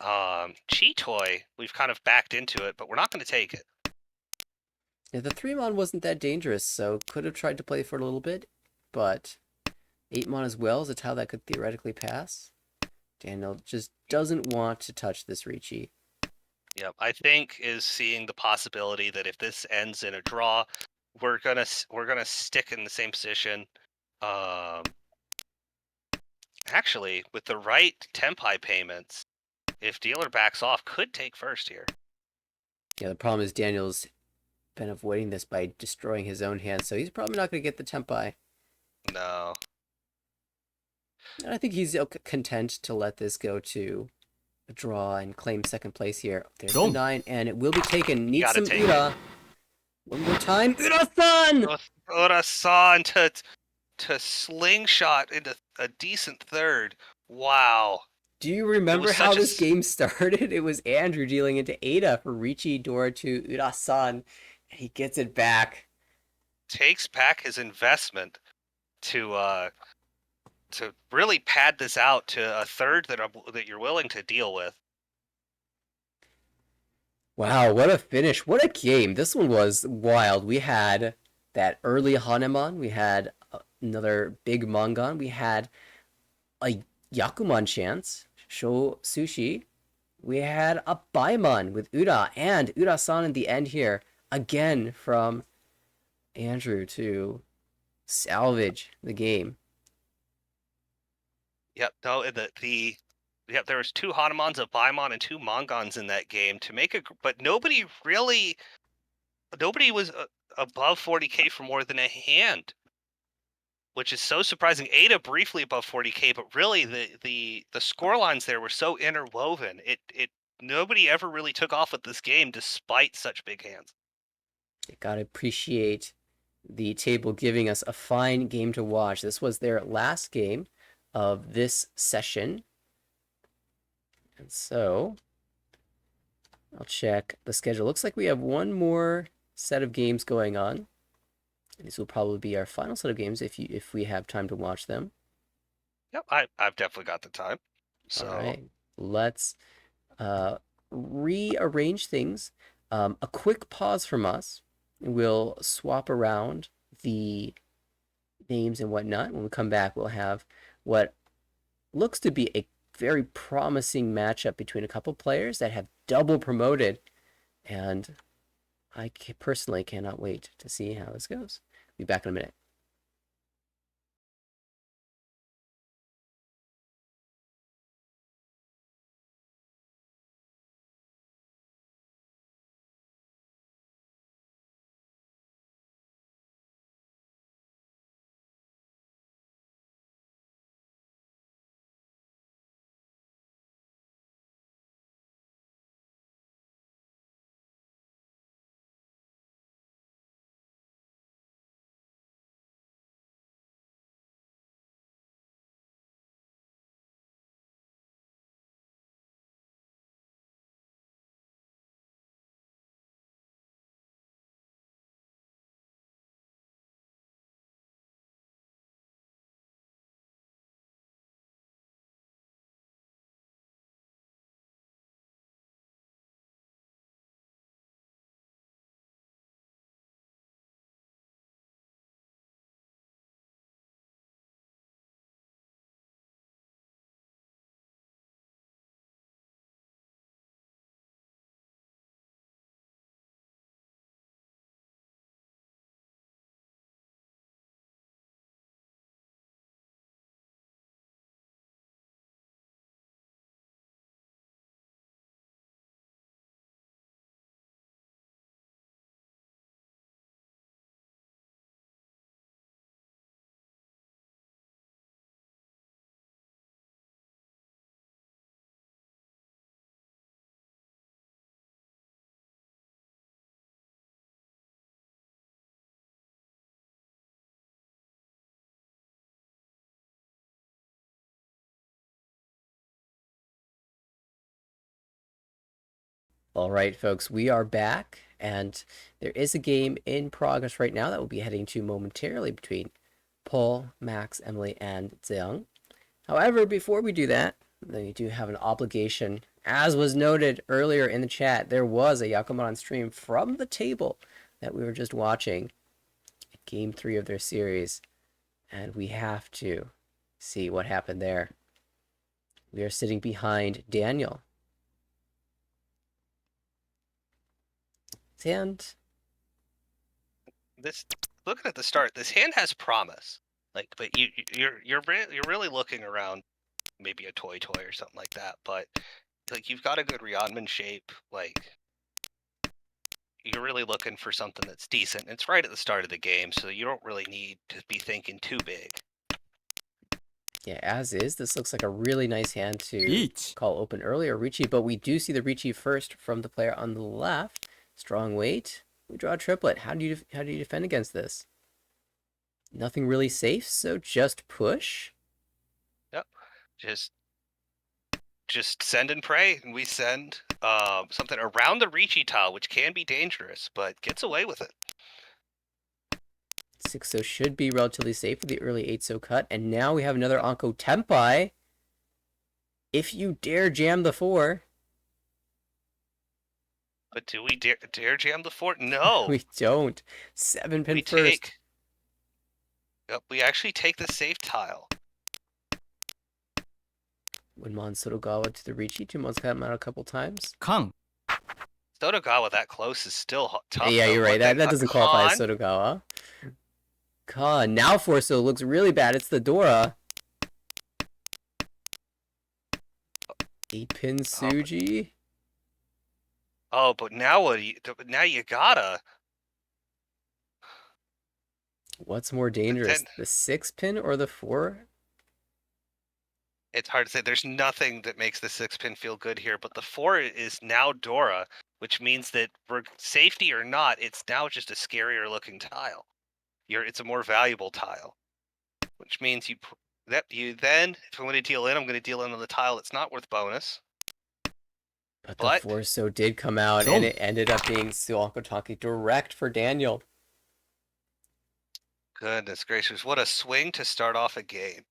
Chi Toy. We've kind of backed into it, but we're not going to take it. Yeah, the 3-mon wasn't that dangerous, so could have tried to play for it a little bit, but 8-mon as well is a tile that could theoretically pass. Daniel just doesn't want to touch this Ricci. Yep, I think is seeing the possibility that if this ends in a draw, we're gonna stick in the same position. Um, Actually, with the right tempi payments, if dealer backs off, could take first here. Yeah, the problem is Daniel's been avoiding this by destroying his own hand, so he's probably not going to get the tempi. No. And I think he's content to let this go to a draw and claim second place here. There's the Dong. 9, and it will be taken. Needs Gotta some take it. Ura. One more time. Ura-san! Urasan to slingshot into a decent third. Wow. Do you It remember was how such a this game started? It was Andrew dealing into Ada for Ricci Dora to Ura-san. And he gets it back. takes back his investment to really pad this out to a third that you're willing to deal with. Wow, what a finish. What a game. This one was wild. We had that early Hanemon. We had another big Mongon. We had a Yakuman chance, Sho Sushi. We had a Baimon with Ura and Ura-san in the end here. Again from Andrew to salvage the game. Yep. No, yep. There was 2 Hanumans, a Baimon, and 2 Mongons in that game to make but nobody was above 40k for more than a hand, which is so surprising. Ada briefly above 40k, but really the score lines there were so interwoven. It nobody ever really took off with this game despite such big hands. You gotta appreciate the table giving us a fine game to watch. This was their last game of this session. And so I'll check the schedule. Looks like we have one more set of games going on. These will probably be our final set of games if we have time to watch them. Yep, I've definitely got the time. All So right, let's rearrange things. A quick pause from us. We'll swap around the names and whatnot. When we come back, we'll have what looks to be a very promising matchup between a couple players that have double promoted, and I personally cannot wait to see how this goes. Be back in a minute. All right, folks, we are back, and there is a game in progress right now that we'll be heading to momentarily between Paul, Max, Emily, and Zhang. However, before we do that, we do have an obligation. As was noted earlier in the chat, there was a Yakuman stream from the table that we were just watching, game 3 of their series, and we have to see what happened there. We are sitting behind Daniel. And This looking at the start, this hand has promise. Like, but you're really looking around maybe a toy or something like that. But like you've got a good Rionman shape. Like you're really looking for something that's decent. It's right at the start of the game, so you don't really need to be thinking too big. yeah, as is, this looks like a really nice hand to 1 call open earlier, Ricci, but we do see the Ricci first from the player on the left. Strong weight. We draw a triplet. How do you defend against this? Nothing really safe, so just push. Yep. Just send and pray, and we send something around the Ricci tile, which can be dangerous, but gets away with it. 6-0 should be relatively safe with the early 8-0 cut, and now we have another Anko Tempai. If you dare jam the 4. But do we dare jam the fort? No. We don't. 7-pin we first. take. Yep, we actually take the safe tile. Winmon Sotogawa to the Ricci. Two months come out a couple times. 缶 Sotogawa that close is still tough. Yeah, though. you're right. But then That doesn't qualify as Khan, Sotogawa. Khan. Now Forso looks really bad. It's the Dora. 8-pin Suji. Oh, but now what? Now you gotta. What's more dangerous, Then the 6-pin or the 4? it's hard to say. There's nothing that makes the 6-pin feel good here, but the 4 is now Dora, which means that for safety or not, it's now just a scarier looking tile. It's a more valuable tile, which means you then, if I'm going to deal in, I'm going to deal in on the tile that's not worth bonus. But But the Forso did come out, and it ended up being Suanko Taki direct for Daniel. goodness gracious, what a swing to start off a game.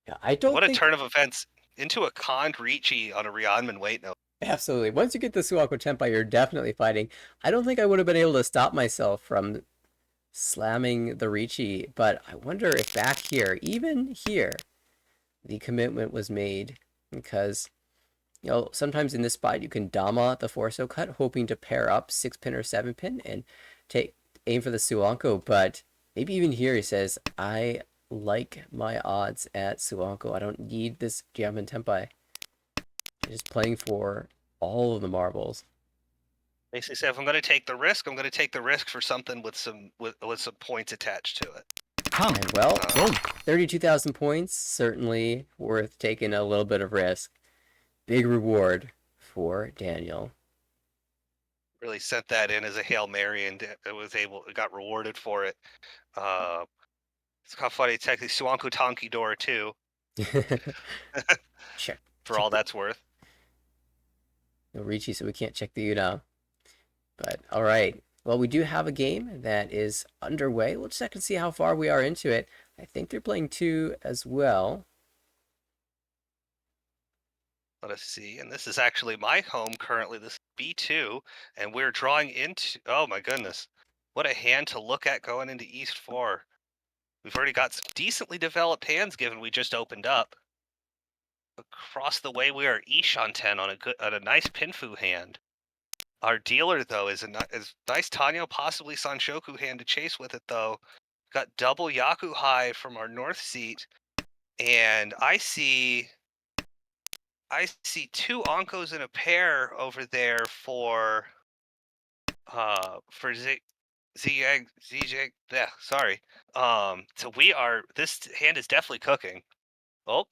Yeah, I don't What a think... turn of events into a conned Ricci on a Rionman weight note. Absolutely. Once you get the Suanko Tempai, you're definitely fighting. I don't think I would have been able to stop myself from slamming the Ricci, but I wonder if back here, even here, the commitment was made, because sometimes in this spot you can Dama the Forso cut, hoping to pair up 6-pin or 7-pin and aim for the Suanko, but maybe even here he says, I like my odds at Suanko. I don't need this Jam Tempai. Just playing for all of the marbles. Basically said, if I'm going to take the risk, I'm going to take the risk for something with some points attached to it. 缶 And well, 4 32,000 points, certainly worth taking a little bit of risk. Big reward for Daniel. Really sent that in as a Hail Mary and it got rewarded for it. It's kind of funny, technically Suanko Tonki Dora too, Check. for all that's worth. No Ricci, so we can't check the Una. But all right. Well, we do have a game that is underway. We'll check and see how far we are into it. I think they're playing 2 as well. Let us see. And this is actually my home currently. This is B2, and we're drawing into. Oh my goodness, what a hand to look at going into East 4. We've already got some decently developed hands given we just opened up. Across the way, we are Ish on 10 on a nice Pinfu hand. Our dealer though is nice Tanyo, possibly Sanshoku hand to chase with it though. Got double Yaku High from our north seat, and I see 2 Onkos in a pair over there for Ziyag. Yeah, sorry. So this hand is definitely cooking. Oh,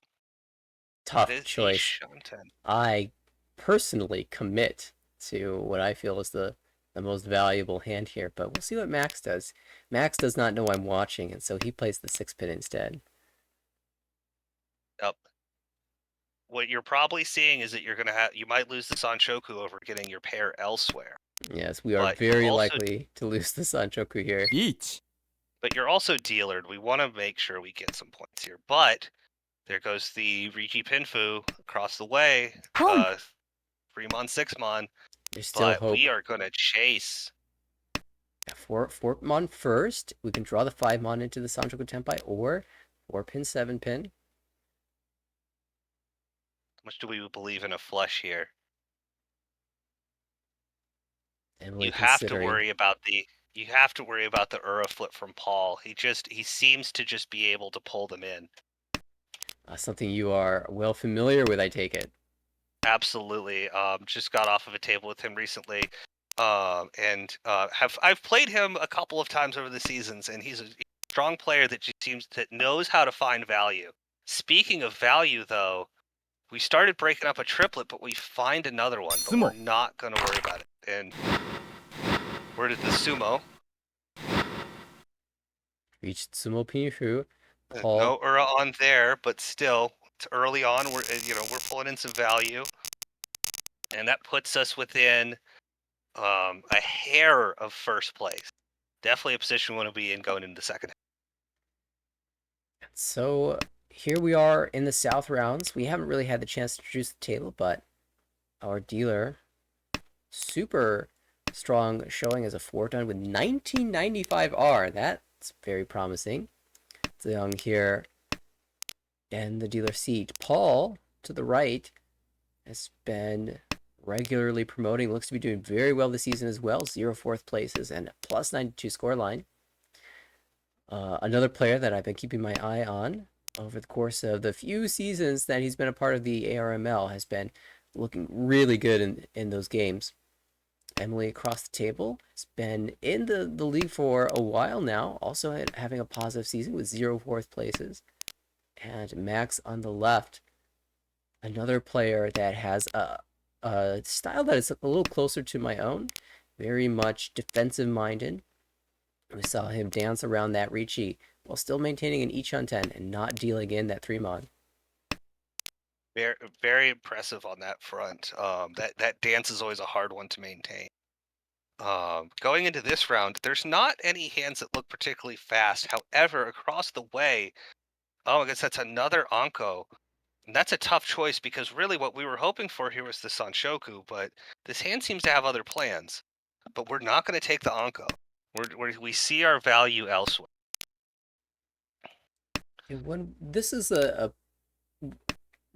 Tough it is choice. Ish on 10. I personally commit to what I feel is the most valuable hand here, but we'll see what Max does. Max does not know I'm watching, and so he plays the 6-pin instead. Yep. what you're probably seeing is that you might lose the Sanshoku over getting your pair elsewhere. Yes, we are But you very also likely to lose the Sanchoku here. リーチ but you're also dealered. We want to make sure we get some points here. But there goes the Riki Pinfu across the way. ポン Fremon, 6mon. There's still But hope. we are going to chase. Four mon first. We can draw the 5 mon into the Sanchoku Tenpai, or 4 pin, 7 pin. How much do we believe in a flush here? Emily You have to considering. worry about the Ura flip from Paul. He seems to just be able to pull them in. Something you are well familiar with, I take it. Absolutely. Just got off of a table with him recently. And I've played him a couple of times over the seasons, and he's a strong player that knows how to find value. Speaking of value, though, we started breaking up a triplet, but we find another one, but we're Tsumo. not going to worry about it. And where did the Tsumo? Reached Tsumo Pinfu. No Paul. Ura on there, but still, it's early on. We're pulling in some value, and that puts us within a hair of first place. Definitely a position we want to be in going into the second. So here we are in the South rounds. We haven't really had the chance to introduce the table, but our dealer, super strong showing as a 4 done with 1995R. That's very promising. Zheong here and the dealer seat. Paul to the right has been regularly promoting, looks to be doing very well this season as well. 0 fourth places and a plus 92 scoreline. Another player that I've been keeping my eye on over the course of the few seasons that he's been a part of the ARML has been looking really good in those games. Emily across the table has been in the league for a while now, also having a positive season with 0 fourth places. And Max on the left, another player that has a style that is a little closer to my own, very much defensive minded. We saw him dance around that Ricci while still maintaining an each on 10 and not dealing in that 3 mon. Very, very impressive on that front. That dance is always a hard one to maintain. Going into this round, there's not any hands that look particularly fast. However, across the way, I guess that's another Anko. And that's a tough choice because really what we were hoping for here was the Sanshoku, but this hand seems to have other plans. But we're not going to take the Anko. We see our value elsewhere. This is a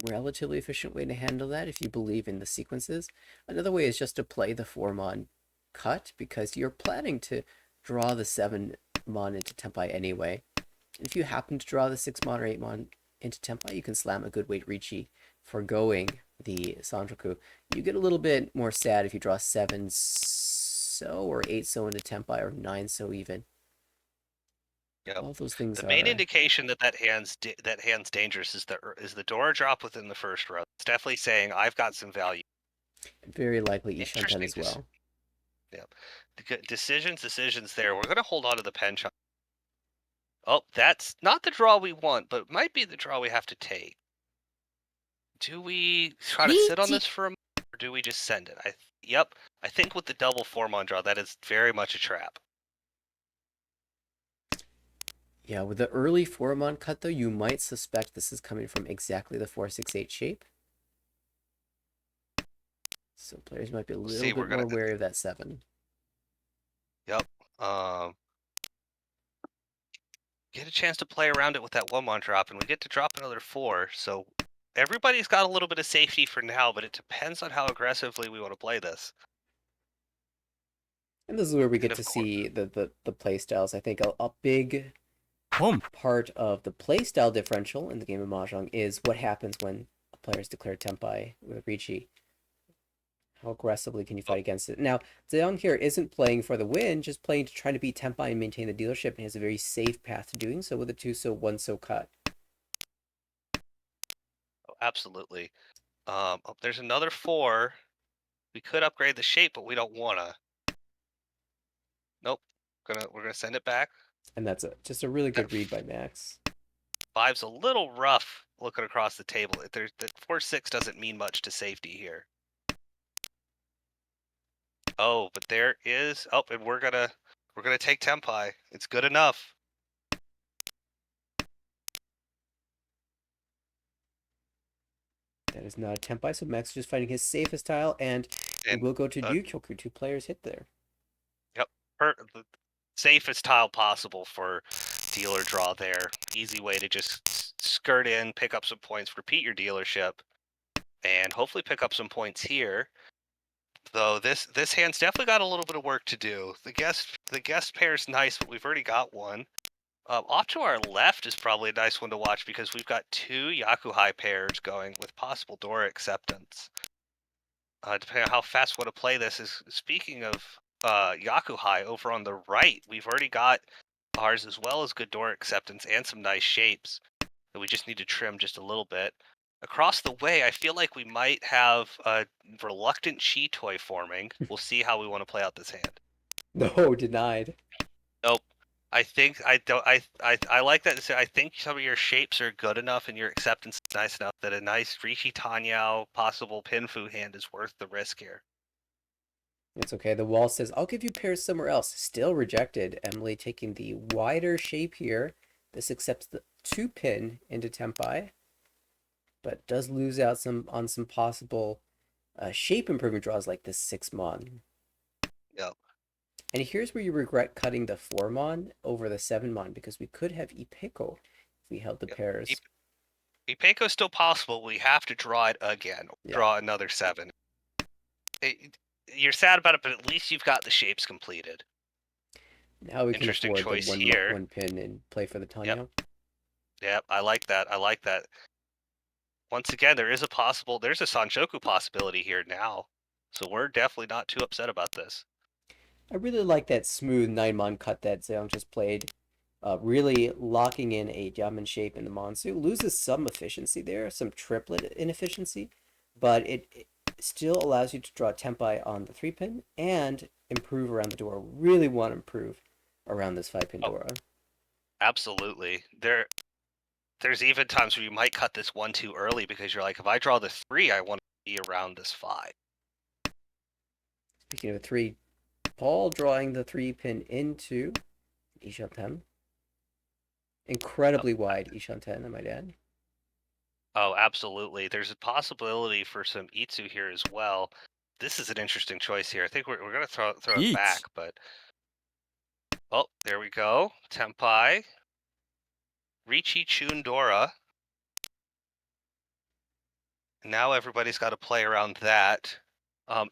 relatively efficient way to handle that if you believe in the sequences. Another way is just to play the 4 mon cut because you're planning to draw the 7 mon into Tenpai anyway. And if you happen to draw the 6 mon or 8 mon into Tenpai, you can slam a good weight Ricci foregoing the Sanjoku. You get a little bit more sad if you draw 7 so or 8 so into Tenpai or 9 so even. Yep. All those things The are main indication that hand's dangerous is the Dora drop within the first row. It's definitely saying I've got some value. very likely Ishanten Interesting. as well. Yep. Decisions there. We're gonna hold on to the penchant. Oh, that's not the draw we want, but might be the draw we have to take. Do we try to sit on this for a moment, or do we just send it? Yep. I think with the double 4-mon draw, that is very much a trap. Yeah, with the early 4 mon cut though, you might suspect this is coming from exactly the 4-6-8 shape. So players might be a little bit more wary of that 7. Yep. Get a chance to play around it with that 1-mon drop, and we get to drop another 4. So everybody's got a little bit of safety for now, but it depends on how aggressively we want to play this. And this is where we And get of to course, see the play styles. I think a big ポン part of the play style differential in the game of Mahjong is what happens when a player is declared Tenpai with Ricci. How aggressively can you fight against it? Now, Zheong here isn't playing for the win, just playing to try to beat Tenpai and maintain the dealership, and has a very safe path to doing so with a 2 so 1 so cut. oh, absolutely. There's another 4. We could upgrade the shape, but we don't wanna. Nope. We're gonna send it back. And that's just a really good read by Max. 5's a little rough. looking across the table. The 4-6 doesn't mean much to safety here. Oh, but there is. Oh, and we're gonna take Tempai. It's good enough. That is not a Tenpai, so Max is just finding his safest tile, and it And will go to uh, Ryukyoku. 2 players hit there. yep, the safest tile possible for dealer draw there. Easy way to just skirt in, pick up some points, repeat your dealership, and hopefully pick up some points here. Though this hand's definitely got a little bit of work to do. The guest pair's nice, but we've already got one. Off to our left is probably a nice one to watch because we've got 2 Yakuhai pairs going with possible Dora acceptance. Depending on how fast we want to play this is speaking of Yakuhai over on the right, we've already got ours as well as good Dora acceptance and some nice shapes that we just need to trim just a little bit. Across the way, I feel like we might have a reluctant Chi toy forming. We'll see how we want to play out this hand. No, denied. Nope. I think I don't. I like that. I think some of your shapes are good enough and your acceptance is nice enough that a nice Rishi Tanyao possible Pinfu hand is worth the risk here. It's okay. The wall says, I'll give you pairs somewhere else. Still rejected. Emily taking the wider shape here. This accepts the 2-pin into Tenpai, but does lose out on some possible shape improvement draws like this 6-mon. Yep. And here's where you regret cutting the 4-mon over the 7-mon, because we could have Ipeko if we held the Yep. pairs. Ipeko's still possible. We have to draw it again. Yeah. Draw another 7. You're sad about it, but at least you've got the shapes completed. Now we can Interesting afford the choice here. 1 pin and play for the Tanya. Yep, I like that. I like that. Once again, there's a Sanshoku possibility here now. So we're definitely not too upset about this. I really like that smooth 9-mon cut that Zeong just played. Really locking in a diamond shape in the Monsu. Loses some efficiency there, some triplet inefficiency, but it still allows you to draw Tenpai on the 3-pin and improve around the door. Really want to improve around this 5-pin Dora. Absolutely. There's even times where you might cut this 1 too early because you're like, if I draw the 3, I want to be around this 5. Speaking of 3, Paul drawing the 3-pin into Ishanten. Incredibly wide Ishanten, I might add. Oh, absolutely. There's a possibility for some Itsu here as well. This is an interesting choice here. I think we're going to throw it back, but... Oh, there we go. Tenpai. Richi Chundora. Now everybody's got to play around that.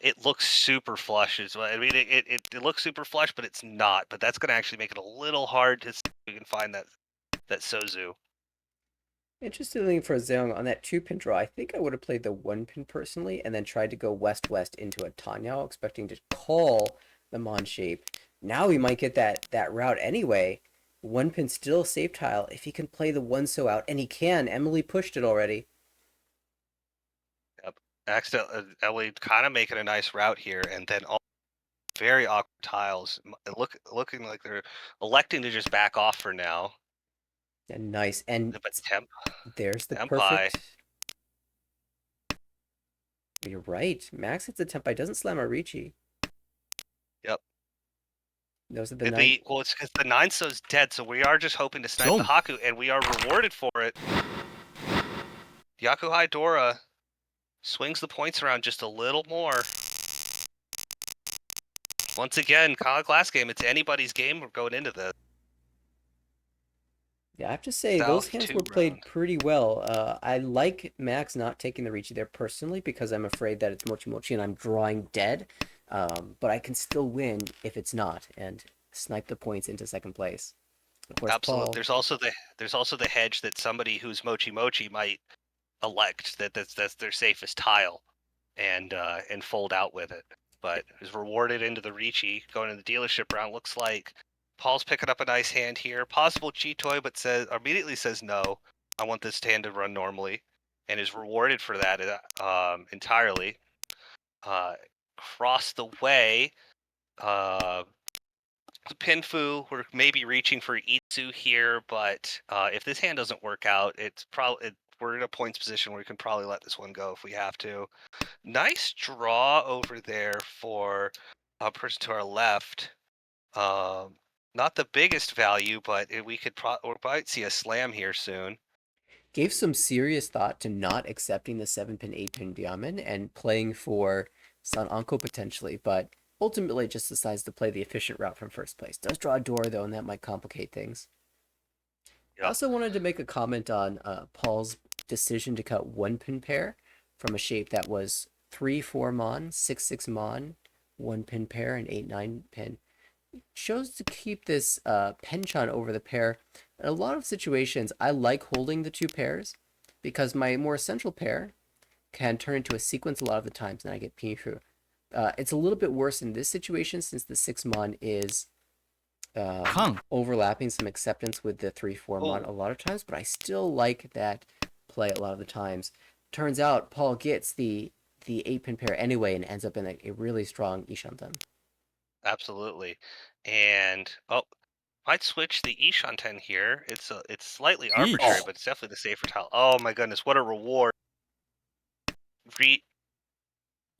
It looks super flush as well. I mean, it looks super flush, but it's not. But that's going to actually make it a little hard to see if we can find that Sozu. Interestingly for Zeong, on that 2-pin draw, I think I would have played the 1-pin personally and then tried to go west-west into a Tanyao, expecting to call the Mon shape. Now we might get that route anyway. 1-pin still safe tile if he can play the 1-so out, and he can. Emily pushed it already. Yep. Accidentally kind of making a nice route here, and then all very awkward tiles. Looking like they're electing to just back off for now. And nice. And But there's the Tempai. perfect... You're right. Max hits the Tenpai, doesn't slam a Ricci. Yep. Those are the 9. Well, it's because the 9-so's dead, so we are just hoping to snipe the Haku, and we are rewarded for it. Yakuhai Dora swings the points around just a little more. Once again, Kala Glass game, it's anybody's game. We're going into this. Yeah, I have to say, South those hands were played round. pretty well. I like Max not taking the Ricci there personally because I'm afraid that it's Mochi Mochi and I'm drawing dead. But I can still win if it's not and snipe the points into second place. Of course, Absolutely. Paul. There's also the hedge that somebody who's Mochi Mochi might elect that's their safest tile and fold out with it. But is rewarded into the Ricci going to the dealership round. Looks like Paul's picking up a nice hand here. Possible cheat toy, but immediately says no. I want this hand to run normally, and is rewarded for that entirely. Across the way, Pinfu, we're maybe reaching for Itsu here, but if this hand doesn't work out, it's we're in a points position where we can probably let this one go if we have to. Nice draw over there for a person to our left. Um, Not the biggest value, but we could we might see a slam here soon. Gave some serious thought to not accepting the 7 pin, 8 pin diamond and playing for San Anko potentially, but ultimately just decides to play the efficient route from first place. Does draw a door though, and that might complicate things. I Yep. also wanted to make a comment on Paul's decision to cut 1 pin pair from a shape that was 3 4 mon, 6 6 mon, 1 pin pair, and 8 9 pin. Chose to keep this penchant over the pair. In a lot of situations, I like holding the two pairs because my more central pair can turn into a sequence a lot of the times, and I get pinfu. It's a little bit worse in this situation since the 6 mon is overlapping some acceptance with the 3 4 mon a Oh, lot of times, but I still like that play a lot of the times. Turns out Paul gets the 8 pin pair anyway and ends up in a really strong Ishantan. absolutely. And might switch the Ishanten here. It's slightly arbitrary, Each. but it's definitely the safer tile. Oh my goodness, what a reward! Re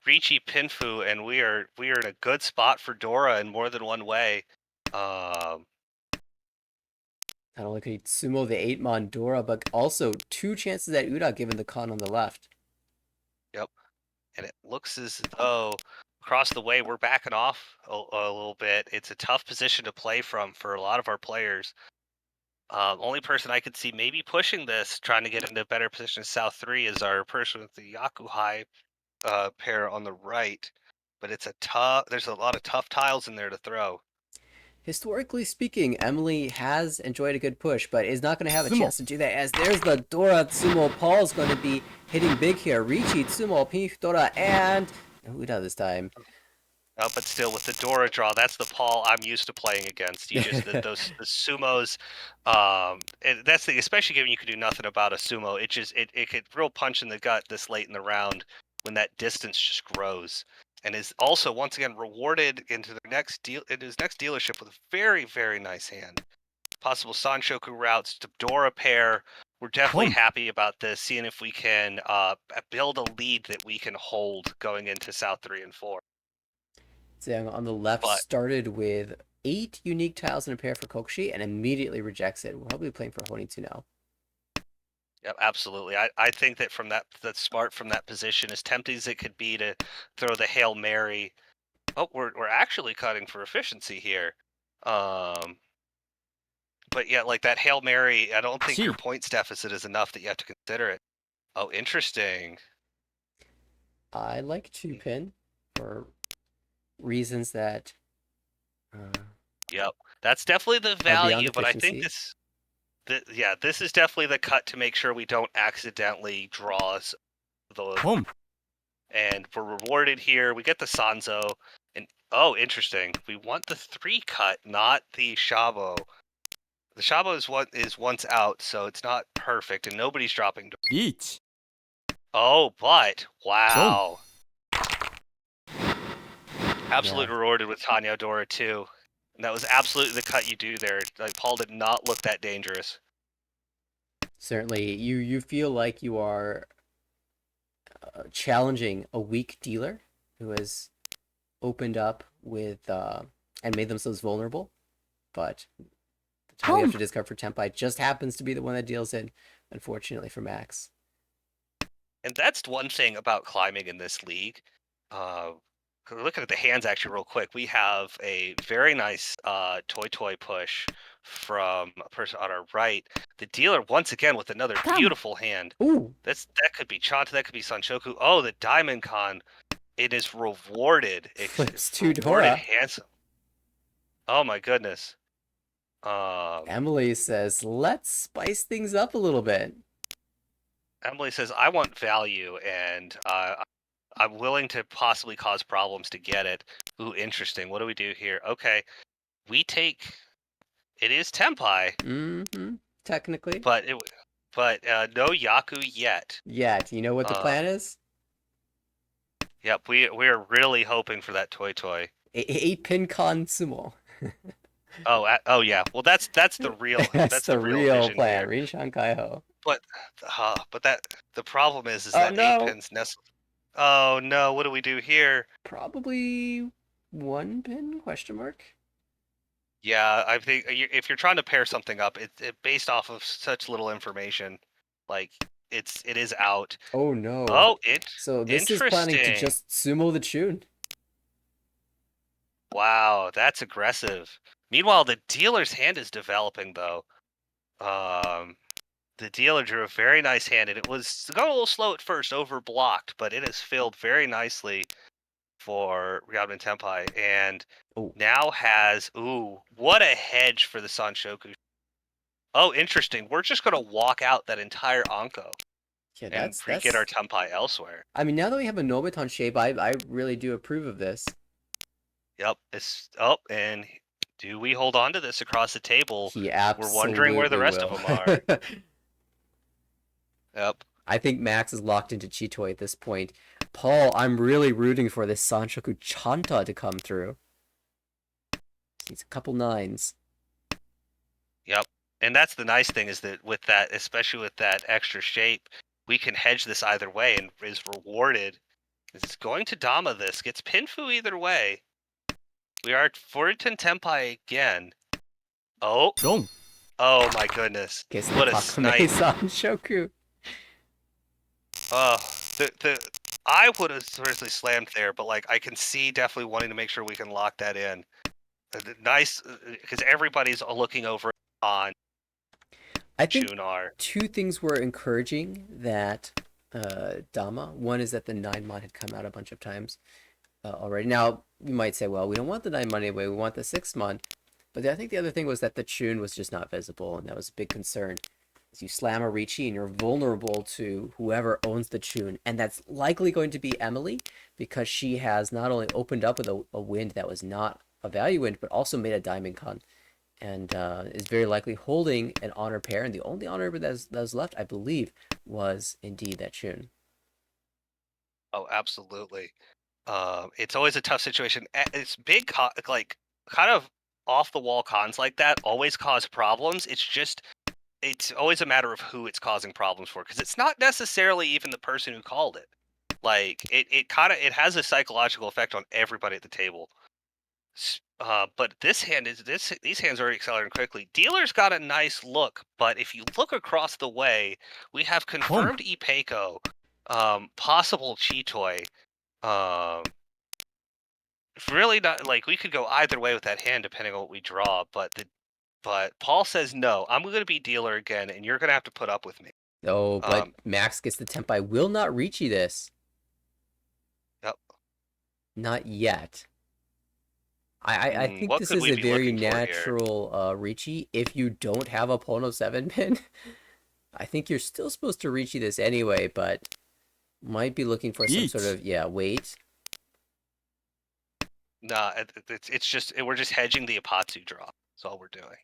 Ricci Pinfu, and we are in a good spot for Dora in more than one way. Um, Not only could he sumo the 8 mon Dora, but also 2 chances at Uda given the con on the left. yep. And it looks as though across the way we're backing off a little bit. It's a tough position to play from for a lot of our players. Only person I could see maybe pushing this, trying to get into a better position in South 3 is our person with the Yakuhai pair on the right. But there's a lot of tough tiles in there to throw. Historically speaking, Emily has enjoyed a good push, but is not going to have a Tsumo. chance to do that as there's the Dora Tsumo. Paul's going to be hitting big here. Ricci, Tsumo, Pinf, Dora, and Uda this time. But still, with the Dora draw, that's the Paul I'm used to playing against. You just those the sumos, and that's the especially given you can do nothing about a sumo. It could real punch in the gut this late in the round when that distance just grows, and is also once again rewarded into the next deal in his next dealership with a very nice hand. Possible Sanshoku routes to Dora pair. We're definitely Home. happy about this, seeing if we can build a lead that we can hold going into South 3 and 4. Zhang on the left But started with 8 unique tiles in a pair for Kokushi and immediately rejects it. We're probably playing for Honitsu now. yeah, absolutely. I think that that's smart from that position, as tempting as it could be to throw the Hail Mary. Oh, we're actually cutting for efficiency here. Um, but yeah, like that Hail Mary, I don't think your Chi. points deficit is enough that you have to consider it. Oh, interesting. I like 2 pin for reasons that Yep, that's definitely the are beyond value, but I think efficiency. yeah, this is definitely the cut to make sure we don't accidentally draw the Home. and we're rewarded here. We get the Sanzo, and oh, interesting. We want the 3 cut, not the Shabo. The Shabo is once out, so it's not perfect, and nobody's dropping. Each. Oh, but Zone. wow, Yeah, absolutely rewarded with Tanya Dora too. And that was absolutely the cut you do there. Like Paul did not look that dangerous. certainly. You feel like you are challenging a weak dealer who has opened up with and made themselves vulnerable, but the tile you have Home. to discard for Tempai just happens to be the one that deals in, unfortunately for Max. And that's one thing about climbing in this league. Uh, Looking at the hands actually real quick, we have a very nice toy push from a person on our right. The dealer once again with another Come. beautiful hand. Ooh, That could be Chanta, that could be Sanshoku. Oh, the Diamond Con. It is rewarded. flips to Rewarded Dora. handsome. Oh my goodness. Emily says, let's spice things up a little bit. Emily says, I want value, and I'm willing to possibly cause problems to get it. Ooh, interesting. What do we do here? Okay, we take. It is Tempai, Mm-hmm. Technically. but no Yaku yet. Yeah, do you know what the Uh, plan is? yep, we're really hoping for that toy. 8 pin con sumo. Oh, oh yeah. Well, that's the real That's that's the the real real vision plan. here. Rinshan Kaiho. but that the problem is Oh that 8 no, pins nestled. Oh no, what do we do here? probably one pin question mark. Yeah, I think if you're trying to pair something up, based off of such little information, like it is out. Oh no. Oh, So this is planning to interesting. just sumo the tune. Wow, that's aggressive. Meanwhile, the dealer's hand is developing though. Um, the dealer drew a very nice hand, and it was going a little slow at first, overblocked, but it has filled very nicely for Ryabin Tenpai, and Oh, now has what a hedge for the Sanshoku. Oh, interesting. We're just gonna walk out that entire Anko yeah, and that's re-get our that's. Tenpai elsewhere. I mean, now that we have a Nobiton shape, I really do approve of this. Yep. And do we hold on to this across the table? He We're wondering where the absolutely rest of will. them are. Yep. I think Max is locked into Chitoi at this point. Paul, I'm really rooting for this Sanshoku Chanta to come through. He's a couple nines. Yep. And that's the nice thing is that with that, especially with that extra shape, we can hedge this either way and is rewarded. It's going to Dama this. Gets Pinfu either way. We are at Furiton Tenpai again. Oh. ドン Oh my goodness. Guess the What a Takame snipe. Sanshoku. Oh, I would have seriously slammed there, but like I can see definitely wanting to make sure we can lock that in. Nice, because everybody's looking over on I think Chunar. two things were encouraging that Dama. One is that the 9 mon had come out a bunch of times already. Now, you might say, well, we don't want the 9 mon anyway, we want the 6 mon. But I think the other thing was that the Chun was just not visible, and that was a big concern. As you slam a Ricci and you're vulnerable to whoever owns the Chun, and that's likely going to be Emily, because she has not only opened up with a wind that was not a value wind, but also made a diamond con, and is very likely holding an honor pair. And the only honor that was left, I believe, was indeed that Chun. Oh, absolutely. It's always a tough situation. It's big, like kind of off the wall cons like that always cause problems. It's always a matter of who it's causing problems for, because it's not necessarily even the person who called it. Like it has a psychological effect on everybody at the table. But these hands are already accelerating quickly. Dealer's got a nice look, but if you look across the way, we have ポン confirmed Ipeko, possible Chitoi. Really not like we could go either way with that hand depending on what we draw, but Paul says no. I'm going to be dealer again, and you're going to have to put up with me. Oh, but Um, Max gets the Tempai. Will not Ricci this. yep. Not yet. I think What this could is we a be very looking for here? natural Ricci. If you don't have a Pono 7 pin, I think you're still supposed to Ricci this anyway, but might be looking for some sort 1 of, yeah, wait. Nah, it's just we're just hedging the Apatsu draw. That's all we're doing.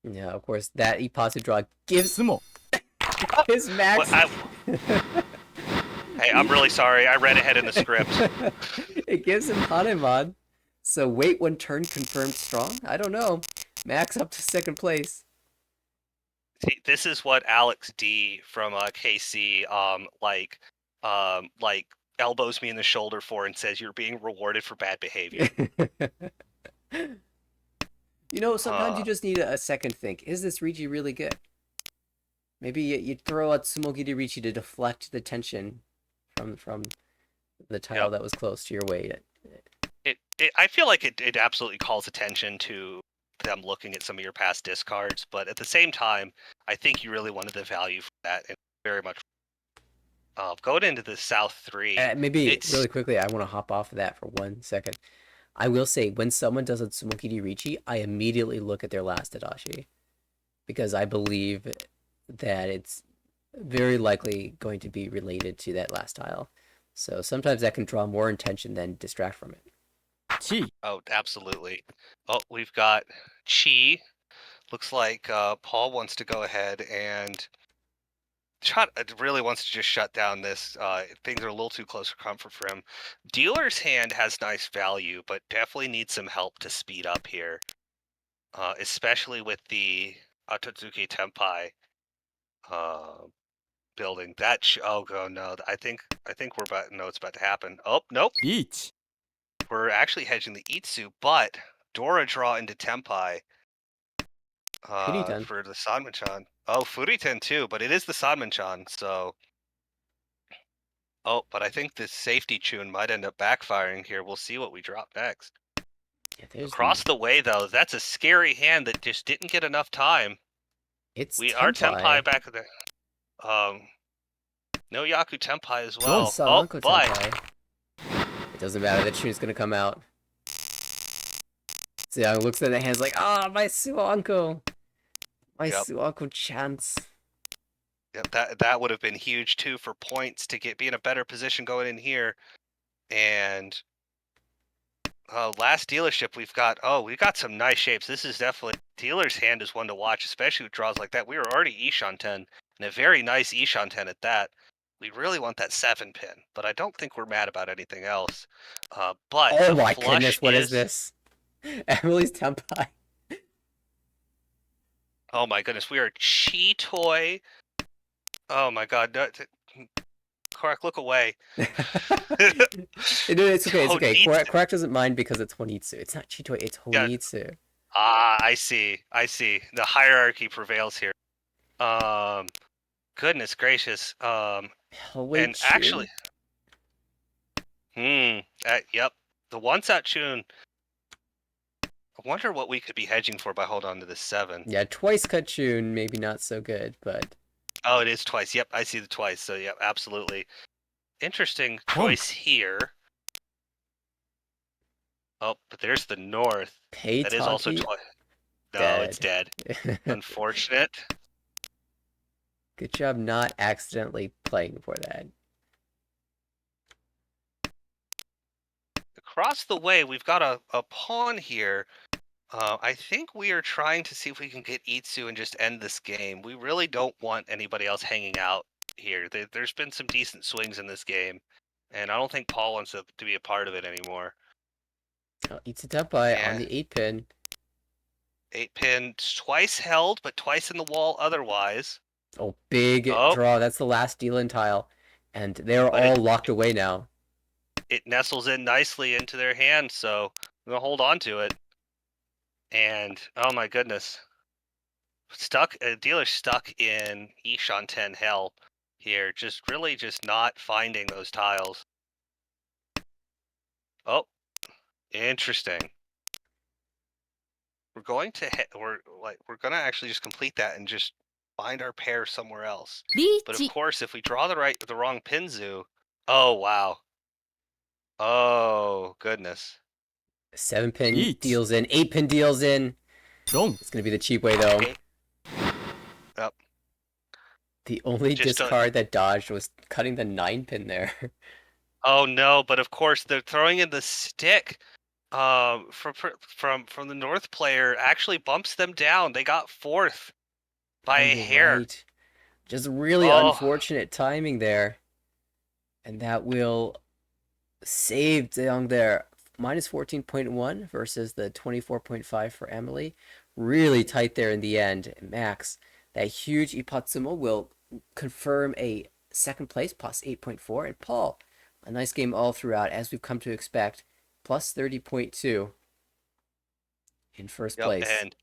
Yeah, of course, that Ippasu draw gives ツモ his Max. Hey, I'm really sorry. I read ahead in the script. It gives him Hanemon. So wait one turn confirmed strong? I don't know. Max up to second place. See, this is what Alex D from KC like elbows me in the shoulder for and says you're being rewarded for bad behavior. You know, sometimes Uh, you just need a second think. Is this Ricci really good? Maybe you throw out Tsumogiri Ricci to deflect the tension from the tile yep. that was close to your way. I feel like it absolutely calls attention to them looking at some of your past discards, but at the same time, I think you really wanted the value for that, and very much. Going into the South 3, Maybe it's really quickly, I want to hop off of that for 1 second. I will say, when someone does a Tsumogiri Ricci, I immediately look at their last Adachi, because I believe that it's very likely going to be related to that last tile. So sometimes that can draw more attention than distract from it. 1 oh, absolutely. Oh, we've got Chi. Looks like Paul wants to go ahead and really wants to just shut down this. Things are a little too close for comfort for him. Dealer's hand has nice value, but definitely needs some help to speed up here, especially with the Atotsuki Tenpai. building. Oh god, no. I think we're about no, it's about to happen. Oh, nope. リーチ We're actually hedging the Itsu, but Dora draw into Tempai Furitan. for the Sanmanchan. Oh, Furiten too, but it is the Sanmanchan, so oh, but I think this safety tune might end up backfiring here. We'll see what we drop next. Yeah, there's Across the way though, that's a scary hand that just didn't get enough time. it's We are Tempai. Tempai back there. No Yaku Tempai as Going well. Oh, Salanko but Tempai. It doesn't matter. The tune's gonna come out. Xiang looks at the hands like, ah, my Suanko. My Yep. Suanko chance. Yep, that would have been huge too for points to be in a better position going in here. And last dealership we've got some nice shapes. This is definitely dealer's hand is one to watch, especially with draws like that. We were already Ishan 10 and a very nice Ishan 10 at that. We really want that 7 pin, but I don't think we're mad about anything else. But Oh the my flush goodness, what is this? Emily's Tempai. Oh my goodness, we are Chi Toy. Oh my god, no, Correct, look away. It's okay, it's okay. Honitsu. Correct doesn't mind because it's Honitsu. It's not Chitoi, it's Yeah. Honitsu. I see. The hierarchy prevails here. Goodness gracious. Hellweight And actually, Chun? yep. The once out tune. I wonder what we could be hedging for by holding on to this 7. Yeah, twice cut Chun, maybe not so good, but Oh, it is twice. Yep, I see the twice. So, yep, absolutely. Interesting Honk. choice here. Oh, but there's the north. That is also Peitaki twice. No, dead. it's dead. Unfortunate. Good job not accidentally playing for that. Across the way, we've got a pawn here. I think we are trying to see if we can get Itsu and just end this game. We really don't want anybody else hanging out here. There's been some decent swings in this game, and I don't think Paul wants to be a part of it anymore. Oh, Itsutepai on And the 8 pin. 8 pin twice held, but twice in the wall otherwise. Oh, big Oh, draw. That's the last deal-in tile. And they're but all locked away now. it nestles in nicely into their hand, so I'm gonna hold on to it. And oh my goodness, dealer stuck in Ishan 10 hell here, just not finding those tiles. Oh, interesting. We're going to we're gonna actually just complete that and just find our pair somewhere else. リ But ー of チ course, if we draw the wrong Pinzu, oh wow, oh goodness. 7 pin Eat. deals in. 8 pin deals in. ロン It's going to be the cheap way, though. Yep. The only Just don't- discard that dodged was cutting the 9 pin there. Oh no, but of course they're throwing in the stick. From the North player actually bumps them down. They got 4th by Oh, a you're hair. right. Just really Oh. unfortunate timing there. And that will save Zeong there. Minus 14.1 versus the 24.5 for Emily. Really tight there in the end. Max, that huge Ipatsumo will confirm a second place, plus 8.4. And Paul, a nice game all throughout, as we've come to expect, plus 30.2 in first place. And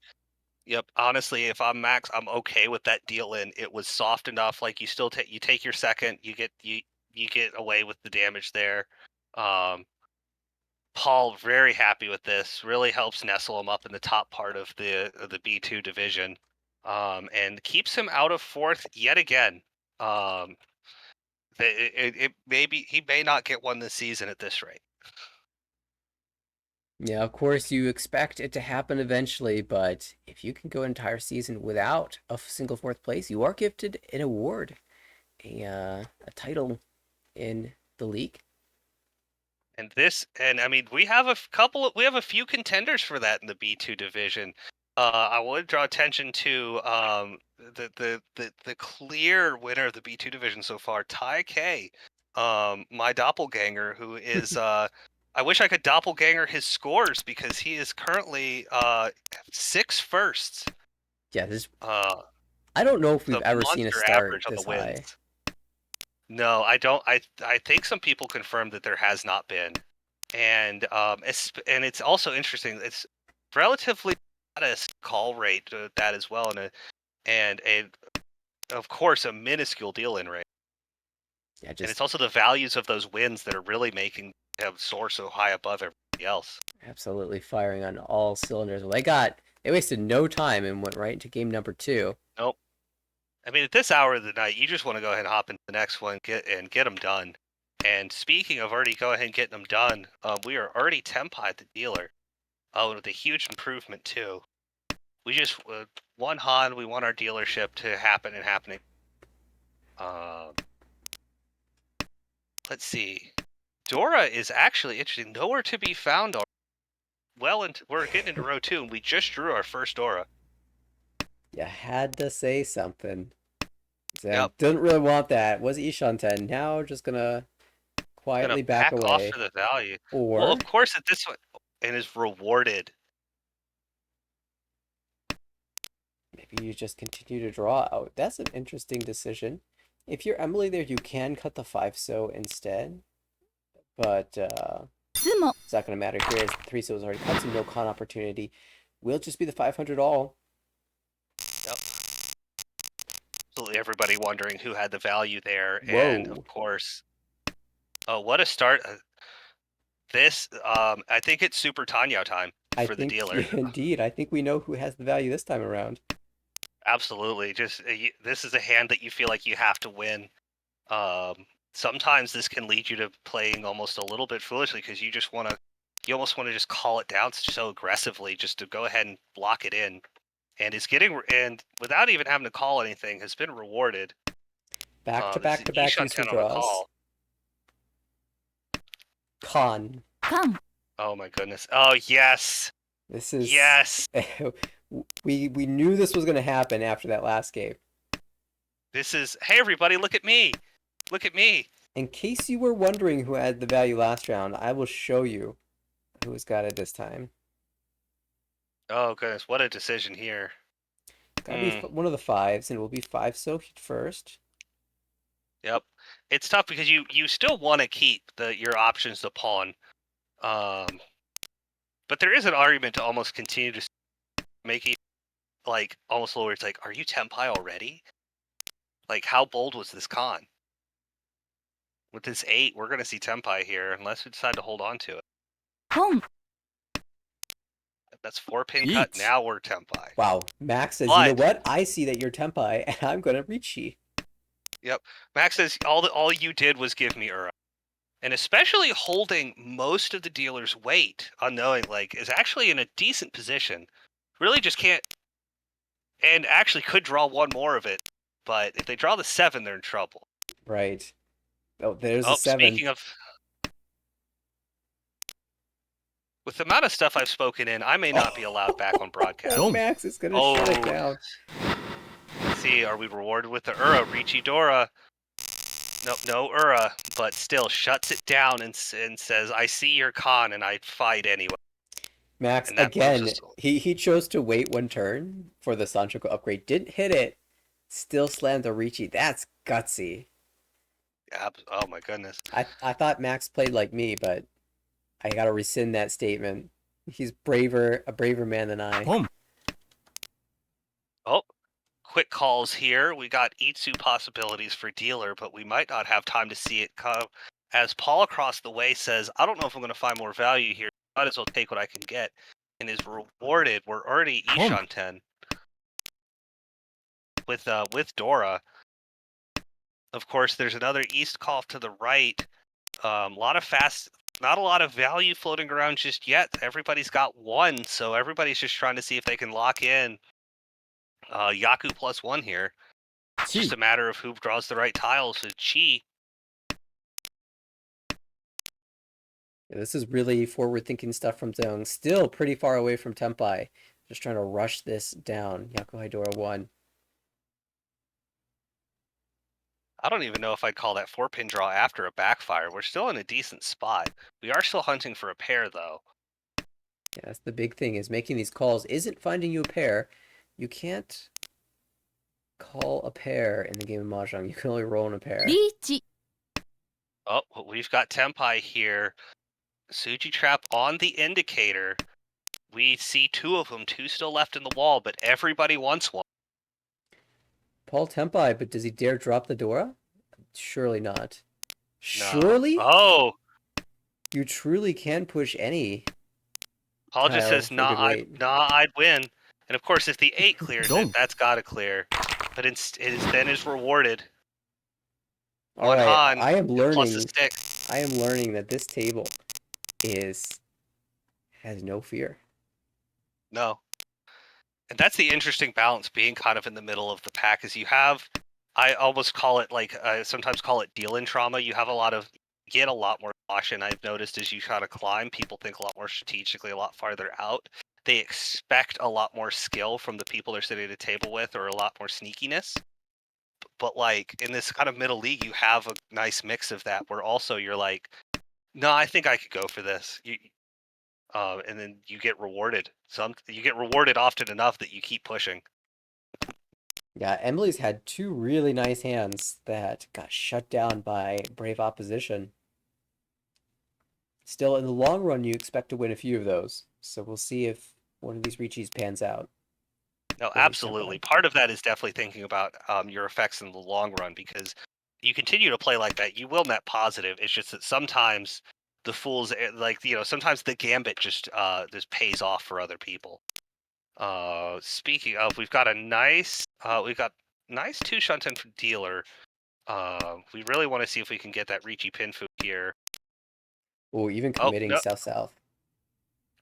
yep, honestly, if I'm Max, I'm okay with that deal in. It was soft enough. Like you still take your second, you get away with the damage there. Paul very happy with this. Really helps nestle him up in the top part of the B2 division, and keeps him out of 4th yet again. He may not get one this season at this rate. Yeah, of course, you expect it to happen eventually, but if you can go an entire season without a single 4th place, you are gifted an award, a title in the league. And I mean, we have a few contenders for that in the B2 division. I would draw attention to the clear winner of the B2 division so far, Tai K, my doppelganger, who is I wish I could doppelganger his scores because he is currently 6 firsts. Yeah, I don't know if we've The ever seen a monster start average on this the high. wins. No, I don't. I think some people confirmed that there has not been, and and it's also interesting. It's relatively modest call rate that as well, and a of course a minuscule deal in rate, Yeah, and it's just also the values of those wins that are really making them soar so high above everybody else. absolutely firing on all cylinders. Well, they wasted no time and went right into game number 2. Nope. I mean, at this hour of the night, you just want to go ahead and hop into the next one, get them done. And speaking of already go ahead and getting them done, we are already tempi at the dealer. Oh, with a huge improvement too. We just one Han. We want our dealership to happen and happening. Um, let's see. Dora is actually interesting. Nowhere to be found. Well, we're getting into row 2, and we just drew our first Dora. You had to say something. Yep. Didn't really want that. Was Ishanten. Now just gonna Gonna quietly back back off away. for the value. Well, Or of course, at this one, and is rewarded. maybe you just continue to draw out. That's an interesting decision. If you're Emily there, you can cut the 5-so instead. But Tsumo. it's not going to matter here as the 3-so is already cut, so no con opportunity. Will just be the 500 all. Yep. Absolutely everybody wondering who had the value there. And of Whoa. course, oh, what a start. This, I think it's Super Tanya time I for the think, dealer. yeah, indeed. I think we know who has the value this time around. Absolutely. Just this is a hand that you feel like you have to win. Sometimes this can lead you to playing almost a little bit foolishly because you almost want to just call it down so aggressively just to go ahead and block it in. And it's getting, and without even having to call anything, has been rewarded. Back to This back is to back Ishan useful 10 on the draws. call. Con. Kan. Oh my goodness. Oh, yes. This is Yes. we knew this was going to happen after that last game. This is, hey, everybody, look at me. Look at me. In case you were wondering who had the value last round, I will show you who's got it this time. Oh, goodness. What a decision here. Gotta be one of the 5s, and it will be 5-so first. Yep. It's tough because you still want to keep your options to pawn. But there is an argument to almost continue to make it like almost lower. It's like, are you Tempai already? Like, how bold was this con? With this 8, we're going to see Tempai here unless we decide to hold on to it. Pon. That's 4-pin cut. Each. Now we're Tempai. Wow. Max says, you know But what? I see that you're Tempai, and I'm going to Richi. yep, Max says all you did was give me Ura. And especially holding most of the dealer's weight, unknowing like is actually in a decent position. Really just can't, and actually could draw one more of it. But if they draw the 7, they're in trouble. Right. Oh, there's a Oh, 7. speaking of, with the amount of stuff I've spoken in, I may not be allowed back on broadcast. Oh, Max is going to shut it down. Let's see, are we rewarded with the Ura? Richi Dora. Nope, no Ura, but still shuts it down and says, I see your con and I fight anyway. Max, And that again, moves us. he chose to wait one turn for the Sanchoku upgrade. Didn't hit it. Still slammed the Richi. That's gutsy. Oh my goodness. I thought Max played like me, but I gotta rescind that statement. He's a braver man than I. Boom. Oh, quick calls here. We got Itsu possibilities for dealer, but we might not have time to see it come. As Paul across the way says, I don't know if I'm going to find more value here. Might as well take what I can get. And is rewarded. We're already Ishan 10 with Dora. Of course, there's another East call to the right. A lot of fast, not a lot of value floating around just yet. Everybody's got 1, so everybody's just trying to see if they can lock in Yaku +1 here. It's just a matter of who draws the right tiles. So Chi. Yeah, this is really forward-thinking stuff from Zone. Still pretty far away from Tempai. Just trying to rush this down. Yaku Haidora 1. I don't even know if I'd call that 4-pin draw after a backfire. We're still in a decent spot. We are still hunting for a pair, though. Yeah, that's the big thing, is making these calls isn't finding you a pair. You can't call a pair in the game of Mahjong. You can only roll in a pair. Richi. Oh, well, we've got Tempai here. Suji trap on the indicator. We see two of them, two still left in the wall, but everybody wants one. Paul Tempai, but does he dare drop the Dora? Surely not. No. Surely? Oh, You truly can push any Paul just tile says, for good weight. I'd win. And of course, if the 8 clears it, Dong. that's got to clear. But then is rewarded. All One right, Han plus a stick. I am learning that this table is has no fear. No. And that's the interesting balance being kind of in the middle of the pack is you have, I almost call it like, I sometimes call it deal-in trauma. You have get a lot more caution. I've noticed as you try to climb, people think a lot more strategically, a lot farther out. They expect a lot more skill from the people they're sitting at a table with, or a lot more sneakiness. But like in this kind of middle league, you have a nice mix of that where also you're like, no, I think I could go for this. And then you get rewarded. You get rewarded often enough that you keep pushing. Yeah, Emily's had two really nice hands that got shut down by brave opposition. Still, in the long run, you expect to win a few of those. So we'll see if one of these Richis pans out No, for absolutely. Senpai. Part of that is definitely thinking about your effects in the long run because you continue to play like that, you will net positive. It's just that sometimes the fools sometimes the gambit just pays off for other people. Speaking of, we've got nice two shunten for dealer. We really want to see if we can get that Ricci Pinfu here. Oh, even Oh committing no, south-south.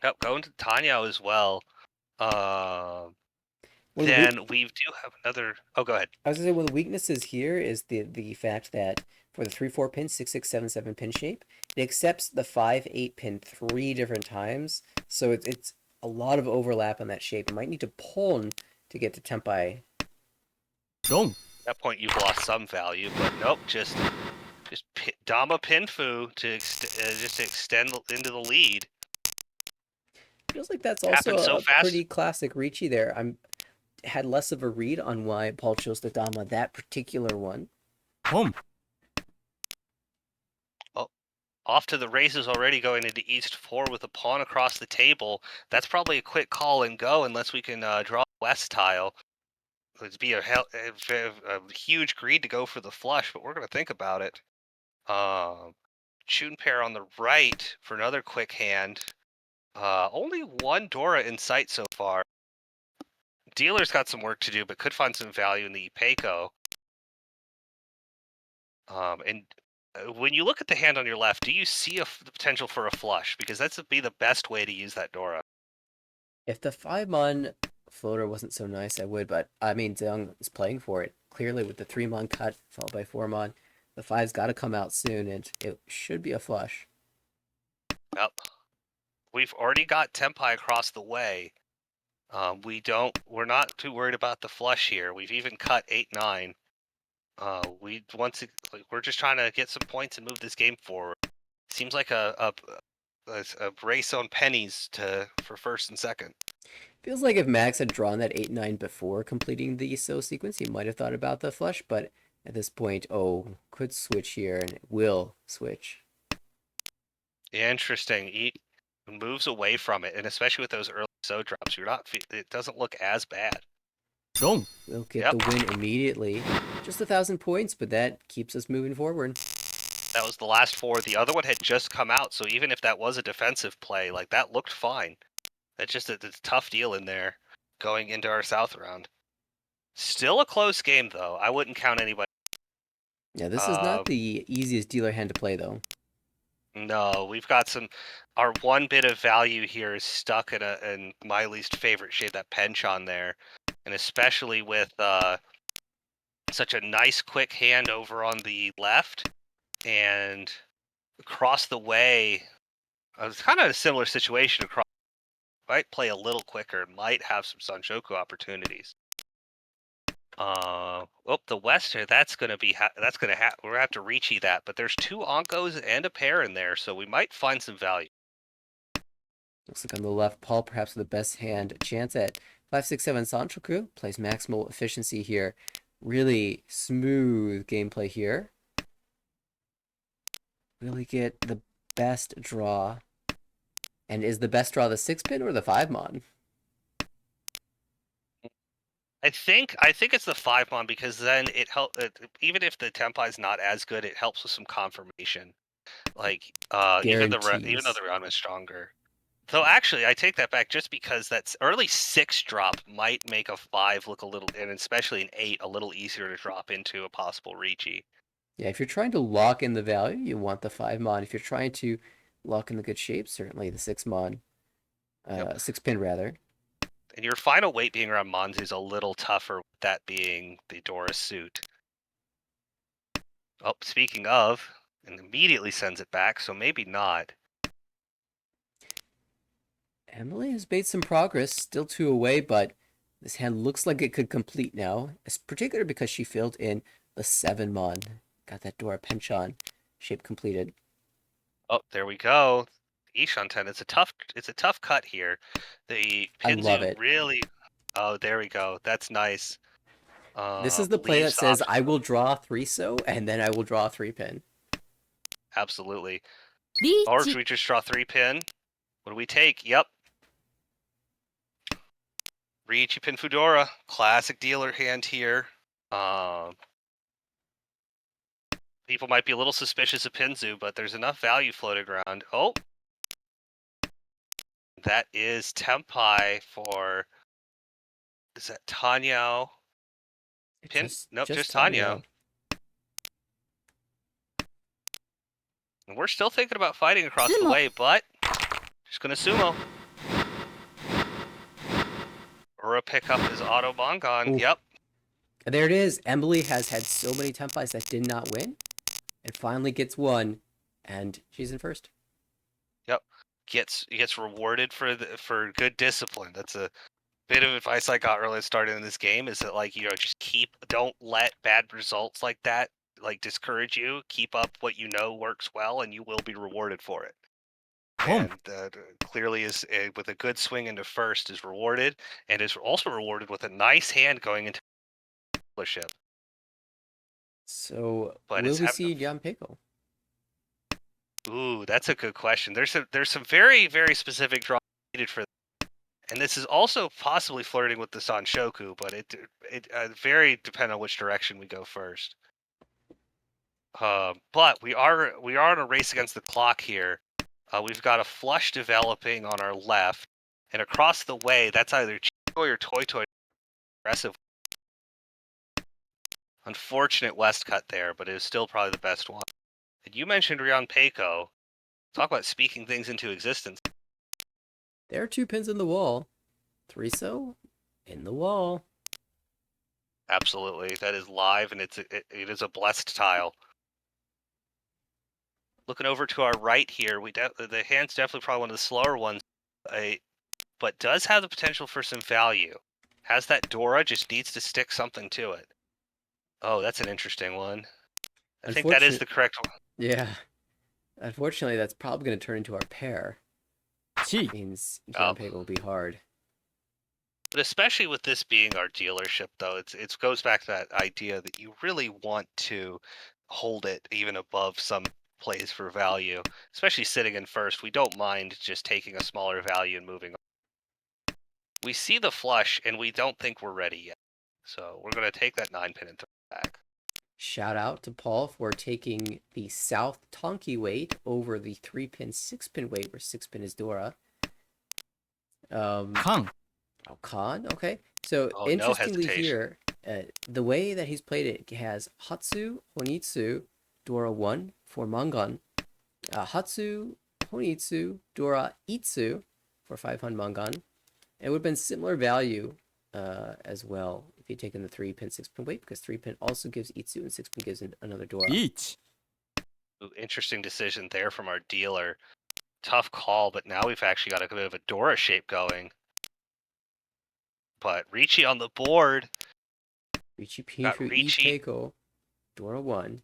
oh, going to Tanya as well. Uh, One of the then weak we do have another. Oh, go ahead. I was gonna say one of the weaknesses here is the fact that for the 3-4 pin, 6-6-7-7 pin shape, it accepts the 5-8 pin three different times. So it's a lot of overlap on that shape. You might need to pull to get to Tempai. Dong. At that point, you've lost some value, but nope, Dama Pinfu just to extend into the lead. Feels like that's also Happened so a fast. pretty classic Ricci there. I'm had less of a read on why Paul chose the Dama that particular one. Home. Oh, off to the races already going into East 4 with a pawn across the table. That's probably a quick call and go unless we can draw West tile. It'd be a huge greed to go for the flush, but we're going to think about it. Shooting pair on the right for another quick hand. Only one Dora in sight so far. Dealer's got some work to do, but could find some value in the Peiko. And when you look at the hand on your left, do you see the potential for a flush? Because that's be the best way to use that Dora. If the 5-mon floater wasn't so nice, I would, but I mean, Zeong is playing for it. Clearly, with the 3-mon cut followed by 4-mon, the 5's got to come out soon, and it should be a flush. Yep. We've already got Tempai across the way. We're not too worried about the flush here. We've even cut 8-9. We're just trying to get some points and move this game forward. Seems like a race on pennies for first and second. Feels like if Max had drawn that 8-9 before completing the so sequence, he might have thought about the flush, but at this point, oh, could switch here, and it will switch. Interesting. He moves away from it, and especially with those early so drops, it doesn't look as bad. Dong. We'll get Yep. the win immediately. Just 1,000 points, but that keeps us moving forward. That was the last 4. The other one had just come out, so even if that was a defensive play, like that looked fine. It's just it's a tough deal in there going into our South round. Still a close game though. I wouldn't count anybody. Yeah, this is not the easiest dealer hand to play, though. No, we've got some. Our one bit of value here is stuck in my least favorite shade, that penchant there, and especially with such a nice quick hand over on the left and across the way. It's kind of a similar situation across. Might play a little quicker, might have some Sanshoku opportunities. The Wester, that's gonna be we're gonna have to reachy that, but there's 2 Onkos and a pair in there, so we might find some value. Looks like on the left, Paul perhaps with the best hand chance at 5-6-7 Sanchoku. Plays maximal efficiency here. Really smooth gameplay here. Will he get the best draw? And is the best draw the 6-pin or the 5-mon? I think it's the 5-mon because then it help even if the tempi is not as good, it helps with some confirmation. Like even even though Guarantees. the round is stronger. Though actually, I take that back just because that's early 6 drop might make a 5 look a little, and especially an 8, a little easier to drop into a possible Ricci. Yeah, if you're trying to lock in the value, you want the 5-mon. If you're trying to lock in the good shape, certainly the 6-mon. Yep. 6-pin rather. And your final weight being around Monzi is a little tougher, with that being the Doris suit. Oh, speaking of, and immediately sends it back, so maybe not. Emily has made some progress, still 2 away, but this hand looks like it could complete now, particularly because she filled in the 7-mon. Got that Dora Penchon shape completed. Oh, there we go. Ishanten, it's a tough cut here. The I love Pinzu it. really. Oh, there we go. That's nice. This is the play that Leaves the says option. I will draw 3-so, and then I will draw a 3-pin. Absolutely. Or should Reach. we just draw 3-pin? What do we take? Yep. Ricci Pin Fudora. Classic dealer hand here. People might be a little suspicious of Pinzu, but there's enough value floating around. Oh. That is Tempai for. Is that Tanyao? Pin? Nope, Just just Tanyao. Tanya. And we're still thinking about fighting across the Tsumo. way, but just gonna sumo. Ura pick up his auto Bongon. Ooh. Yep. There it is. Emily has had so many Tempais that did not win, and finally gets one, and she's in first. Yep. Gets rewarded for good discipline. That's a bit of advice I got early starting in this game, is that, like, just don't let bad results like that like discourage you. Keep up what you know works well, and you will be rewarded for it. Boom. And clearly is with a good swing into first is rewarded, and is also rewarded with a nice hand going into dealership. So But will it's we having see Jan Peko? ooh, that's a good question. There's some very very specific draws needed for that. And this is also possibly flirting with the Sanshoku, but it very depend on which direction we go first. But we are in a race against the clock here. We've got a flush developing on our left, and across the way, that's either Toy or Toy aggressive. Unfortunate West cut there, but it is still probably the best one. And you mentioned Ryan Peiko. Talk about speaking things into existence. There are 2 pins in the wall. 3-so in the wall. Absolutely, that is live, and it is a blessed tile. Looking over to our right here, the hand's definitely probably one of the slower ones, but does have the potential for some value. Has that Dora, just needs to stick something to it. Oh, that's an interesting one. I think that is the correct one. Yeah. Unfortunately, that's probably going to turn into our pair. Chi. Means Oh. Jan Peko will be hard. But especially with this being our dealership, though, it goes back to that idea that you really want to hold it even above some plays for value, especially sitting in first. We don't mind just taking a smaller value and moving on. We see the flush, and we don't think we're ready yet. So we're going to take that 9-pin and throw it back. Shout out to Paul for taking the South Tonki weight over the 3-pin, 6-pin weight, where 6-pin is Dora. Kang. Oh, Khan. Okay. So Oh, no interestingly hesitation. here, the way that he's played it has Hatsu, Honitsu, Dora 1 for Mangan. Hatsu, Honitsu, Dora Itsu for 500 Mangan. It would have been similar value as well if he'd taken the 3-pin, 6-pin weight, because 3-pin also gives Itsu and 6-pin gives another Dora. Reach. Ooh, interesting decision there from our dealer. Tough call, but now we've actually got a bit of a Dora shape going. But Ricci on the board. Ricci Got Pinshu Ricci. Ipeko, Dora 1.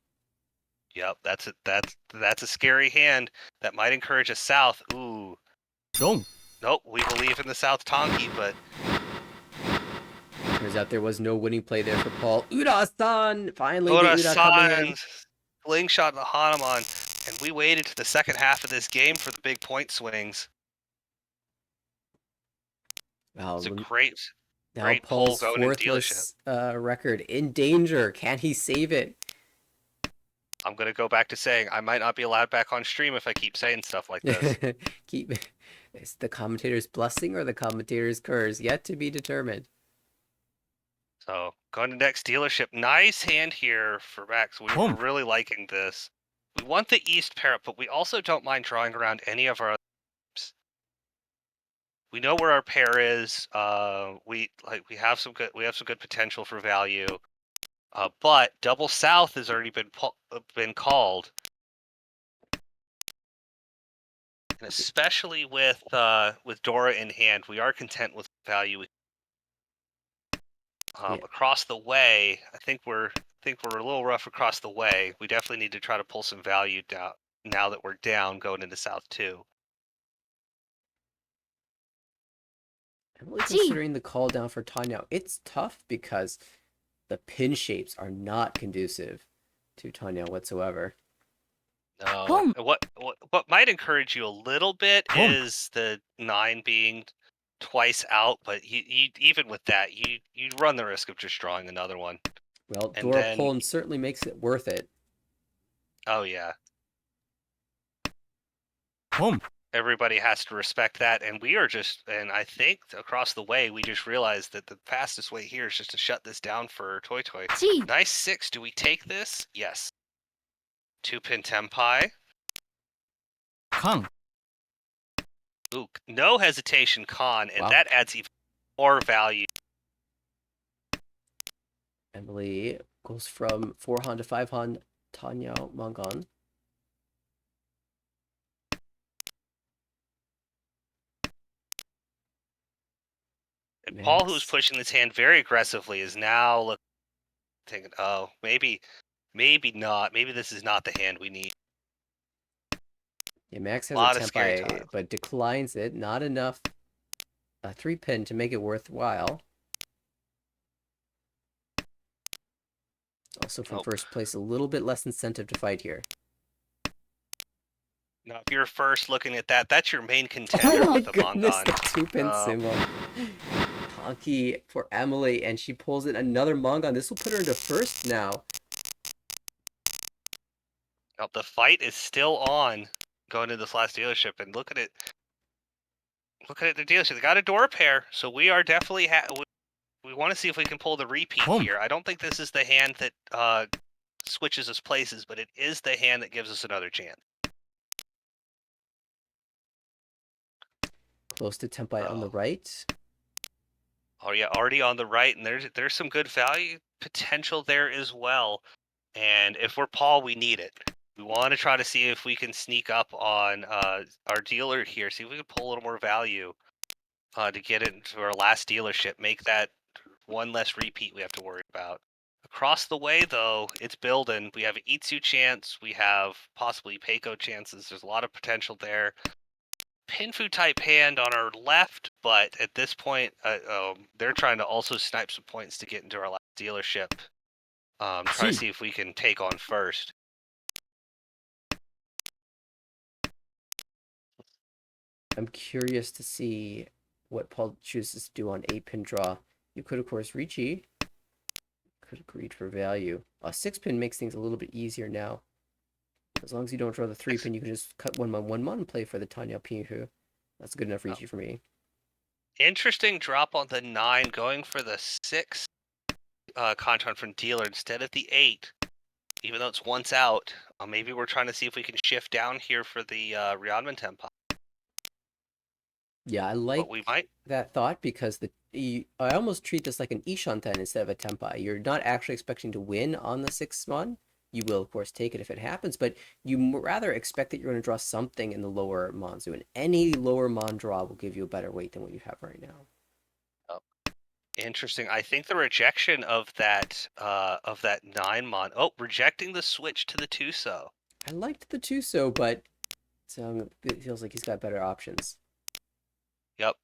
Yep, that's a scary hand. That might encourage a south. Ooh. Dong. Nope, we believe in the South Tonki, but Turns out there was no winning play there for Paul. Ura-san! Finally, the Ura coming in. Ura-san, slingshot the Hanuman. And we waited to the second half of this game for the big point swings. Wow, It's a now great pull Paul's going in dealership. fourthless record in danger. Can he save it? I'm going to go back to saying I might not be allowed back on stream if I keep saying stuff like this. Keep It's the commentator's blessing or the commentator's curse, yet to be determined. So going to next dealership. Nice hand here for Max. We're Boom. really liking this. We want the East pair up, but we also don't mind drawing around any of our others. We know where our pair is. We have some good potential for value. But double south has already been called. And especially with Dora in hand, we are content with value. Yeah. Across the way, I think we're a little rough across the way. We definitely need to try to pull some value down now that we're down going into South 2. I'm really considering the call down for Tanya. It's tough because the pin shapes are not conducive to Tanya whatsoever. No. What might encourage you a little bit is the 9 being twice out, but you even with that, you run the risk of just drawing another one. Well, And Dora then Pullen certainly makes it worth it. oh yeah, Boom. everybody has to respect that, and I think across the way we just realized that the fastest way here is just to shut this down for Toy Toy. Nice 6. Do we take this? Yes. 2-pin Tempai. Kang. Ooh, no hesitation con, and Wow. that adds even more value. Emily goes from 4Han to 5Han. Tanya Mangan. And Paul, who's pushing this hand very aggressively, is now thinking, oh, maybe not. Maybe this is not the hand we need. Yeah, Max A has a lot of scary Tempai, times. but declines it. Not enough. A 3-pin to make it worthwhile. Also from first place, a little bit less incentive to fight here. Now, if you're first looking at that, that's your main contender Oh my with the goodness, Mongon. the 2-pin Tsumo. Honky for Emily, and she pulls in another Mongon. This will put her into first now. Now, the fight is still on going to this last dealership, and look at it. Look at it, the dealership. They got a door pair, so we are definitely we want to see if we can pull the repeat here. I don't think this is the hand that switches us places, but it is the hand that gives us another chance. Close to Tempai on the right. Oh yeah, already on the right, and there's some good value potential there as well. And if we're Paul, we need it. We want to try to see if we can sneak up on our dealer here, see if we can pull a little more value to get it into our last dealership, make that one less repeat we have to worry about. Across the way, though, it's building. We have an Itsu chance. We have possibly Peiko chances. There's a lot of potential there. Pinfu type hand on our left, but at this point, they're trying to also snipe some points to get into our last dealership. Try to see if we can take on first. I'm curious to see what Paul chooses to do on 8-pin draw. You could, of course, reach E. Could agreed for value. A 6-pin makes things a little bit easier now. As long as you don't draw the 3-pin, you can just cut 1-1 and play for the Tanya Pinhu. That's good enough reach for me. Interesting drop on the 9, going for the 6 contract from dealer instead of the 8. Even though it's once out, maybe we're trying to see if we can shift down here for the Ryanman Tempo. Yeah, I like that thought because I almost treat this like an Ishanten instead of a Tempai. You're not actually expecting to win on the 6-mon. You will, of course, take it if it happens, but you rather expect that you're going to draw something in the lower Monzu, and any lower Mon draw will give you a better weight than what you have right now. Oh, interesting. I think the rejection of that 9-mon. Oh, rejecting the switch to the Tuso. I liked the Tuso, but it feels like he's got better options. Yep.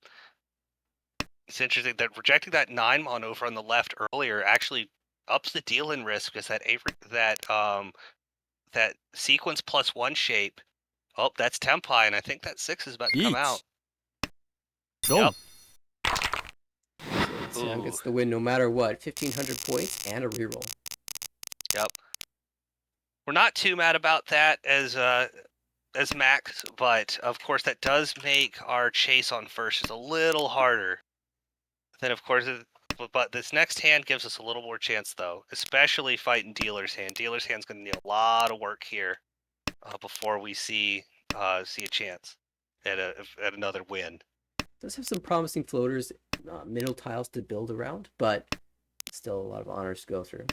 It's interesting that rejecting that 9-mon over on the left earlier actually ups the deal in risk because that that sequence +1 shape. Oh, that's Tempai, and I think that 6 is about to come out. ドン Yep. So Xiang Ooh. gets the win no matter what. 1,500 points and a reroll. Yep. We're not too mad about that as Max, but of course that does make our chase on first just a little harder. Then of course, but this next hand gives us a little more chance though, especially fighting Dealer's Hand. Dealer's Hand's going to need a lot of work here before we see a chance at another win. Does have some promising floaters, middle tiles to build around, but still a lot of honors to go through.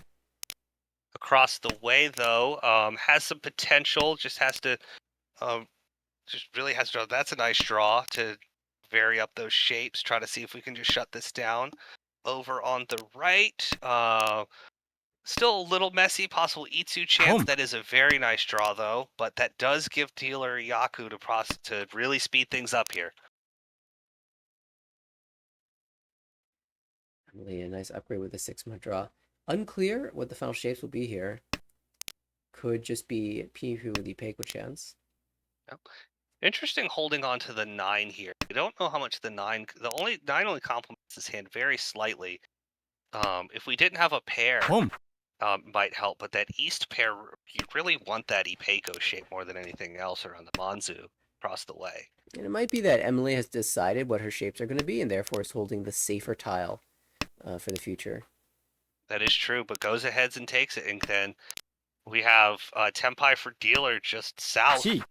Across the way though, has some potential. Just has to, just really has to. That's a nice draw to vary up those shapes. Try to see if we can just shut this down. Over on the right, still a little messy, possible Itsu chance. Home. That is a very nice draw, though, but that does give dealer Yaku to really speed things up here. Really a nice upgrade with a 6-month draw. Unclear what the final shapes will be here. Could just be Pihu with the Peiko chance. Interesting holding on to the 9 here. I don't know how much the 9 only complements this hand very slightly. If we didn't have a pair, ポン might help, but that east pair, you really want that Ipeiko shape more than anything else around the Manzu across the way. And it might be that Emily has decided what her shapes are going to be and therefore is holding the safer tile for the future. That is true, but goes ahead and takes it, and then we have Tempai for dealer just south. チ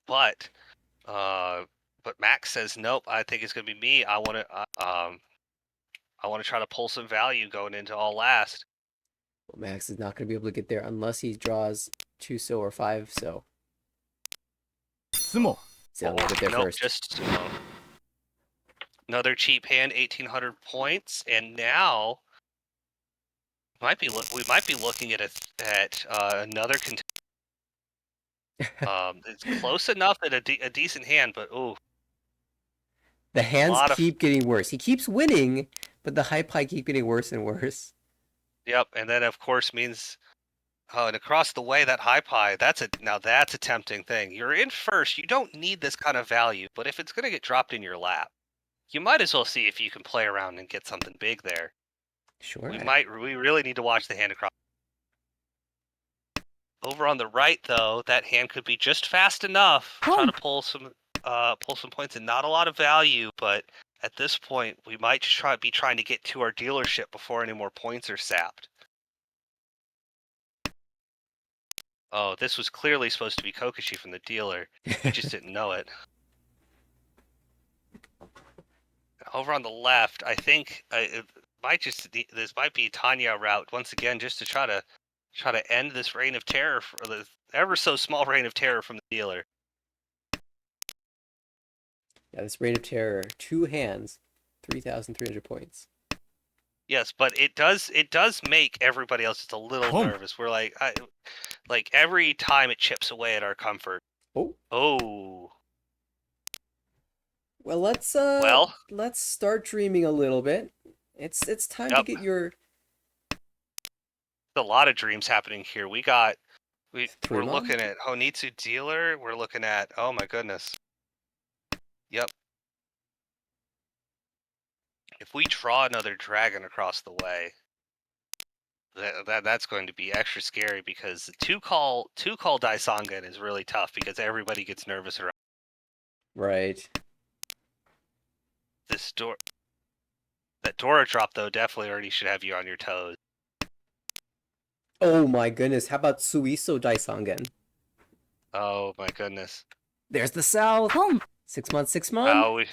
But Max says nope. I think it's gonna be me. I want to try to pull some value going into all last. Well, Max is not going to be able to get there unless he draws 2 so or 5 so. ツモ So we'll get there nope, first. just Tsumo. Another cheap hand, 1,800 points, and now we might be looking at another contender. It's close enough that a decent hand, but ooh. The hands keep getting worse. He keeps winning, but the high pie keep getting worse and worse. Yep, and then of course means and across the way that high pie, that's a tempting thing. You're in first, you don't need this kind of value, but if it's gonna get dropped in your lap, you might as well see if you can play around and get something big there. Sure. We really need to watch the hand across. Over on the right though, that hand could be just fast enough. Try to pull some points and not a lot of value, but at this point we might just be trying to get to our dealership before any more points are sapped. Oh, this was clearly supposed to be Kokoshi from the dealer. We just didn't know it. Over on the left, I think this might be Tanya route once again, just to try to end this reign of terror, for the ever so small reign of terror from the dealer. Yeah, this reign of terror, 2 hands, 3,300 points. Yes, but it does make everybody else just a little nervous. We're like every time it chips away at our comfort. Oh. Well, let's start dreaming a little bit. It's time to get your. A lot of dreams happening here. We're Tsumo? looking at Honitsu dealer. We're looking at, oh my goodness. Yep. If we draw another dragon across the way, that's going to be extra scary because the two call Daisangan is really tough because everybody gets nervous around. Right. That Dora drop though definitely already should have you on your toes. Oh my goodness! How about Suiso Daisangen? Oh my goodness! There's the south. 6 months, 6 months.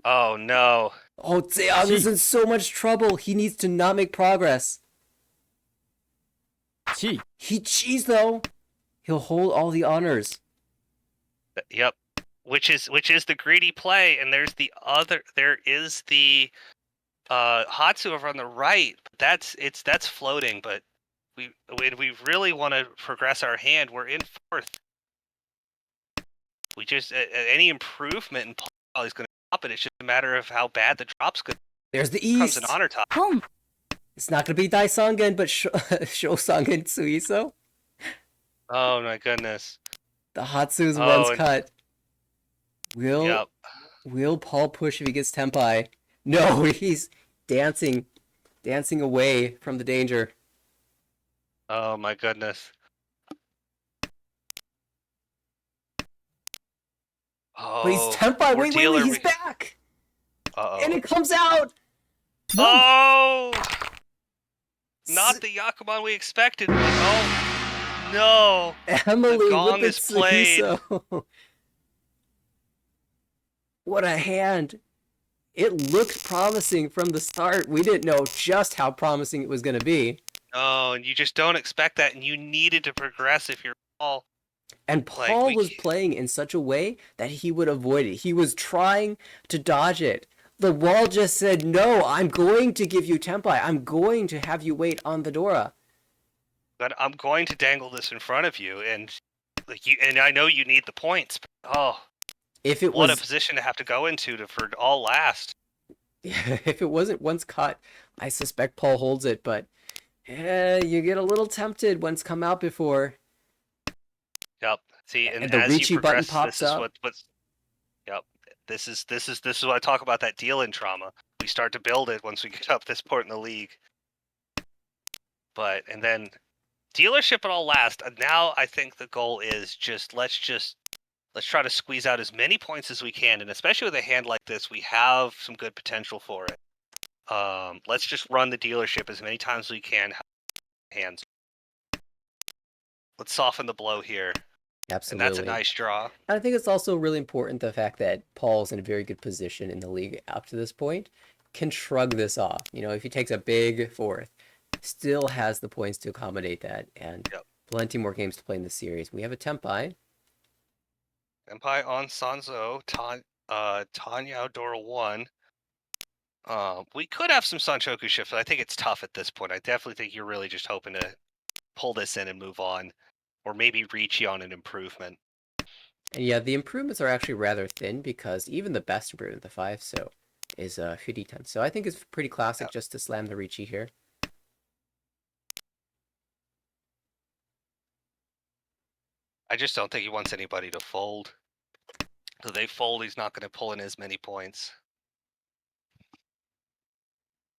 Oh no! Oh, Zeong is in so much trouble. He needs to not make progress. He cheese though. He'll hold all the honors. Yep. Which is the greedy play, and there is the Hatsu over on the right. That's floating, but we really want to progress our hand. We're in fourth. We just any improvement in Paul is going to drop it. It's just a matter of how bad the drop's going. There's the east. east. Comes an honor top. It's not going to be Daisangen, but Shosangen Suiso. Oh my goodness. The Hatsu's one's Oh, and cut. Will yep. will Paul push if he gets Tenpai? No, he's dancing, dancing away from the danger. Oh my goodness. But he's Oh, Tenpai. poor Wait, dealer. he's back, and Uh-oh. it comes out. One. Oh, not the Yakuman we expected. Oh no, the Emily with gong the is played. Tsuhiso. What a hand! It looked promising from the start. We didn't know just how promising it was going to be. Oh, and you just don't expect that, and you needed to progress if you're all And like Paul was playing in such a way that he would avoid it. He was trying to dodge it. The wall just said, no, I'm going to give you Tenpai. I'm going to have you wait on the Dora. but I'm going to dangle this in front of you, and like you, and I know you need the points. But, oh, If it what a was, position to have to go into for all last. if it wasn't once caught, I suspect Paul holds it, but you get a little tempted once come out before. Yep. See, and And the as you Ricci button progress, pops this is up. what's. Yep. This is what I talk about, that deal in trauma. We start to build it once we get up this point in the league. But and then dealership at all last. And now I think the goal is let's try to squeeze out as many points as we can, and especially with a hand like this, we have some good potential for it. Let's just run the dealership as many times as we can. Hands. Let's soften the blow here, and that's a Absolutely. nice draw. And I think it's also really important the fact that Paul's in a very good position in the league up to this point, can shrug this off. You know, if he takes a big fourth, still has the points to accommodate that, and Yep. plenty more games to play in the series. We have a Tempai. Empire on Sanzo, Tanya Dora 1. We could have some Sanchoku shifts, but I think it's tough at this point. I definitely think you're really just hoping to pull this in and move on, or maybe reach on an improvement. And yeah, the improvements are actually rather thin because even the best improvement, the 5 so, is 50-10. So I think it's pretty classic Yeah. just to slam the Ricci here. I just don't think he wants anybody to fold. So they fold, he's not going to pull in as many points.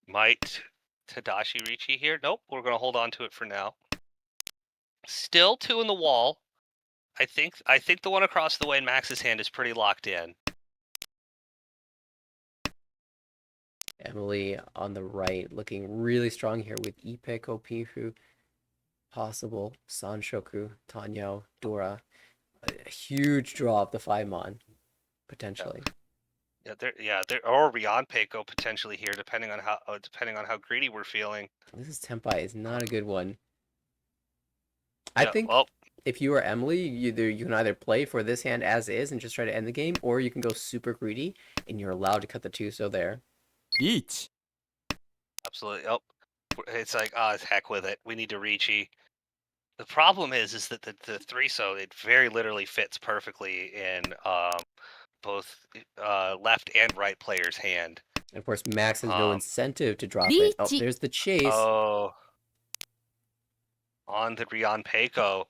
Might Tadashi Ricci here? Nope, we're going to hold on to it for now. Still 2 in the wall. I think the one across the way in Max's hand is pretty locked in. Emily on the right, looking really strong here with Ipeko Pifu, possible Sanshoku, Tanyo, Dora. A huge draw of the 5-mon, potentially. There or beyond Peiko potentially here, depending on how greedy we're feeling. This is Tempai is not a good one. I Yeah, think well, if you are Emily, you can either play for this hand as is and just try to end the game, or you can go super greedy and you're allowed to cut the 2 so there. リーチ absolutely. Oh, it's like, heck with it. We need to Ricci. The problem is that the 3 so it very literally fits perfectly in both left and right player's hand. And of course, Max has no Um, incentive to drop it. Oh, Ricci. there's the chase. Oh, on the Rion Peiko.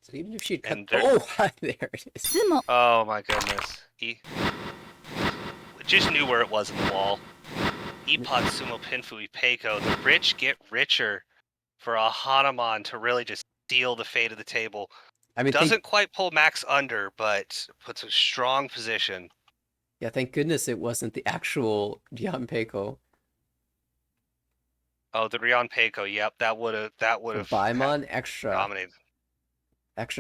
So even if she'd cut, And there- oh, there it is. Tsumo. Oh my goodness. Just knew where it was in the wall. Ipod Sumo Pinfui Peiko. The rich get richer for a Hanuman to really just seal the fate of the table. I mean, Doesn't quite pull Max under, but puts a strong position. yeah, thank goodness it wasn't the actual Gianpeko. Oh, the Rion Peiko. Yep, that would have Baimon, extra dominated.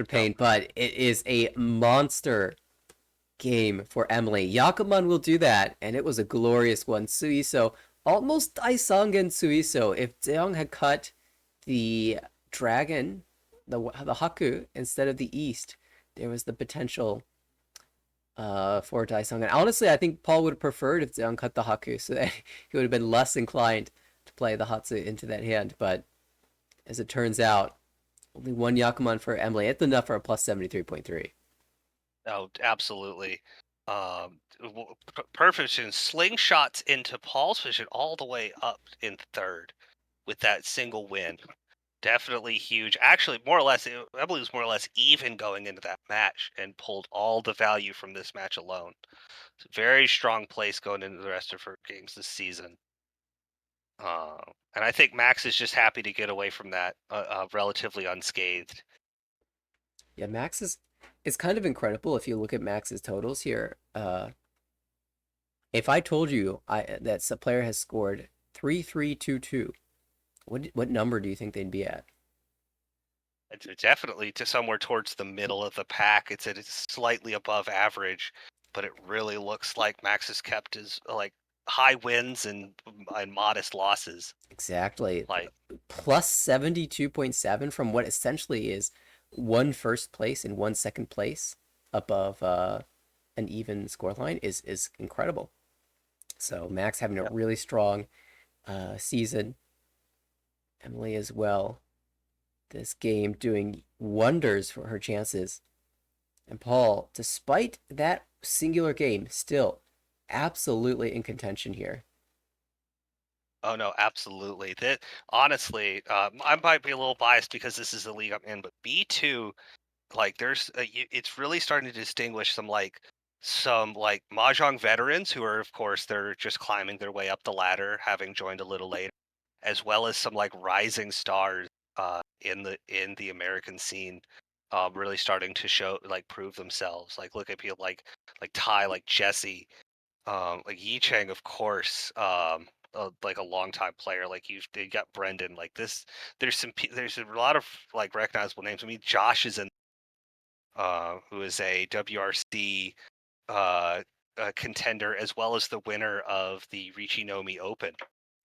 pain, but it is a monster game for Emily. Yakuman will do that, and it was a glorious one. Suiso, almost Daisangen Suiso. If Zeong had cut the dragon, the Haku, instead of the East, there was the potential for Daisangen. Honestly, I think Paul would have preferred if Zeong cut the Haku, so that he would have been less inclined to play the Hatsu into that hand, but as it turns out, only one Yakuman for Emily. It's enough for a plus 73.3. Oh, absolutely. Perfect position, slingshots into Paul's position all the way up in third with that single win. Definitely huge. Actually, more or less, I believe it was more or less even going into that match and pulled all the value from this match alone. It's a very strong place going into the rest of her games this season. And I think Max is just happy to get away from that relatively unscathed. Yeah, Max is it's kind of incredible if you look at Max's totals here. If I told you that a player has scored 3-3-2-2, what number do you think they'd be at? It's definitely to somewhere towards the middle of the pack. It's slightly above average, but it really looks like Max has kept his like high wins and modest losses. Exactly. Like, Plus 72.7 from what essentially is one first place and one second place above an even scoreline is incredible. So Max having a yep. really strong season. Emily as well. This game doing wonders for her chances. And Paul, despite that singular game, still absolutely in contention here. Oh no, absolutely. That honestly, I might be a little biased because this is the league I'm in, but B2, like, it's really starting to distinguish some mahjong veterans who are, of course, they're just climbing their way up the ladder, having joined a little later, as well as some like rising stars in the American scene, really starting to show like prove themselves. Like look at people like Ty, like Jesse, like Yi Chang, of course, like a longtime player. Like they got Brendan. Like this, there's a lot of like recognizable names. I mean, Josh is in, who is a WRC uh, contender as well as the winner of the Nomi Open.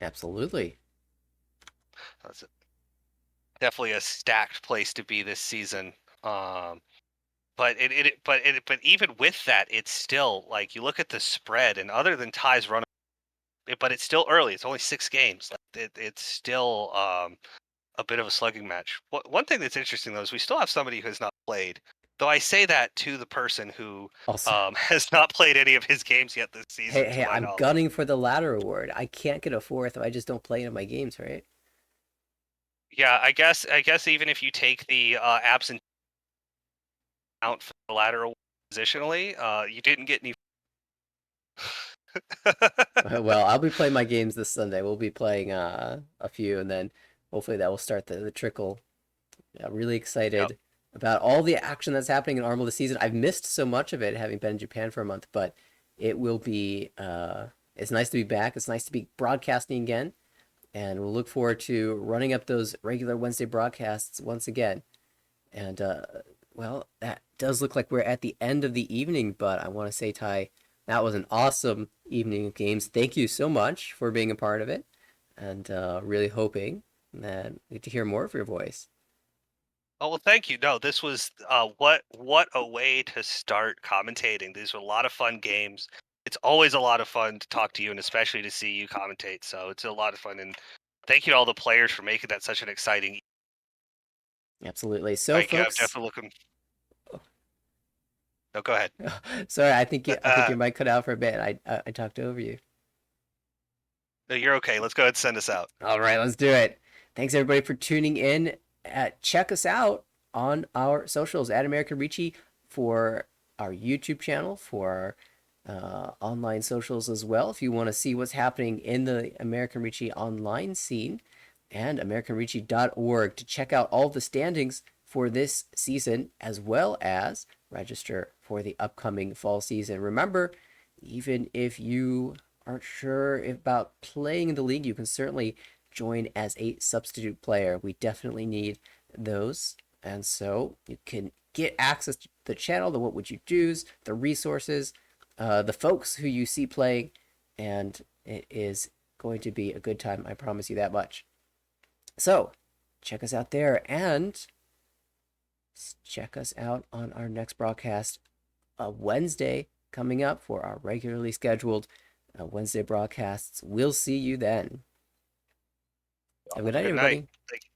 Absolutely. That's definitely a stacked place to be this season. Um, but even with that, it's still like you look at the spread, and other than Ty's run, but it's still early. It's only 6 games. Like it's still a bit of a slugging match. One thing that's interesting though is we still have somebody who has not played. Though I say that to the person who Also, has not played any of his games yet this season, to hey, my I'm knowledge. gunning for the ladder award. I can't get a fourth if I just don't play any of my games, right? Yeah, I guess even if you take the absent out for the ladder positionally, you didn't get any. Well, I'll be playing my games this Sunday. We'll be playing a few, and then hopefully that will start the trickle. Yeah, really Yep. excited about all the action that's happening in Armel this season. I've missed so much of it having been in Japan for a month, but it will be. It's nice to be back. It's nice to be broadcasting again, and we'll look forward to running up those regular Wednesday broadcasts once again. And well, that does look like we're at the end of the evening, but I want to say, Ty, that was an awesome evening of games. Thank you so much for being a part of it, and really hoping that we get to hear more of your voice. Oh well, thank you. No, this was what a way to start commentating. These were a lot of fun games. It's always a lot of fun to talk to you, and especially to see you commentate. So it's a lot of fun, and thank you to all the players for making that such an exciting. Absolutely. So, Like, yeah, I'm folks, definitely looking. No, go ahead. sorry, I think your mic cut out for a bit. I talked over you. No, you're okay. Let's go ahead and send us out. All right, let's do it. Thanks everybody for tuning in. Check us out on our socials at American Ricci for our YouTube channel, for our online socials as well. If you want to see what's happening in the American Ricci online scene, and AmericanRicci.org to check out all the standings for this season, as well as register for the upcoming fall season. Remember, even if you aren't sure about playing in the league, you can certainly join as a substitute player. We definitely need those. And so you can get access to the channel, the what would you do's, the resources, the folks who you see playing, and it is going to be a good time. I promise you that much. So check us out there and check us out on our next broadcast Wednesday coming up for our regularly scheduled Wednesday broadcasts. We'll see you then. Have a good night, Good night. everybody. Thank you.